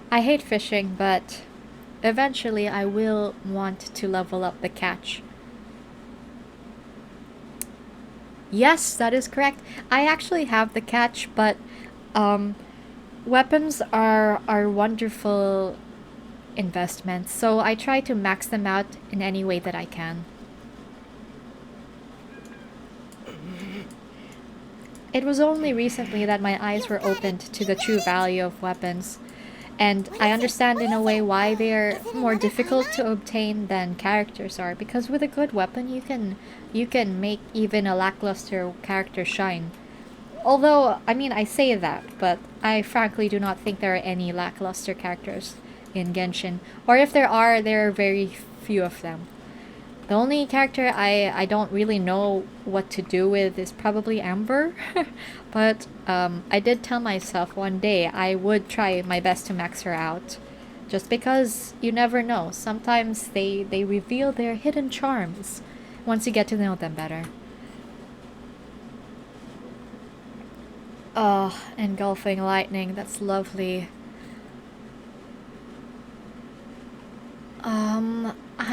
I hate fishing, but eventually I will want to level up the catch. Yes, that is correct. I actually have the catch, but weapons are wonderful investments, so I try to max them out in any way that I can. It was only recently that my eyes were opened to the true value of weapons, and I understand in a way why they're more difficult to obtain than characters are, because with a good weapon you can make even a lackluster character shine. Although, I mean, I say that, but I frankly do not think there are any lackluster characters in Genshin, or if there are very few of them. The only character I don't really know what to do with is probably Amber, but I did tell myself one day I would try my best to max her out, just because you never know. Sometimes they reveal their hidden charms once you get to know them better. Oh, engulfing lightning, that's lovely.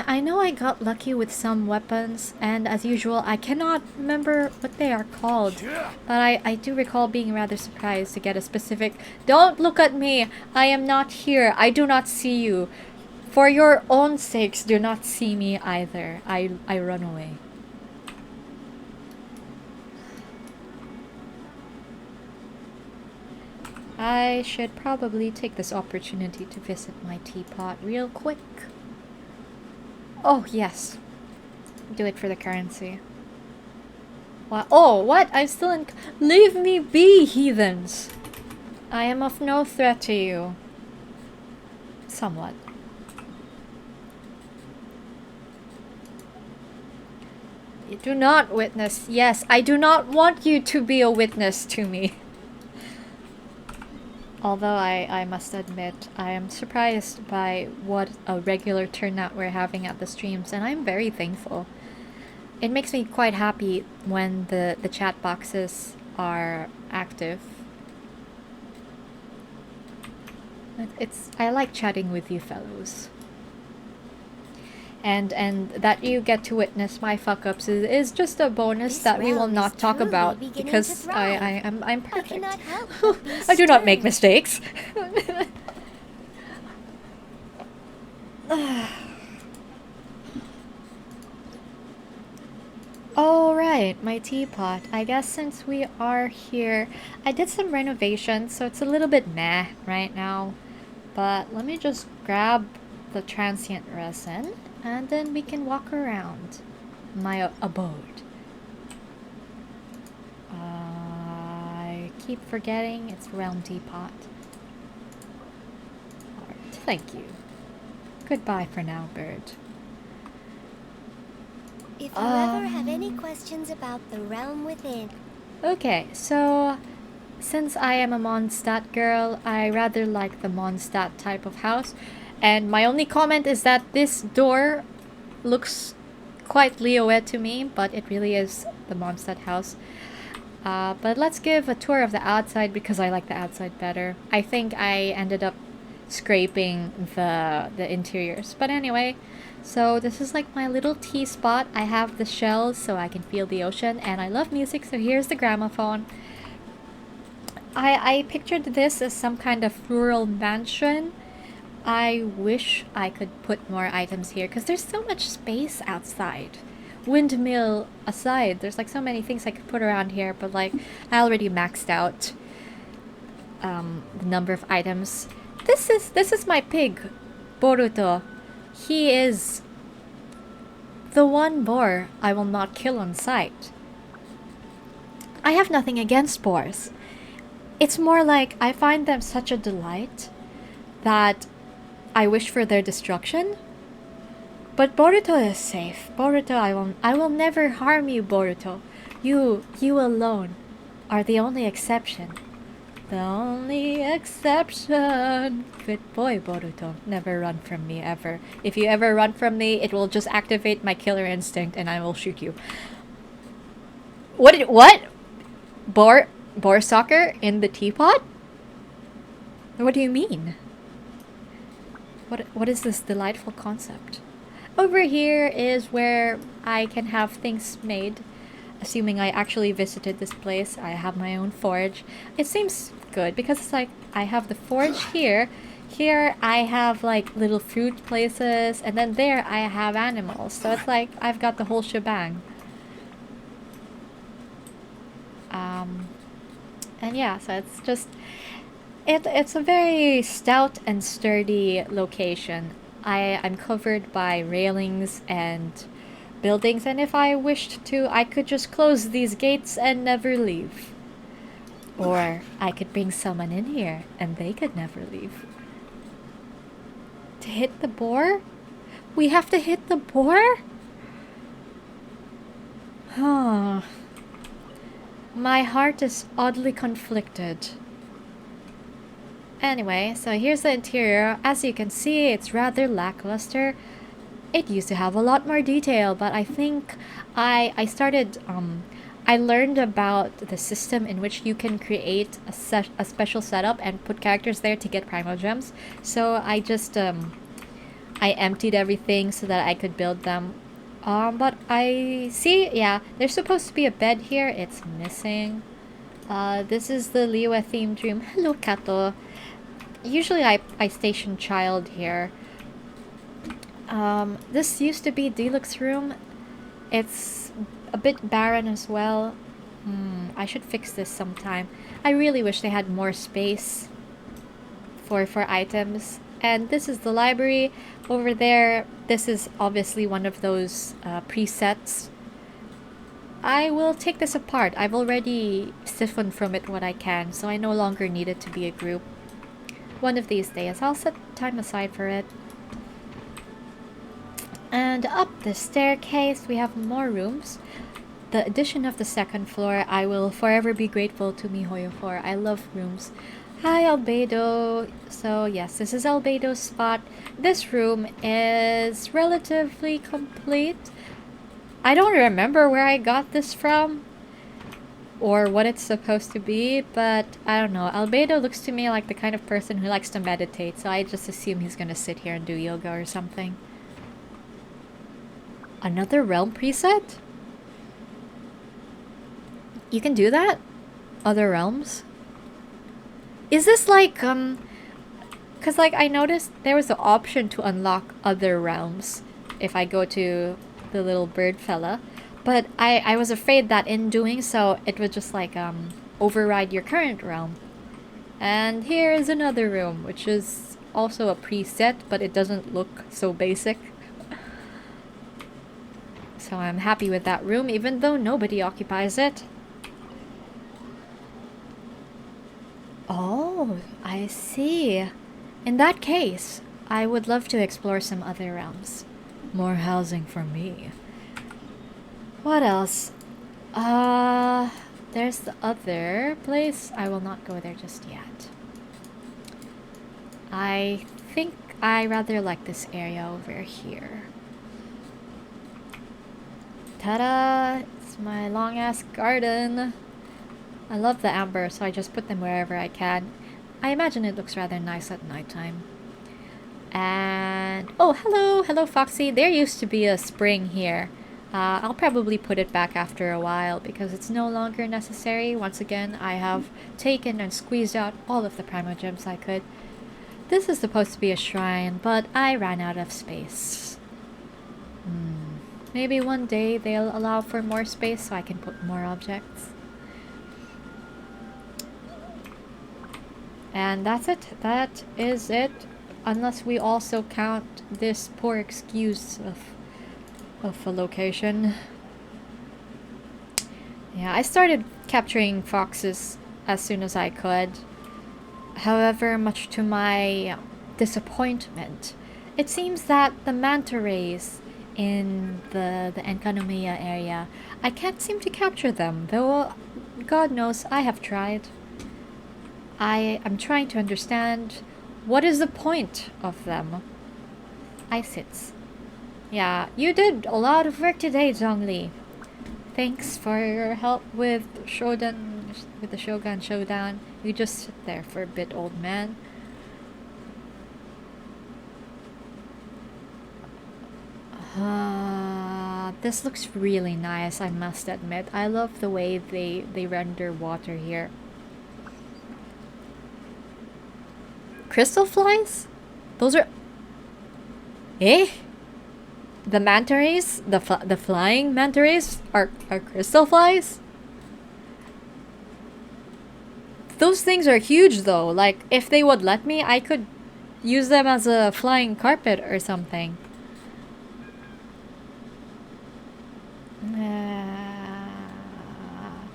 I know I got lucky with some weapons, and as usual, I cannot remember what they are called. But I do recall being rather surprised to get a specific... Don't look at me! I am not here. I do not see you. For your own sakes, do not see me either. I run away. I should probably take this opportunity to visit my teapot real quick. Oh, yes. Do it for the currency. What? Oh, what? I'm still in... Leave me be, heathens! I am of no threat to you. Somewhat. You do not witness... Yes, I do not want you to be a witness to me. Although I must admit, I am surprised by what a regular turnout we're having at the streams, and I'm very thankful. It makes me quite happy when the chat boxes are active. I like chatting with you fellows. And that you get to witness my fuck-ups is just a bonus that we will not talk about, because I'm perfect. I do not make mistakes. Alright, my teapot. I guess since we are here, I did some renovations, so it's a little bit meh right now. But let me just grab the transient resin, and then we can walk around my abode. I keep forgetting it's Realm Teapot. Alright, thank you. Goodbye for now, bird. If you ever have any questions about the realm within... Okay, so since I am a Mondstadt girl, I rather like the Mondstadt type of house. And my only comment is that this door looks quite Liyue to me, but it really is the Mondstadt house. But let's give a tour of the outside because I like the outside better. I think I ended up scraping the interiors. But anyway, so this is like my little tea spot. I have the shells so I can feel the ocean, and I love music, so here's the gramophone. I pictured this as some kind of rural mansion. I wish I could put more items here because there's so much space outside. Windmill aside, there's like so many things I could put around here, but like I already maxed out the number of items. This is my pig, Boruto. He is the one boar I will not kill on sight. I have nothing against boars. It's more like I find them such a delight that I wish for their destruction. But Boruto is safe. Boruto, I will never harm you, Boruto. You alone are the only exception. The only exception. Good boy, Boruto. Never run from me, ever. If you ever run from me, it will just activate my killer instinct and I will shoot you. What? Boar soccer in the teapot? What do you mean? What is this delightful concept? Over here is where I can have things made. Assuming I actually visited this place, I have my own forge. It seems good because it's like I have the forge here. Here I have like little fruit places, and then there I have animals. So it's like I've got the whole shebang. And yeah, so it's just it's a very stout and sturdy location. I'm covered by railings and buildings, and if I wished to, I could just close these gates and never leave. Or I could bring someone in here and they could never leave. To hit the boar? We have to hit the boar? Huh. My heart is oddly conflicted. Anyway, so here's the interior. As you can see, it's rather lackluster. It used to have a lot more detail, but I think I learned about the system in which you can create a special setup and put characters there to get Primo Gems. So I just I emptied everything so that I could build them. But I see, yeah, there's supposed to be a bed here. It's missing. This is the Liyue themed room. Hello, Kato. Usually I station child here. This used to be deluxe room. It's a bit barren as well. I should fix this sometime. I really wish they had more space for items. And this is the library. Over there, this is obviously one of those presets. I will take this apart. I've already siphoned from it what I can, so I no longer need it to be a group. One of these days, I'll set time aside for it. And up the staircase, we have more rooms. The addition of the second floor, I will forever be grateful to MiHoYo for. I love rooms. Hi, Albedo. So yes, this is Albedo's spot. This room is relatively complete. I don't remember where I got this from or what it's supposed to be, but I don't know. Albedo looks to me like the kind of person who likes to meditate, so I just assume he's gonna sit here and do yoga or something. Another realm preset? You can do that? Other realms? Is this like, cause like I noticed there was the option to unlock other realms if I go to the little bird fella. But I was afraid that in doing so, it would just like, override your current realm. And here is another room, which is also a preset, but it doesn't look so basic. So I'm happy with that room, even though nobody occupies it. Oh, I see. In that case, I would love to explore some other realms. More housing for me. What else? There's the other place. I will not go there just yet. I think I rather like this area over here. Ta-da! It's my long-ass garden. I love the amber, so I just put them wherever I can. I imagine it looks rather nice at nighttime. And... oh, hello! Hello, Foxy! There used to be a spring here. I'll probably put it back after a while because it's no longer necessary. Once again, I have taken and squeezed out all of the Primo Gems I could. This is supposed to be a shrine, but I ran out of space. Maybe one day they'll allow for more space so I can put more objects. And that's it. That is it. Unless we also count this poor excuse of a location. Yeah, I started capturing foxes as soon as I could. However, much to my disappointment. It seems that the manta rays in the Enkanomiya area, I can't seem to capture them, though God knows I have tried. I am trying to understand what is the point of them. Isits. Yeah, you did a lot of work today, Zhongli. Thanks for your help with the Shogun Showdown. You just sit there for a bit, old man. This looks really nice, I must admit. I love the way they render water here. Crystal flies? Those are... Eh? The manta rays? The flying manta rays are crystal flies? Those things are huge though. Like, if they would let me, I could use them as a flying carpet or something.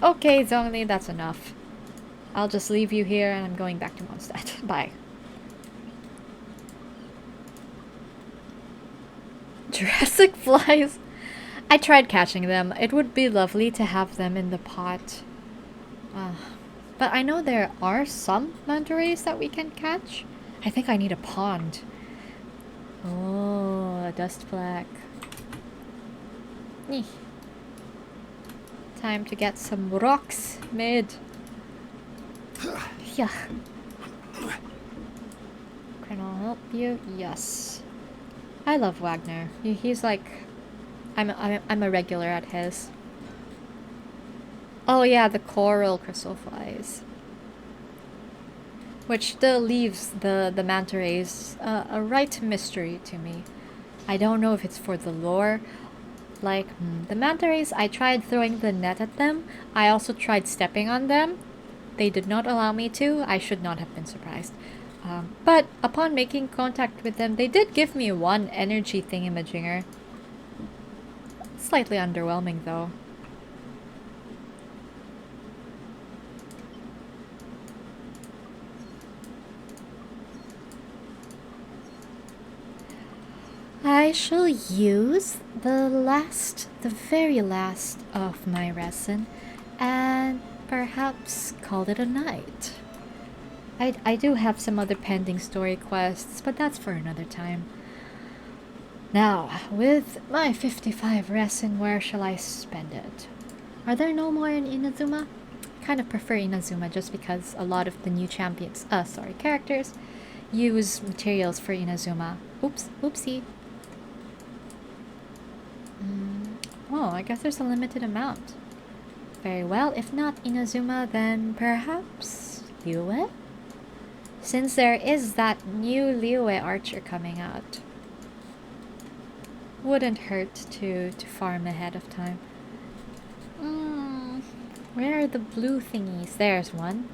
Okay, Zhongli, that's enough. I'll just leave you here and I'm going back to Mondstadt. Bye. Jurassic flies? I tried catching them. It would be lovely to have them in the pot. But I know there are some manta rays that we can catch. I think I need a pond. Oh, a dust fleck. Eeh. Time to get some rocks made. Yeah. Can I help you? Yes. I love Wagner. He's like, I'm a regular at his. Oh yeah, the coral crystal flies, which still leaves the manta rays a right mystery to me. I don't know if it's for the lore. Like, the manta rays, I tried throwing the net at them. I also tried stepping on them. They did not allow me to. I should not have been surprised. But upon making contact with them, they did give me one energy thingamajinger. Slightly underwhelming though. I shall use the very last of my resin and perhaps call it a night. I do have some other pending story quests, but that's for another time. Now, with my 55 resin, where shall I spend it? Are there no more in Inazuma? Kind of prefer Inazuma just because a lot of the new characters use materials for Inazuma. Oops, oopsie. Oh, I guess there's a limited amount. Very well, if not Inazuma, then perhaps Liyue? Since there is that new Liyue archer coming out. Wouldn't hurt to farm ahead of time. Where are the blue thingies? There's one.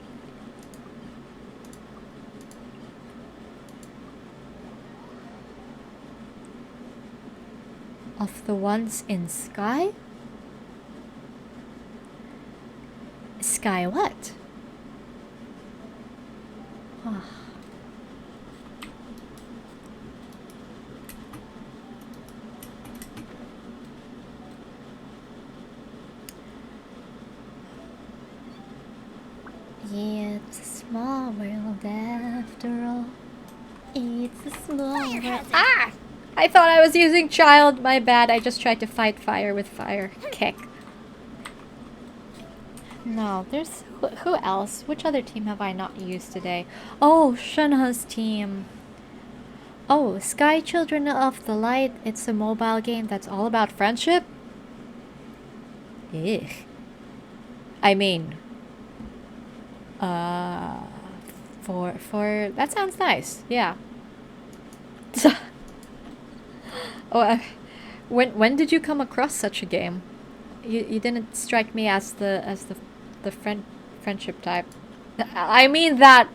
Of the ones in Sky? Sky what? It's a small world after all. It's a small world. Ah! I thought I was using child. My bad. I just tried to fight fire with fire. Kick. No, there's... Who else? Which other team have I not used today? Oh, Shunha's team. Oh, Sky Children of the Light. It's a mobile game that's all about friendship? Ugh. I mean... For... That sounds nice. Yeah. Oh, when did you come across such a game? You didn't strike me as the friendship type. I mean that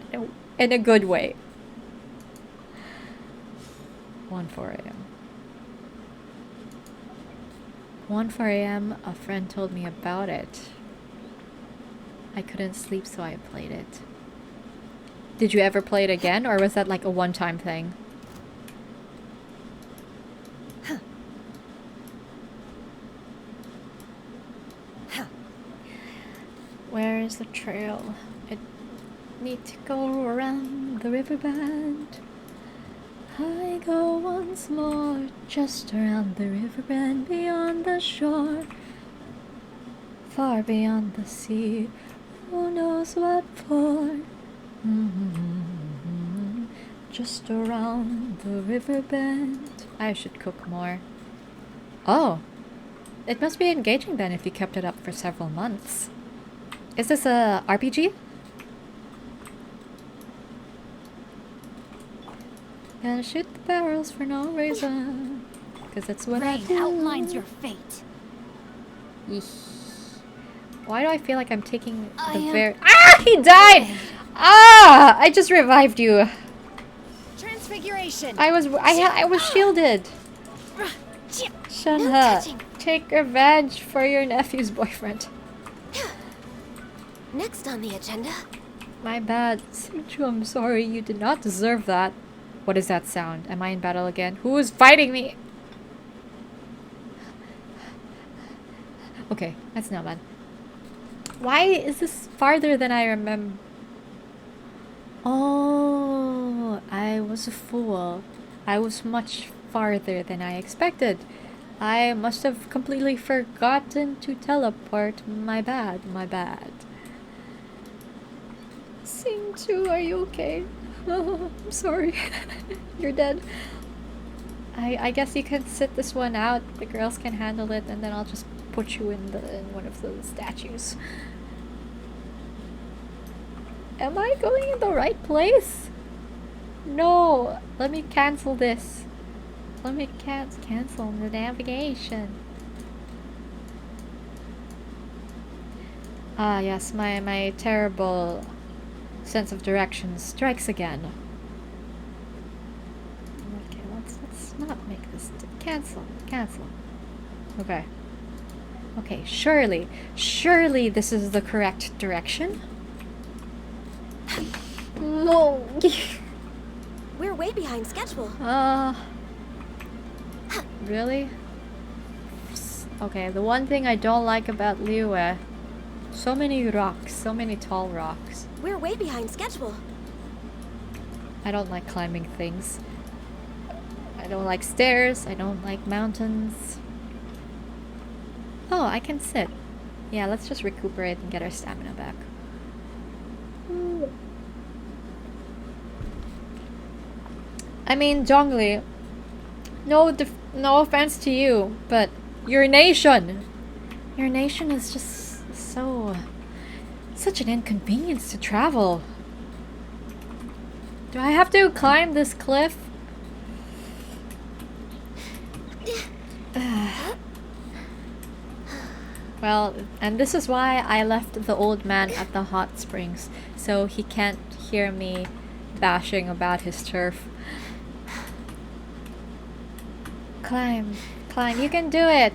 in a good way. 1:04 a.m. 1:04 a.m. A friend told me about it. I couldn't sleep, so I played it. Did you ever play it again, or was that like a one-time thing? Where is the trail? I need to go around the riverbed. I go once more, just around the riverbed, beyond the shore, far beyond the sea. Who knows what for? Just around the riverbed. I should cook more. Oh, it must be engaging then if you kept it up for several months. Is this a RPG? Gonna shoot the barrels for no reason, cause it's what I Rain do. outlines your fate. Yeesh. Why do I feel like I'm taking I the am very— Ah! He died! Ah! I just revived you. Transfiguration. I was shielded. Shanha, take revenge for your nephew's boyfriend. Next on the agenda. My bad. Sinchu, I'm sorry. You did not deserve that. What is that sound? Am I in battle again? Who is fighting me? Okay, that's not bad. Why is this farther than I remember? Oh, I was a fool. I was much farther than I expected. I must have completely forgotten to teleport. My bad, my bad. Sing2, are you okay? Oh, I'm sorry. You're dead. I guess you can sit this one out. The girls can handle it, and then I'll just put you in one of the statues. Am I going in the right place? No. Let me cancel this. Let me cancel the navigation. Ah, yes, my terrible sense of direction strikes again. Okay, let's not make this cancel. Okay. Okay, surely this is the correct direction. No. We're way behind schedule. Really? Okay, the one thing I don't like about Liyue, so many rocks, so many tall rocks. We're way behind schedule. I don't like climbing things. I don't like stairs. I don't like mountains. Oh, I can sit. Yeah, let's just recuperate and get our stamina back. I mean, Zhongli, no offense to you, but your nation is just such an inconvenience to travel. Do I have to climb this cliff? Well, and this is why I left the old man at the hot springs, so he can't hear me bashing about his turf. Climb, you can do it,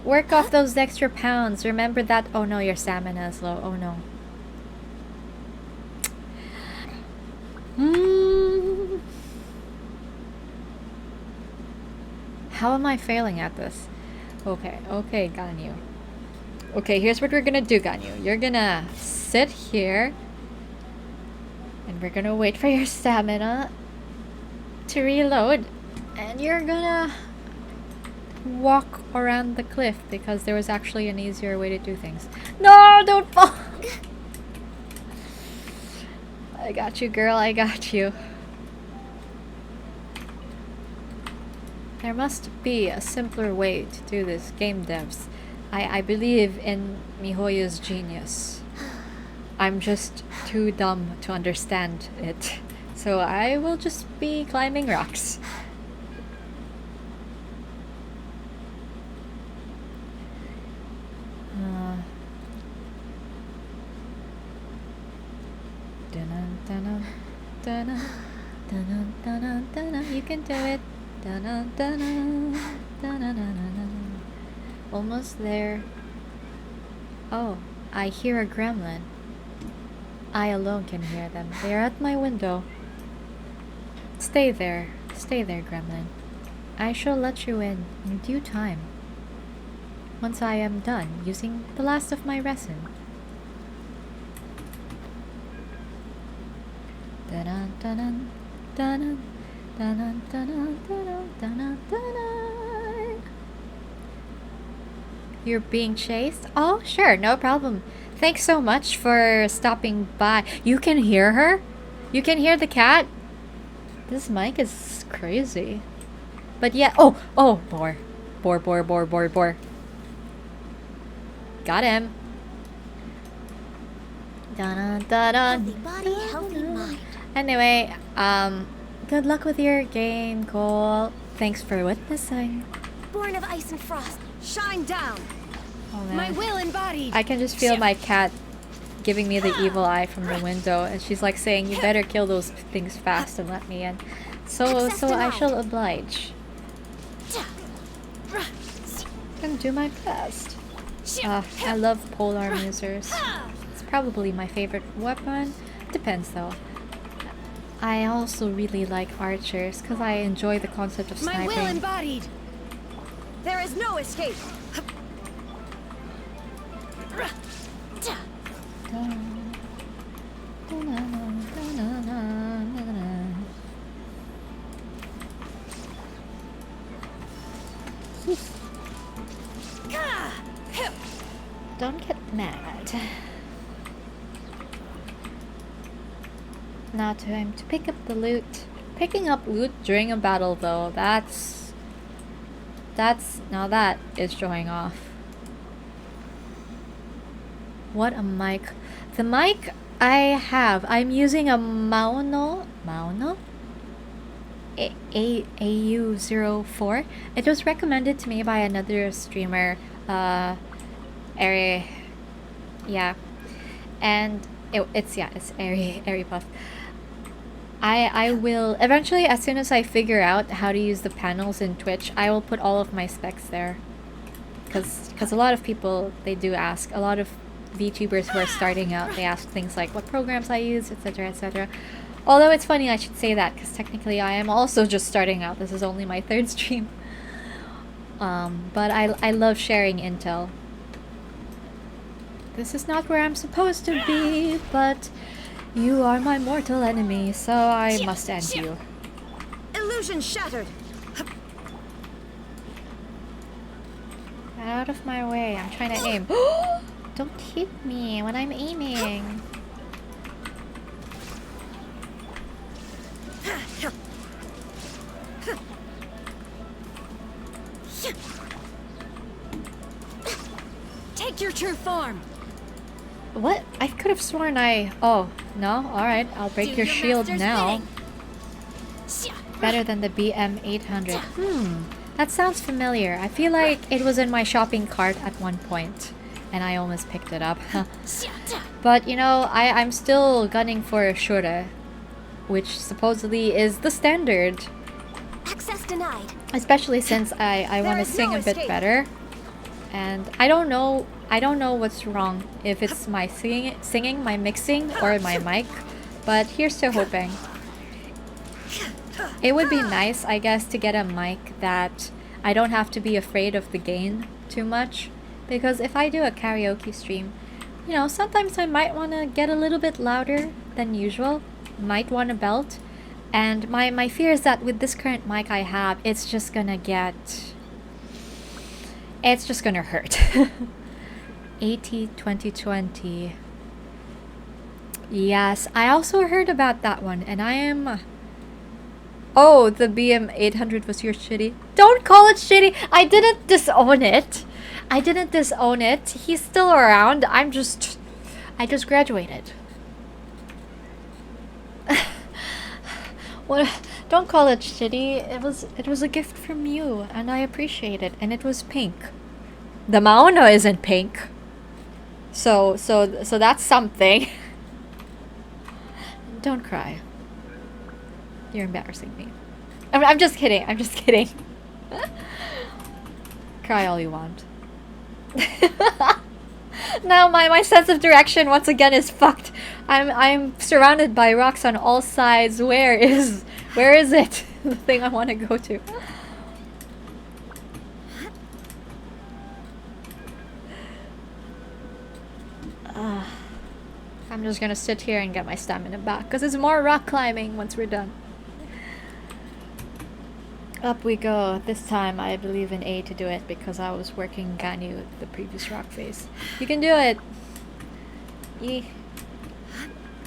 Work off those extra pounds, remember that— oh no, your stamina is low, oh no. How am I failing at this? Okay, Ganyu. Okay, here's what we're gonna do, Ganyu. You're gonna sit here, and we're gonna wait for your stamina to reload, and you're gonna walk around the cliff because there was actually an easier way to do things. No, don't fall! I got you, girl, I got you. There must be a simpler way to do this, game devs. I believe in MiHoYo's genius. I'm just too dumb to understand it. So I will just be climbing rocks. You can do it. Almost there. Oh, I hear a gremlin. I alone can hear them. They are at my window. Stay there. Stay there, gremlin. I shall let you in due time. Once I am done using the last of my resin. Dun dun dun dun dun dun dun dun dun dun. You're being chased? Oh, sure, no problem. Thanks so much for stopping by. You can hear her? You can hear the cat? This mic is crazy. But yeah, oh, boar. Boar. Got him. Dun, dun, Healthy dun, body, healthy mind. Anyway, good luck with your game, Cole. Thanks for witnessing. Born of ice and frost, shine down. Oh, man. My will embodied. I can just feel my cat giving me the evil eye from the window, and she's like saying, "You better kill those things fast and let me in." So I shall oblige. And do my best. I love polearm users. It's probably my favorite weapon. Depends though. I also really like archers because I enjoy the concept of sniping. My will embodied. There is no escape. Don't get mad. Now time to pick up the loot. Picking up loot during a battle though, now that is showing off. What a mic. The mic I'm using a Mauno AU04. It was recommended to me by another streamer, Airy, yeah, and it's Airy Puff. I will eventually, as soon as I figure out how to use the panels in Twitch, I will put all of my specs there, because a lot of people, they do ask, a lot of VTubers who are starting out, they ask things like what programs I use, etc, etc. Although it's funny I should say that, because technically I am also just starting out. This is only my 3rd stream. But I love sharing intel. This is not where I'm supposed to be, but you are my mortal enemy, so I must end you. Illusion shattered. Get out of my way, I'm trying to aim. Don't hit me when I'm aiming. Take your true form. What? I could have sworn oh, no? Alright, I'll break your shield now. Better than the BM800. That sounds familiar. I feel like it was in my shopping cart at one point, and I almost picked it up. But, you know, I'm still gunning for a Shura, which supposedly is the standard. Access denied. Especially since I want to sing a bit better. And I don't know what's wrong, if it's my singing, my mixing, or my mic, but here's to hoping. It would be nice, I guess, to get a mic that I don't have to be afraid of the gain too much, because if I do a karaoke stream, you know, sometimes I might want to get a little bit louder than usual, might want a belt, and my fear is that with this current mic I have, it's just gonna hurt. AT 2020. Yes, I also heard about that one, and I am... Oh, the BM800 was your shitty. Don't call it shitty! I didn't disown it! He's still around. I just graduated. What? Don't call it shitty. It was a gift from you, and I appreciate it, and it was pink. The Maono isn't pink. So that's something. Don't cry. You're embarrassing me. I'm just kidding. Cry all you want. Now my sense of direction once again is fucked. I'm surrounded by rocks on all sides. Where is it? The thing I want to go to. I'm just gonna sit here and get my stamina back because it's more rock climbing once we're done. Up we go. This time I believe in A to do it because I was working Ganyu the previous rock phase. You can do it!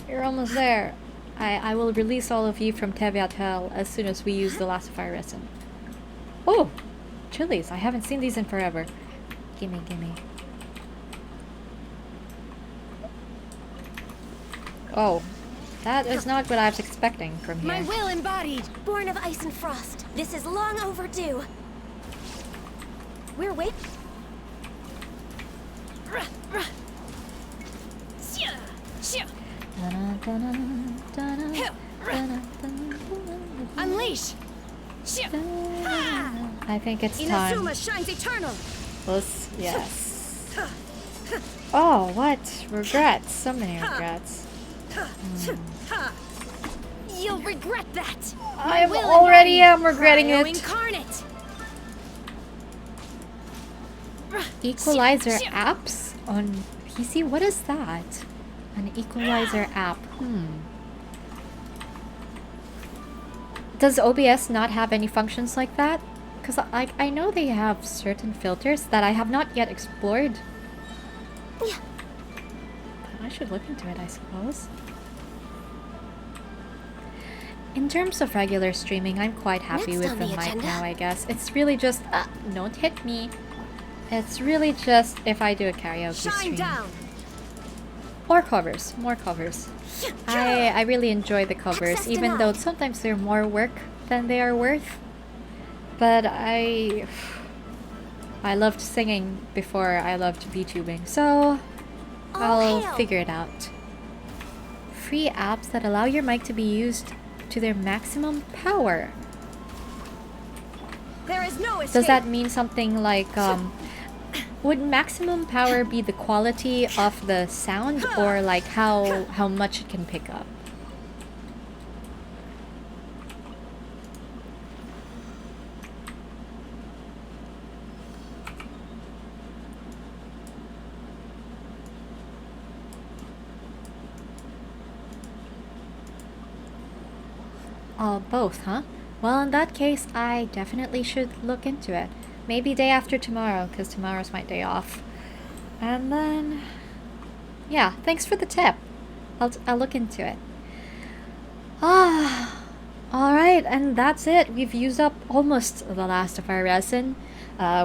You're almost there. I will release all of you from Teviat Hell as soon as we use the last fire resin. Oh! Chilies. I haven't seen these in forever. Gimme, gimme. Oh. That is not what I was expecting from here. My will embodied, born of ice and frost. This is long overdue. We're waiting. Unleash! I think it's time. Inazuma shines eternal. Yes. Oh, what? Regrets. So many regrets. You'll regret that. I already am regretting it. Incarnate. Equalizer apps on PC? What is that? An equalizer app. Does OBS not have any functions like that? Because I know they have certain filters that I have not yet explored. Yeah. But I should look into it, I suppose. In terms of regular streaming, I'm quite happy with the mic now, I guess. It's really just... don't hit me. It's really just if I do a karaoke stream. Down. Or covers. More covers. I really enjoy the covers, even though sometimes they're more work than they are worth. But I loved singing before I loved VTubing, so I'll figure it out. Free apps that allow your mic to be used to their maximum power. There is no escape. Does that mean something like would maximum power be the quality of the sound or like how much it can pick up? Both, huh? Well, in that case, I definitely should look into it. Maybe day after tomorrow, because tomorrow's my day off. And then... yeah, thanks for the tip. I'll look into it. Alright, and that's it. We've used up almost the last of our resin.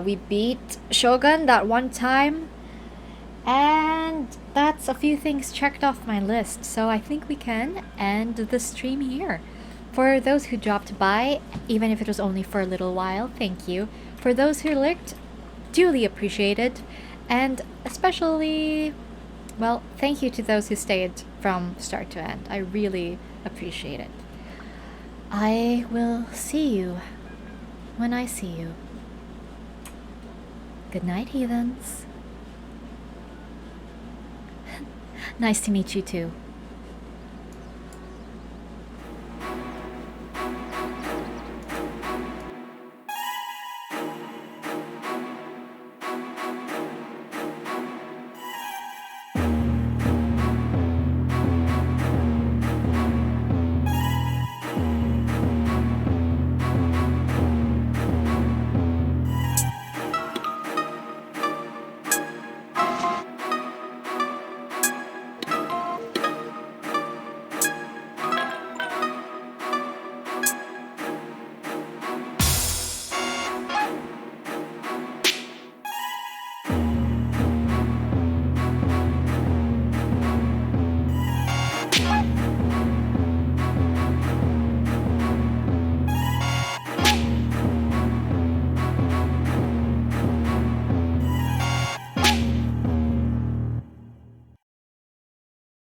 We beat Shogun that one time. And that's a few things checked off my list. So I think we can end the stream here. For those who dropped by, even if it was only for a little while, thank you. For those who lurked, duly appreciated. And especially, well, thank you to those who stayed from start to end. I really appreciate it. I will see you when I see you. Good night, heathens. Nice to meet you too.